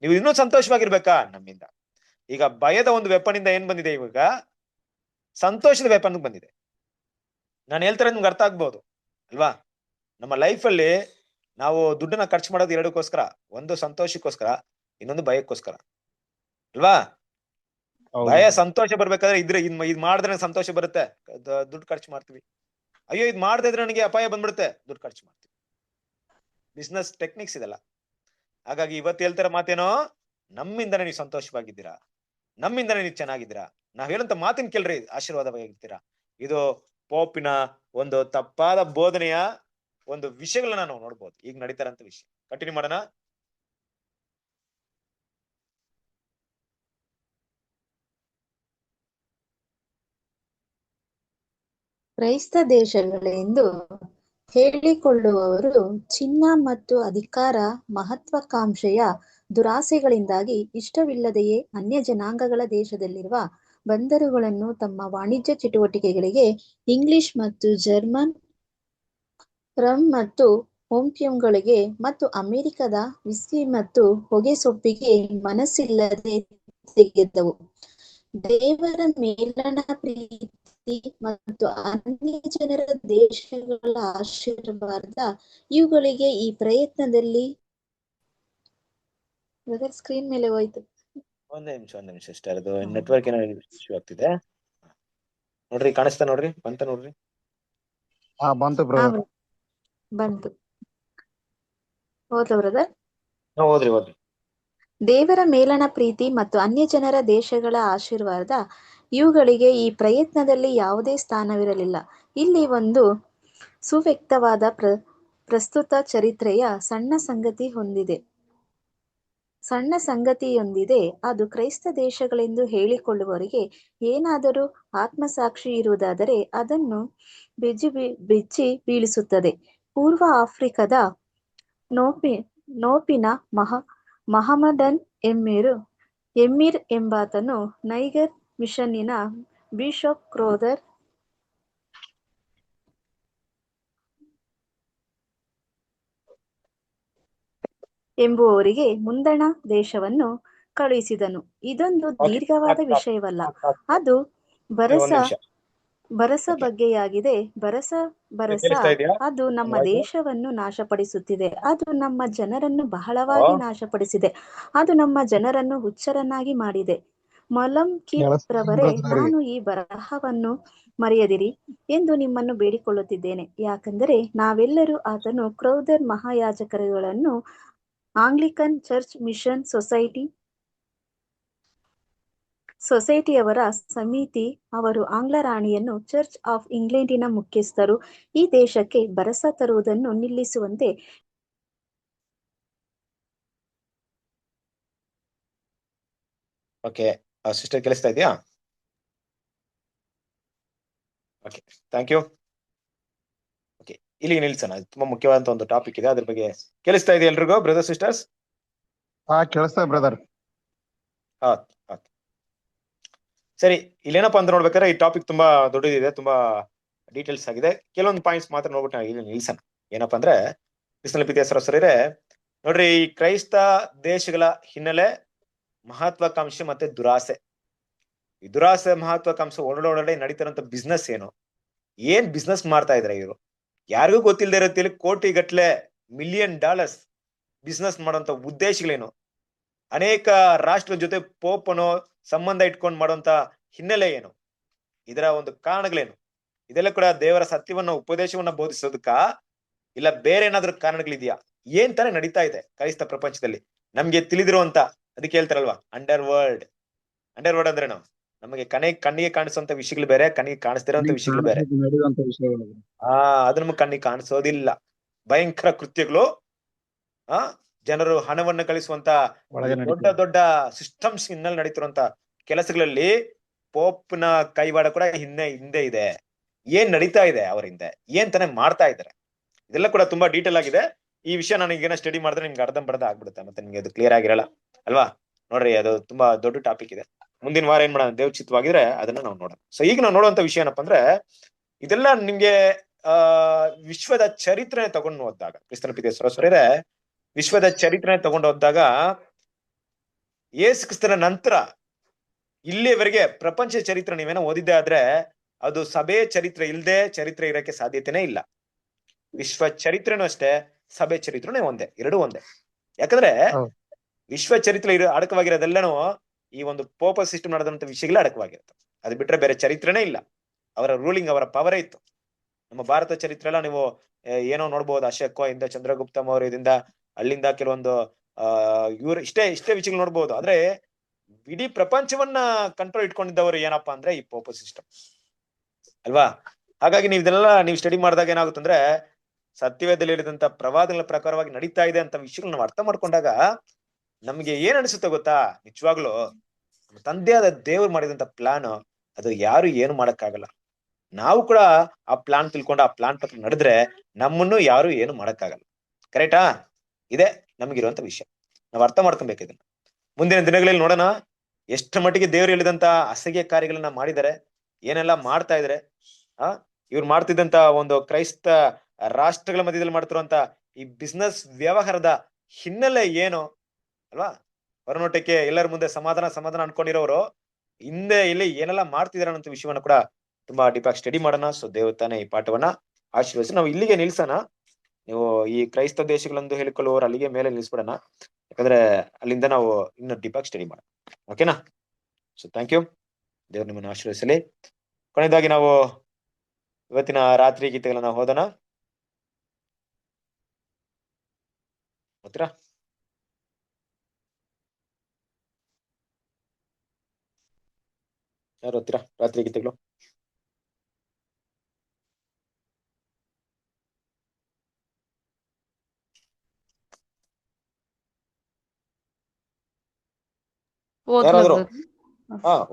S2: ನೀವು ಇನ್ನೂ ಸಂತೋಷವಾಗಿರ್ಬೇಕಾ? ನಮ್ಮಿಂದ. ಈಗ ಭಯದ ಒಂದು ವೆಪನ್ ಇಂದ ಏನ್ ಬಂದಿದೆ? ಇವಾಗ ಸಂತೋಷದ ವೆಪನ್ ಬಂದಿದೆ. ನಾನು ಹೇಳ್ತಾರೆ ನಿಮ್ಗೆ ಅರ್ಥ ಆಗ್ಬಹುದು ಅಲ್ವಾ. ನಮ್ಮ ಲೈಫ್ ಅಲ್ಲಿ ನಾವು ದುಡ್ಡನ್ನ ಖರ್ಚು ಮಾಡೋದು ಎರಡಕ್ಕೋಸ್ಕರ. ಒಂದು ಸಂತೋಷಕ್ಕೋಸ್ಕರ, ಇನ್ನೊಂದು ಭಯಕ್ಕೋಸ್ಕರ ಅಲ್ವಾ. ಭಯ ಸಂತೋಷ ಬರ್ಬೇಕಾದ್ರೆ ಇದ್ರೆ ಇದ್ ಮಾಡಿದ್ರೆ ಸಂತೋಷ ಬರುತ್ತೆ, ದುಡ್ಡು ಖರ್ಚು ಮಾಡ್ತೀವಿ. ಅಯ್ಯೋ ಇದ್ ಮಾಡದೇ ಇದ್ರೆ ನನಗೆ ಅಪಾಯ ಬಂದ್ಬಿಡುತ್ತೆ, ದುಡ್ಡು ಖರ್ಚು ಮಾಡ್ತೀವಿ. ಬಿಸ್ನೆಸ್ ಟೆಕ್ನಿಕ್ಸ್ ಇದೆಲ್ಲ. ಹಾಗಾಗಿ ಇವತ್ತು ಹೇಳ್ತಾರ ಮಾತೇನೋ, ನಮ್ಮಿಂದನೇ ನೀವು ಸಂತೋಷವಾಗಿದ್ದೀರಾ, ನಮ್ಮಿಂದನೇ ನೀವು ಚೆನ್ನಾಗಿದ್ದೀರಾ, ನಾವ್ ಹೇಳಂತ ಮಾತಿನ ಕೇಳ್ರಿ, ಆಶೀರ್ವಾದವಾಗಿರ್ತೀರಾ. ಇದು ಪೋಪಿನ ಒಂದು ತಪ್ಪಾದ ಬೋಧನೆಯ ಒಂದು ವಿಷಯಗಳನ್ನ ನಾವು ನೋಡ್ಬೋದು ಈಗ ನಡೀತಾರಂತ ವಿಷಯ. ಕಂಟಿನ್ಯೂ ಮಾಡೋಣ.
S6: ಕ್ರೈಸ್ತ ದೇಶಗಳೆಂದು ಹೇಳಿಕೊಳ್ಳುವವರು ಚಿನ್ನ ಮತ್ತು ಅಧಿಕಾರ, ಮಹತ್ವಾಕಾಂಕ್ಷೆಯ ದುರಾಸೆಗಳಿಂದಾಗಿ ಇಷ್ಟವಿಲ್ಲದೆಯೇ ಅನ್ಯ ಜನಾಂಗಗಳ ದೇಶದಲ್ಲಿರುವ ಬಂದರುಗಳನ್ನು ತಮ್ಮ ವಾಣಿಜ್ಯ ಚಟುವಟಿಕೆಗಳಿಗೆ ಇಂಗ್ಲಿಷ್ ಮತ್ತು ಜರ್ಮನ್ ರಮ್ ಮತ್ತು ಓಪಿಯಂಗಳಿಗೆ ಮತ್ತು ಅಮೆರಿಕದ ವಿಸ್ಕಿ ಮತ್ತು ಹೊಗೆಸೊಪ್ಪಿಗೆ ಮನಸ್ಸಿಲ್ಲದೆ ತೆಗೆದವು. ದೇವರ ಮೇಲಣ ಪ್ರೀತಿ ಮತ್ತು ಅನ್ಯ ಜನರ ದೇಶಗಳ ಆಶೀರ್ವಾದ ಇವುಗಳಿಗೆ ಈ ಪ್ರಯತ್ನದಲ್ಲಿ ಸ್ಕ್ರೀನ್ ಮೇಲೆ ಹೋಯ್ತು.
S2: ಒಂದೇ ನಿಮಿಷ ಸಿಸ್ಟರ್, ಅದು ನೆಟ್ವರ್ಕ್ ಏನೋ ಇಶ್ಯೂ ಆಗ್ತಿದೆ. ನೋಡ್ರಿ, ಕಾಣಿಸ್ತಾ ನೋಡ್ರಿ, ಬಂತ ನೋಡ್ರಿ.
S7: ಬಂತು ಬ್ರದರ್.
S6: ಬಂತು. ಹೋದ ಬ್ರದರ್.
S2: ಹೋದ್ರಿ.
S6: ದೇವರ ಮೇಲಣ ಪ್ರೀತಿ ಮತ್ತು ಅನ್ಯ ಜನರ ದೇಶಗಳ ಆಶೀರ್ವಾದ ಇವುಗಳಿಗೆ ಈ ಪ್ರಯತ್ನದಲ್ಲಿ ಯಾವುದೇ ಸ್ಥಾನವಿರಲಿಲ್ಲ. ಇಲ್ಲಿ ಒಂದು ಸುವ್ಯಕ್ತವಾದ ಪ್ರಸ್ತುತ ಚರಿತ್ರೆಯ ಸಣ್ಣ ಸಂಗತಿಯೊಂದಿದೆ. ಅದು ಕ್ರೈಸ್ತ ದೇಶಗಳೆಂದು ಹೇಳಿಕೊಳ್ಳುವವರಿಗೆ ಏನಾದರೂ ಆತ್ಮಸಾಕ್ಷಿ ಇರುವುದಾದರೆ ಅದನ್ನು ಬಿಚ್ಚಿ ಬೀಳಿಸುತ್ತದೆ. ಪೂರ್ವ ಆಫ್ರಿಕಾದ ನೋಪಿನ ಮಹಮ್ಮದನ್ ಎಮ್ಮೀರ್ ಎಂಬಾತನು ನೈಗರ್ ಮಿಷನ್ನಿನ ಬಿಷಪ್ ಕ್ರೋದರ್ ಎಂಬುವವರಿಗೆ ಮುಂದಣ ದೇಶವನ್ನು ಕಳುಹಿಸಿದನು. ಇದೊಂದು ದೀರ್ಘವಾದ ವಿಷಯವಲ್ಲ. ಅದು ಬರಸ ಬಗ್ಗೆಯಾಗಿದೆ. ಬರಸ ಅದು ನಮ್ಮ ದೇಶವನ್ನು ನಾಶಪಡಿಸುತ್ತಿದೆ. ಅದು ನಮ್ಮ ಜನರನ್ನು ಬಹಳವಾಗಿ ನಾಶಪಡಿಸಿದೆ. ಅದು ನಮ್ಮ ಜನರನ್ನು ಹುಚ್ಚರನ್ನಾಗಿ ಮಾಡಿದೆ. ಮಲಂ ಕೀಪ್ ರವರೇ, ನಾನು ಈ ಬರಹವನ್ನು ಮರೆಯದಿರಿ ಎಂದು ನಿಮ್ಮನ್ನು ಬೇಡಿಕೊಳ್ಳುತ್ತಿದ್ದೇನೆ. ಯಾಕಂದರೆ ನಾವೆಲ್ಲರೂ ಆತನು ಕ್ರೌದರ್ ಮಹಾಯಾಜಕರುಗಳನ್ನು ಆಂಗ್ಲಿಕನ್ ಚರ್ಚ್ ಮಿಷನ್ ಸೊಸೈಟಿಯವರ ಸಮಿತಿ, ಅವರು ಆಂಗ್ಲ ರಾಣಿಯನ್ನು, ಚರ್ಚ್ ಆಫ್ ಇಂಗ್ಲೆಂಡಿನ ಮುಖ್ಯಸ್ಥರು ಈ ದೇಶಕ್ಕೆ ಬರಸ ತರುವುದನ್ನು ನಿಲ್ಲಿಸುವಂತೆ
S2: ಸಿಸ್ಟರ್ ಕೇಳಿಸ್ತಾ ಇದೆಯಾ? Okay, thank you. ಓಕೆ, ಇಲ್ಲಿಗೆ ನಿಲ್ಸೋಣ. ತುಂಬಾ ಮುಖ್ಯವಾದಂತ ಒಂದು ಟಾಪಿಕ್ ಇದೆ, ಅದ್ರ ಬಗ್ಗೆ ಕೇಳಿಸ್ತಾ ಇದೆ ಎಲ್ರಿಗೂ ಬ್ರದರ್ ಸಿಸ್ಟರ್ಸ್?
S7: ಕೇಳಿಸ್ತಾ ಬ್ರದರ್.
S2: ಸರಿ, ಇಲ್ಲೇನಪ್ಪ ಅಂತ ನೋಡ್ಬೇಕಾದ್ರೆ ಈ ಟಾಪಿಕ್ ತುಂಬಾ ದೊಡ್ಡದಿದೆ, ತುಂಬಾ ಡೀಟೇಲ್ಸ್ ಆಗಿದೆ. ಕೆಲವೊಂದು ಪಾಯಿಂಟ್ಸ್ ಮಾತ್ರ ನೋಡ್ಬಿಟ್ಟು ನಾವು ಇಲ್ಲಿ ನಿಲ್ಸೋಣ. ಏನಪ್ಪಾ ಅಂದ್ರೆ, ಕ್ರಿಸ್ತನಲ್ಲಿ ಪ್ರೀತಿಯ ಸಹೋದರರೇ, ನೋಡ್ರಿ, ಈ ಕ್ರೈಸ್ತ ದೇಶಗಳ ಹಿನ್ನೆಲೆ, ಮಹತ್ವಾಕಾಂಕ್ಷೆ ಮತ್ತೆ ದುರಾಸೆ. ಈ ದುರಾಸೆ ಮಹತ್ವಾಕಾಂಕ್ಷೆ ಒಳಗಡೆ ನಡೀತಾರಂತ ಬಿಸ್ನೆಸ್ ಏನ್ ಬಿಸ್ನೆಸ್ ಮಾಡ್ತಾ ಇದ್ರೆ ಇವರು? ಯಾರಿಗೂ ಗೊತ್ತಿಲ್ಲದೆ ಇರತ್ತಿ ಕೋಟಿ ಗಟ್ಲೆ $1,000,000 ಬಿಸ್ನೆಸ್ ಮಾಡೋಂತ ಉದ್ದೇಶಗಳೇನು? ಅನೇಕ ರಾಷ್ಟ್ರದ ಜೊತೆ ಪೋಪನೋ ಸಂಬಂಧ ಇಟ್ಕೊಂಡು ಮಾಡುವಂತ ಹಿನ್ನೆಲೆ ಏನು? ಇದರ ಒಂದು ಕಾರಣಗಳೇನು? ಇದೆಲ್ಲ ಕೂಡ ದೇವರ ಸತ್ಯವನ್ನ ಉಪದೇಶವನ್ನ ಬೋಧಿಸೋದಕ್ಕ, ಇಲ್ಲ ಬೇರೆ ಏನಾದ್ರೂ ಕಾರಣಗಳಿದೆಯಾ? ಏನ್ ತರ ನಡೀತಾ ಇದೆ ಕ್ರೈಸ್ತ ಪ್ರಪಂಚದಲ್ಲಿ ನಮ್ಗೆ ತಿಳಿದಿರುವಂತ? ಅದಕ್ಕೆ ಹೇಳ್ತಾರಲ್ವಾ, ಅಂಡರ್ ವರ್ಲ್ಡ್ ಅಂದ್ರೇನು? ನಮಗೆ ಕಣ್ಣಿಗೆ ಕಾಣಿಸುವಂತ ವಿಷಯಗಳು ಬೇರೆ, ಕಣ್ಣಿಗೆ ಕಾಣಿಸ್ತಿರೋಂತ ವಿಷಯಗಳು ಬೇರೆ. ಅದು ನಮ್ಗೆ ಕಣ್ಣಿಗೆ ಕಾಣಿಸೋದಿಲ್ಲ. ಭಯಂಕರ ಕೃತ್ಯಗಳು, ಜನರು ಹಣವನ್ನು ಗಳಿಸುವಂತ ದೊಡ್ಡ ಸಿಸ್ಟಮ್ಸ್ ಹಿನ್ನೆಲೆ ನಡೀತಿರುವಂತ ಕೆಲಸಗಳಲ್ಲಿ ಪೋಪ್ನ ಕೈವಾಡ ಕೂಡ ಹಿಂದೆ ಇದೆ. ಏನ್ ನಡೀತಾ ಇದೆ ಅವರ ಹಿಂದೆ, ಏನ್ ತಾನೇ ಮಾಡ್ತಾ ಇದ್ದಾರೆ? ಇದೆಲ್ಲ ಕೂಡ ತುಂಬಾ ಡೀಟೇಲ್ ಆಗಿದೆ. ಈ ವಿಷಯ ನನಗೇನೋ ಸ್ಟಡಿ ಮಾಡಿದ್ರೆ ನಿಮ್ಗೆ ಅರ್ಧಂಬರ್ಧ ಆಗ್ಬಿಡುತ್ತೆ, ಮತ್ತೆ ನಿಮ್ಗೆ ಅದು ಕ್ಲಿಯರ್ ಆಗಿರಲ್ಲ ಅಲ್ವಾ? ನೋಡ್ರಿ, ಅದು ತುಂಬಾ ದೊಡ್ಡ ಟಾಪಿಕ್ ಇದೆ. ಮುಂದಿನ ವಾರ ಏನ್ ಮಾಡೋಣ, ದೇವಚಿತ್ತವಾಗಿದ್ರೆ ಅದನ್ನ ನಾವು ನೋಡೋಣ. ಸೊ ಈಗ ನಾವು ನೋಡುವಂತ ವಿಷಯ ಏನಪ್ಪಾ ಅಂದ್ರೆ, ಇದೆಲ್ಲ ನಿಮ್ಗೆ ವಿಶ್ವದ ಚರಿತ್ರೆ ತಗೊಂಡು ಹೋದಾಗ, ಕ್ರಿಸ್ತನ ಪ್ರೀತಿಯ ಸಹೋದರರೇ, ವಿಶ್ವದ ಚರಿತ್ರೆ ತಗೊಂಡು ಹೋದಾಗ ಯೇಸು ಕ್ರಿಸ್ತನ ನಂತರ ಇಲ್ಲಿಯವರೆಗೆ ಪ್ರಪಂಚ ಚರಿತ್ರೆ ನೀವೇನೋ ಓದಿದ್ದೆ ಆದ್ರೆ ಅದು ಸಭೆ ಚರಿತ್ರೆ ಇಲ್ಲದೆ ಚರಿತ್ರೆ ಇರಕ್ಕೆ ಸಾಧ್ಯತೆನೇ ಇಲ್ಲ. ವಿಶ್ವ ಚರಿತ್ರೆನೂ ಅಷ್ಟೇ, ಸಭೆ ಚರಿತ್ರೆನೇ ಎರಡೂ ಒಂದೇ. ಯಾಕಂದ್ರೆ ವಿಶ್ವ ಚರಿತ್ರೆ ಅಡಕವಾಗಿರೋದೆಲ್ಲನೂ ಈ ಒಂದು ಪೋಪ ಸಿಸ್ಟಮ್ ನಡೆದಂತ ವಿಷಯಗಳೇ ಅಡಕವಾಗಿರುತ್ತೆ. ಅದು ಬಿಟ್ರೆ ಬೇರೆ ಚರಿತ್ರೆನೇ ಇಲ್ಲ. ಅವರ ರೂಲಿಂಗ್, ಅವರ ಪವರೇ ಇತ್ತು. ನಮ್ಮ ಭಾರತ ಚರಿತ್ರೆ ಎಲ್ಲ ನೀವು ಏನೋ ನೋಡ್ಬೋದು, ಅಶೋಕ ಇಂದ ಚಂದ್ರಗುಪ್ತ ಮೌರ್ಯದಿಂದ ಅಲ್ಲಿಂದ ಕೆಲವೊಂದು ಇವ್ರು ಇಷ್ಟೇ ವಿಷಯಗಳು ನೋಡ್ಬೋದು. ಆದ್ರೆ ಇಡೀ ಪ್ರಪಂಚವನ್ನ ಕಂಟ್ರೋಲ್ ಇಟ್ಕೊಂಡಿದ್ದವರು ಏನಪ್ಪಾ ಅಂದ್ರೆ ಈ ಪೋಪ ಸಿಸ್ಟಮ್ ಅಲ್ವಾ? ಹಾಗಾಗಿ ನೀವು ಸ್ಟಡಿ ಮಾಡಿದಾಗ ಏನಾಗುತ್ತಂದ್ರೆ, ಸತ್ಯವೇದದಲ್ಲಿ ಹೇಳಿದಂತ ಪ್ರವಾದಗಳ ಪ್ರಕಾರವಾಗಿ ನಡೀತಾ ಇದೆ ಅಂತ ವಿಷಯಗಳನ್ನ ನಾವು ಅರ್ಥ ಮಾಡ್ಕೊಂಡಾಗ ನಮ್ಗೆ ಏನ್ ಅನಿಸುತ್ತೆ ಗೊತ್ತಾ? ನಿಜವಾಗ್ಲು ನಮ್ಮ ತಂದೆಯಾದ ದೇವ್ರು ಮಾಡಿದಂತ ಪ್ಲಾನ್, ಅದು ಯಾರು ಏನು ಮಾಡಕ್ಕಾಗಲ್ಲ. ನಾವು ಕೂಡ ಆ ಪ್ಲಾನ್ ತಿಳ್ಕೊಂಡು ಆ ಪ್ಲಾನ್ ಪ್ರಕಾರ ನಡೆದ್ರೆ ನಮ್ಮನ್ನು ಯಾರು ಏನು ಮಾಡಕ್ಕಾಗಲ್ಲ. ಕರೆಕ್ಟಾ? ಇದೇ ನಮಗಿರುವಂತ ವಿಷಯ. ನಾವು ಅರ್ಥ ಮಾಡ್ಕೊಬೇಕು ಇದನ್ನ. ಮುಂದಿನ ದಿನಗಳಲ್ಲಿ ನೋಡೋಣ ಎಷ್ಟರ ಮಟ್ಟಿಗೆ ದೇವರು ಹೇಳಿದಂತ ಅಸಹ್ಯ ಕಾರ್ಯಗಳನ್ನ ಮಾಡಿದ್ದಾರೆ, ಏನೆಲ್ಲ ಮಾಡ್ತಾ ಇದಾರೆ. ಇವ್ರು ಮಾಡ್ತಿದ್ದಂತ ಒಂದು ಕ್ರೈಸ್ತ ರಾಷ್ಟ್ರಗಳ ಮಧ್ಯದಲ್ಲಿ ಮಾಡ್ತಿರುವಂತ ಈ ಬಿಸ್ನೆಸ್ ವ್ಯವಹಾರದ ಹಿನ್ನೆಲೆ ಏನು ಅಲ್ವಾ? ಹೊರನೋಟಕ್ಕೆ ಎಲ್ಲರ ಮುಂದೆ ಸಮಾಧಾನ ಅನ್ಕೊಂಡಿರೋರು ಹಿಂದೆ ಇಲ್ಲಿ ಏನೆಲ್ಲ ಮಾಡ್ತಿದಾರೆ ಅನ್ನೋ ವಿಷಯವನ್ನ ಕೂಡ ತುಂಬಾ ಡೀಪ್ ಆಗಿ ಸ್ಟಡಿ ಮಾಡೋಣ. ಸೊ ದೇವ್ರ ತಾನೇ ಈ ಪಾಠವನ್ನ ಆಶೀರ್ವದಿಸಿ ನಾವು ಇಲ್ಲಿಗೆ ನಿಲ್ಸೋಣ. ನೀವು ಈ ಕ್ರೈಸ್ತ ದೇಶಗಳಂದು ಹೇಳಿಕೊಳ್ಳುವವರು ಅಲ್ಲಿಗೆ ಮೇಲೆ ನಿಲ್ಸ್ಬಿಡೋಣ, ಯಾಕಂದ್ರೆ ಅಲ್ಲಿಂದ ನಾವು ಇನ್ನು ಡೀಪ್ ಆಗಿ ಸ್ಟಡಿ ಮಾಡೋಣ. ಓಕೆನಾ? So thank you. ದೇವ್ರು ನಿಮ್ಮನ್ನು ಆಶೀರ್ವದಿಸಲಿ. ಕೊನೆಯದಾಗಿ ನಾವು ಇವತ್ತಿನ ರಾತ್ರಿ ಗೀತೆಗಳನ್ನ ಓದೋಣ. ಓದ್ತೀರಾ? ಯಾರು ಓದ್ತೀರಾ ರಾತ್ರಿ ಗೀತೆಗಳು? ಯಾರಾದ್ರು?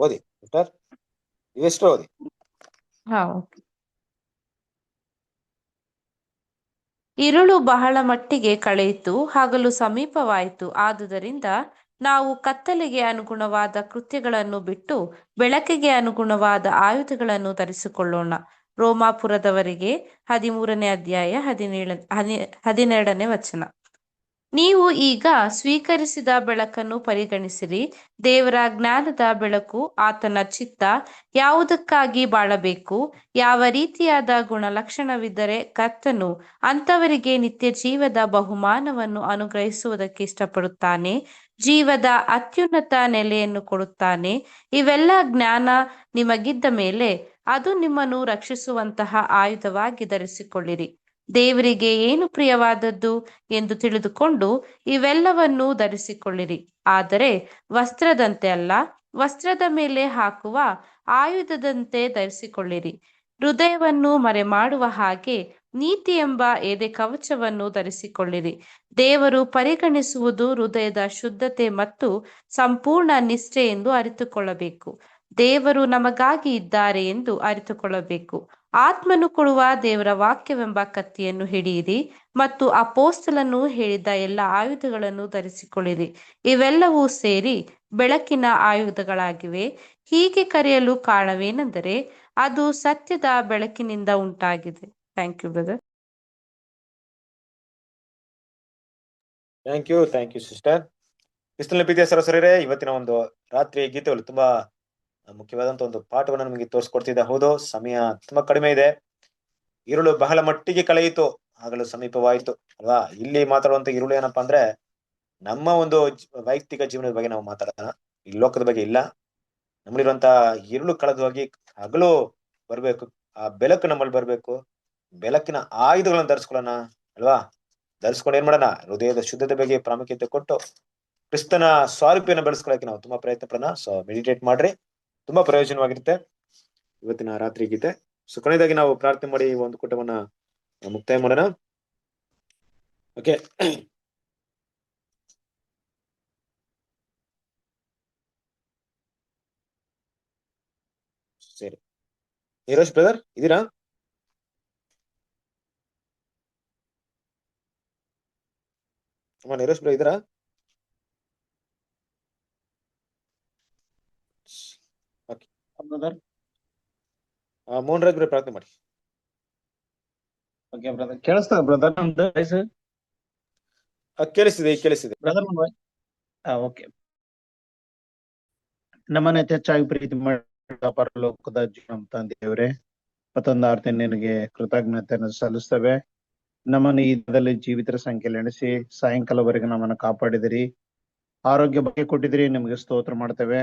S2: ಓದಿ ಸಿಸ್ಟರ್, ಇವೆಷ್ಟು ಓದಿ.
S5: ഇരുಳು ಬಹಳ ಮಟ್ಟಿಗೆ ಕಳೆಯಿತು, ಹಗಲು ಸಮೀಪವಾಯಿತು. ಆದುದರಿಂದ ನಾವು ಕತ್ತಲೆಗೆ ಅನುಗುಣವಾದ ಕೃತ್ಯಗಳನ್ನು ಬಿಟ್ಟು ಬೆಳಕಿಗೆ ಅನುಗುಣವಾದ ಆಯುಧಗಳನ್ನು ಧರಿಸಿಕೊಳ್ಳೋಣ. ರೋಮಾಪುರದವರಿಗೆ 13ನೇ ಅಧ್ಯಾಯ 12ನೇ ವಚನ. ನೀವು ಈಗ ಸ್ವೀಕರಿಸಿದ ಬೆಳಕನ್ನು ಪರಿಗಣಿಸಿರಿ. ದೇವರ ಜ್ಞಾನದ ಬೆಳಕು, ಆತನ ಚಿತ್ತ, ಯಾವುದಕ್ಕಾಗಿ ಬಾಳಬೇಕು, ಯಾವ ರೀತಿಯಾದ ಗುಣಲಕ್ಷಣವಿದ್ದರೆ ಕರ್ತನು ಅಂಥವರಿಗೆ ನಿತ್ಯ ಜೀವದ ಬಹುಮಾನವನ್ನು ಅನುಗ್ರಹಿಸುವುದಕ್ಕೆ ಇಷ್ಟಪಡುತ್ತಾನೆ, ಜೀವದ ಅತ್ಯುನ್ನತ ನೆಲೆಯನ್ನು ಕೊಡುತ್ತಾನೆ. ಇವೆಲ್ಲ ಜ್ಞಾನ ನಿಮಗಿದ್ದ ಮೇಲೆ ಅದು ನಿಮ್ಮನ್ನು ರಕ್ಷಿಸುವಂತಹ ಆಯುಧವಾಗಿ ಧರಿಸಿಕೊಳ್ಳಿರಿ. ದೇವರಿಗೆ ಏನು ಪ್ರಿಯವಾದದ್ದು ಎಂದು ತಿಳಿದುಕೊಂಡು ಇವೆಲ್ಲವನ್ನು ಧರಿಸಿಕೊಳ್ಳಿರಿ. ಆದರೆ ವಸ್ತ್ರದಂತೆ ಅಲ್ಲ, ವಸ್ತ್ರದ ಮೇಲೆ ಹಾಕುವ ಆಯುಧದಂತೆ ಧರಿಸಿಕೊಳ್ಳಿರಿ. ಹೃದಯವನ್ನು ಮರೆಮಾಡುವ ಹಾಗೆ ನೀತಿ ಎಂಬ ಎದೆ ಕವಚವನ್ನು ಧರಿಸಿಕೊಳ್ಳಿರಿ. ದೇವರು ಪರಿಗಣಿಸುವುದು ಹೃದಯದ ಶುದ್ಧತೆ ಮತ್ತು ಸಂಪೂರ್ಣ ನಿಷ್ಠೆ ಎಂದು ಅರಿತುಕೊಳ್ಳಬೇಕು. ದೇವರು ನಮಗಾಗಿ ಇದ್ದಾರೆ ಎಂದು ಅರಿತುಕೊಳ್ಳಬೇಕು. ಆತ್ಮನು ಕೊಡುವ ದೇವರ ವಾಕ್ಯವೆಂಬ ಕತ್ತಿಯನ್ನು ಹಿಡಿಯಿರಿ ಮತ್ತು ಅಪೊಸ್ತಲನು ಹೇಳಿದ ಎಲ್ಲ ಆಯುಧಗಳನ್ನು ಧರಿಸಿಕೊಳ್ಳಿರಿ. ಇವೆಲ್ಲವೂ ಸೇರಿ ಬೆಳಕಿನ ಆಯುಧಗಳಾಗಿವೆ. ಹೀಗೆ ಕರೆಯಲು ಕಾರಣವೇನೆಂದರೆ ಅದು ಸತ್ಯದ ಬೆಳಕಿನಿಂದ ಉಂಟಾಗಿದೆ. Thank you brother.
S2: Thank you sister. ಕ್ರಿಸ್ತನ ಪ್ರೀತಿಯ ಸಹೋದರರೇ, ಇವತ್ತಿನ ಒಂದು ರಾತ್ರಿ ಗೀತೆಗಳು ತುಂಬಾ ಮುಖ್ಯವಾದಂತ ಒಂದು ಪಾಠವನ್ನು ನಮಗೆ ತೋರಿಸ್ಕೊಡ್ತಿದ್ದೆ. ಹೌದು, ಸಮಯ ತುಂಬಾ ಕಡಿಮೆ ಇದೆ. ഇരുಳು ಬಹಳ ಮಟ್ಟಿಗೆ ಕಳೆಯಿತು, ಹಗಲು ಸಮೀಪವಾಯಿತು ಅಲ್ವಾ? ಇಲ್ಲಿ ಮಾತಾಡುವಂತ ഇരുಳು ಏನಪ್ಪಾ ಅಂದ್ರೆ ನಮ್ಮ ಒಂದು ವೈಯಕ್ತಿಕ ಜೀವನದ ಬಗ್ಗೆ ನಾವು ಮಾತಾಡೋಣ, ಈ ಲೋಕದ ಬಗ್ಗೆ ಇಲ್ಲ. ನಮ್ಮಲ್ಲಿರುವಂತ ഇരുಳು ಕಳೆದು ಹೋಗಿ ಹಗಲು ಬರ್ಬೇಕು, ಆ ಬೆಳಕು ನಮ್ಮಲ್ಲಿ ಬರ್ಬೇಕು. ಬೆಳಕಿನ ಆಯುಧಗಳನ್ನ ಧರಿಸ್ಕೊಳ್ಳೋಣ ಅಲ್ವಾ? ಧರಿಸ್ಕೊಂಡು ಏನ್ ಮಾಡೋಣ? ಹೃದಯದ ಶುದ್ಧತೆ ಬಗ್ಗೆ ಪ್ರಾಮುಖ್ಯತೆ ಕೊಟ್ಟು ಕ್ರಿಸ್ತನ ಸ್ವಾರೂಪ್ಯನ ಬೆಳೆಸ್ಕೊಳ್ಳೋಕೆ ನಾವು ತುಂಬಾ ಪ್ರಯತ್ನ ಪಡೋಣ. ಸೊ ಮೆಡಿಟೇಟ್ ಮಾಡ್ರಿ, ತುಂಬಾ ಪ್ರಯೋಜನವಾಗಿರುತ್ತೆ ಇವತ್ತಿನ ರಾತ್ರಿ ಗೀತೆ. ಸೊ ಕೊನೆಯದಾಗಿ ನಾವು ಪ್ರಾರ್ಥನೆ ಮಾಡಿ ಈ ಒಂದು ಕೂಟವನ್ನ ಮುಕ್ತಾಯ ಮಾಡೋಣ. ಓಕೆ, ಸರಿ. ನೀರೋಶ್ ಬ್ರದರ್ ಇದೀರಾ? ನೀರೋಶ್ ಬ್ರದರ್ ಇದೀರಾ? ಮೋಹನ್ ರಾಜ್ ಬ್ರದರ್ ಪ್ರಾರ್ಥನೆ ಮಾಡಿ.
S7: ಓಕೆ ಬ್ರದರ್, ಕೇಳಿಸ್ತದ ಬ್ರದರ್ ನಮ್ದು ವಾಯ್ಸ್?
S2: ಕೇಳಿಸಿದೆ
S7: ಬ್ರದರ್ ಓಕೆ. ನಮ್ಮನ್ನ ಹೆಚ್ಚಾಗಿ ಪ್ರೀತಿ ಮಾಡಿದ ಪರಲೋಕದ ಜೀವನ ತಂದೆಯವರೇ, ಮತ್ತೊಂದು ಆರ್ತಿ ನಿನಗೆ ಕೃತಜ್ಞತೆಯನ್ನು ಸಲ್ಲಿಸ್ತೇವೆ. ನಮ್ಮನ್ನು ಈ ದಿನದಲ್ಲಿ ಜೀವಿತರ ಸಂಖ್ಯೆಯಲ್ಲಿ ಎಣಿಸಿ ಸಾಯಂಕಾಲವರೆಗೆ ನಮ್ಮನ್ನು ಕಾಪಾಡಿದಿರಿ, ಆರೋಗ್ಯ ಬಗ್ಗೆ ಕೊಟ್ಟಿದಿರಿ, ನಿಮಗೆ ಸ್ತೋತ್ರ ಮಾಡ್ತೇವೆ.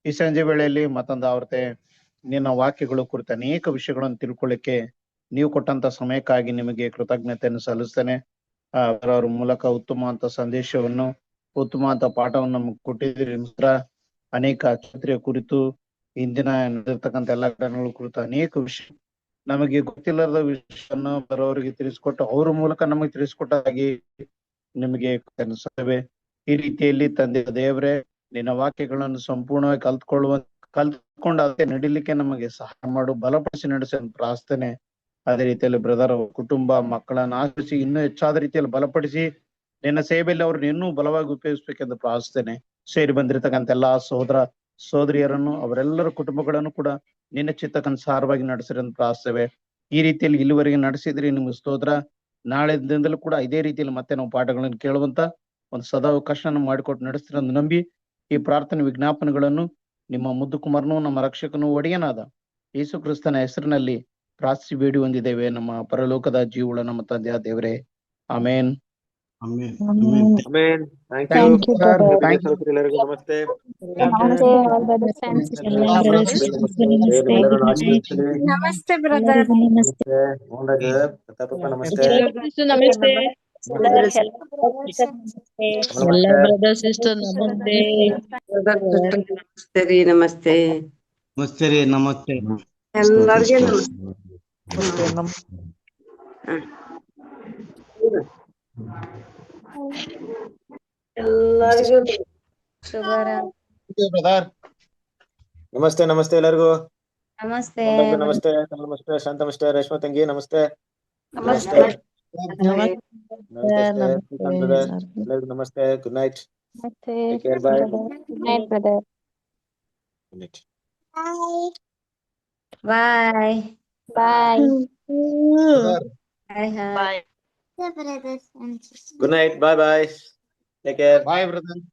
S7: ಈ ಸಂಜೆ ವೇಳೆಯಲ್ಲಿ ಮತ್ತೊಂದು ಆವರ್ತೆ ನಿನ್ನ ವಾಕ್ಯಗಳು ಕುರಿತ ಅನೇಕ ವಿಷಯಗಳನ್ನು ತಿಳ್ಕೊಳ್ಳಿಕ್ಕೆ ನೀವು ಕೊಟ್ಟಂತ ಸಮಯಕ್ಕಾಗಿ ನಿಮಗೆ ಕೃತಜ್ಞತೆಯನ್ನು ಸಲ್ಲಿಸ್ತೇನೆ. ಅವರ ಮೂಲಕ ಉತ್ತಮ ಅಂತ ಸಂದೇಶವನ್ನು, ಉತ್ತಮ ಅಂತ ಪಾಠವನ್ನು ನಮ್ಗೆ ಕೊಟ್ಟಿದ್ದೀರಿ. ಅನೇಕ ಕ್ಷೇತ್ರೀಯ ಕುರಿತು, ಇಂದಿನ ನಡೆದಿರ್ತಕ್ಕಂಥ ಎಲ್ಲ ಘಟನೆಗಳ ಕುರಿತು ಅನೇಕ ವಿಷಯ ನಮಗೆ ಗೊತ್ತಿಲ್ಲದ ವಿಷಯವನ್ನು ಬರೋರಿಗೆ ತಿಳಿಸ್ಕೊಟ್ಟು ಅವ್ರ ಮೂಲಕ ನಮಗೆ ತಿಳಿಸ್ಕೊಟ್ಟಾಗಿ ನಿಮಗೆ ಅನಿಸುತ್ತವೆ. ಈ ರೀತಿಯಲ್ಲಿ ತಂದೆ ದೇವರೇ, ನಿನ್ನ ವಾಕ್ಯಗಳನ್ನು ಸಂಪೂರ್ಣವಾಗಿ ಕಲ್ತ್ಕೊಂಡು ಅದಕ್ಕೆ ನಡಿಲಿಕ್ಕೆ ನಮಗೆ ಸಹಾಯ ಮಾಡು, ಬಲಪಡಿಸಿ ನಡೆಸಿ ಪ್ರಾರ್ಥನೆ. ಅದೇ ರೀತಿಯಲ್ಲಿ ಬ್ರದರ್ ಕುಟುಂಬ ಮಕ್ಕಳನ್ನ ಆಶ್ರಯಿಸಿ ಇನ್ನೂ ಹೆಚ್ಚಾದ ರೀತಿಯಲ್ಲಿ ಬಲಪಡಿಸಿ ನಿನ್ನ ಸೇವೆಯಲ್ಲಿ ಅವ್ರನ್ನ ಇನ್ನೂ ಬಲವಾಗಿ ಉಪಯೋಗಿಸ್ಬೇಕೆಂದು ಪ್ರಾರ್ಥಿಸ್ತೇನೆ. ಸೇರಿ ಬಂದಿರತಕ್ಕಂತ ಎಲ್ಲಾ ಸಹೋದರ ಸಹೋದರಿಯರನ್ನು ಅವರೆಲ್ಲರ ಕುಟುಂಬಗಳನ್ನು ಕೂಡ ನಿನ್ನ ಚಿತ್ತಕ್ಕನುಸಾರವಾಗಿ ನಡೆಸಿರಿ ಅಂತ ಪ್ರಾರ್ಥಿಸ್ತೇವೆ. ಈ ರೀತಿಯಲ್ಲಿ ಇಲ್ಲಿವರೆಗೆ ನಡೆಸಿದ್ರಿ ನಿಮ್ಗೆ ಸ್ತೋತ್ರ. ನಾಳೆ ದಿನದಲ್ಲೂ ಕೂಡ ಇದೇ ರೀತಿಯಲ್ಲಿ ಮತ್ತೆ ನಾವು ಪಾಠಗಳನ್ನು ಕೇಳುವಂತ ಒಂದು ಸದಾವಕಾಶನ ಮಾಡಿಕೊಟ್ಟು ನಡೆಸ್ತೀರ ಎಂದು ನಂಬಿ ಈ ಪ್ರಾರ್ಥನೆ ವಿಜ್ಞಾಪನೆಗಳನ್ನು ನಿಮ್ಮ ಮುದ್ದು ಕುಮಾರನು ನಮ್ಮ ರಕ್ಷಕನು ಒಡೆಯನಾದ ಯೇಸು ಕ್ರಿಸ್ತನ ಹೆಸರಿನಲ್ಲಿ ಪ್ರಾರ್ಥಿಸಿ ಬೇಡಿ ಹೊಂದಿದ್ದೇವೆ ನಮ್ಮ ಪರಲೋಕದ ಜೀವುಳ ನಮ್ಮ ತಂದೆಯ ದೇವರೇ. Amen.
S2: Amen. Thank you.
S4: Thank you, brother.
S2: ಎಲ್ಲರಿಗೂ ನಮಸ್ತೆ.
S4: ನಮಸ್ತೆ all brothers and sisters.
S2: ಎಲ್ಲರೂ ಆಶೀರ್ವದಿಸಲಿ.
S8: ನಮಸ್ತೆ ಬ್ರದರ್.
S2: ನಮಸ್ತೆ. ಮೋಹನ್ರಾಜ್, ಪ್ರತಾಪಪ್ಪ ನಮಸ್ತೆ.
S8: ನಮಸ್ತೆ.
S2: ಎಲ್ಲ
S8: ಬ್ರದರ್ ಸಿಸ್ಟರ್ ನಮಸ್ತೆ.
S9: ನಮಸ್ತೆ ರೀ. ನಮಸ್ತೆ
S10: ನಮಸ್ತೆ ರೀ. ನಮಸ್ತೆ.
S9: ಎಲ್ಲರಿಗೂ ಎಲ್ಲರಿಗೂ
S2: ನಮಸ್ತೆ. ನಮಸ್ತೆ ಎಲ್ಲರಿಗೂ.
S8: ನಮಸ್ತೆ.
S2: ನಮಸ್ತೆ. ನಮಸ್ತೆ. ಶಾಂತ ನಮಸ್ತೆ. ರೇಷ್ಮಾ ತಂಗಿ ನಮಸ್ತೆ.
S9: ನಮಸ್ತೆ.
S2: ಎಲ್ಲರಿಗೂ ನಮಸ್ತೆ. Good night.
S4: ಮತ್ತೆ
S2: Take care. Bye.
S4: good night, brother.
S2: Good night.
S8: ಬಾಯ್.
S4: Bye.
S8: ಬಾಯ್.
S2: Good night. Bye bye. Take care.
S7: ಬಾಯ್ ಬ್ರದರ್.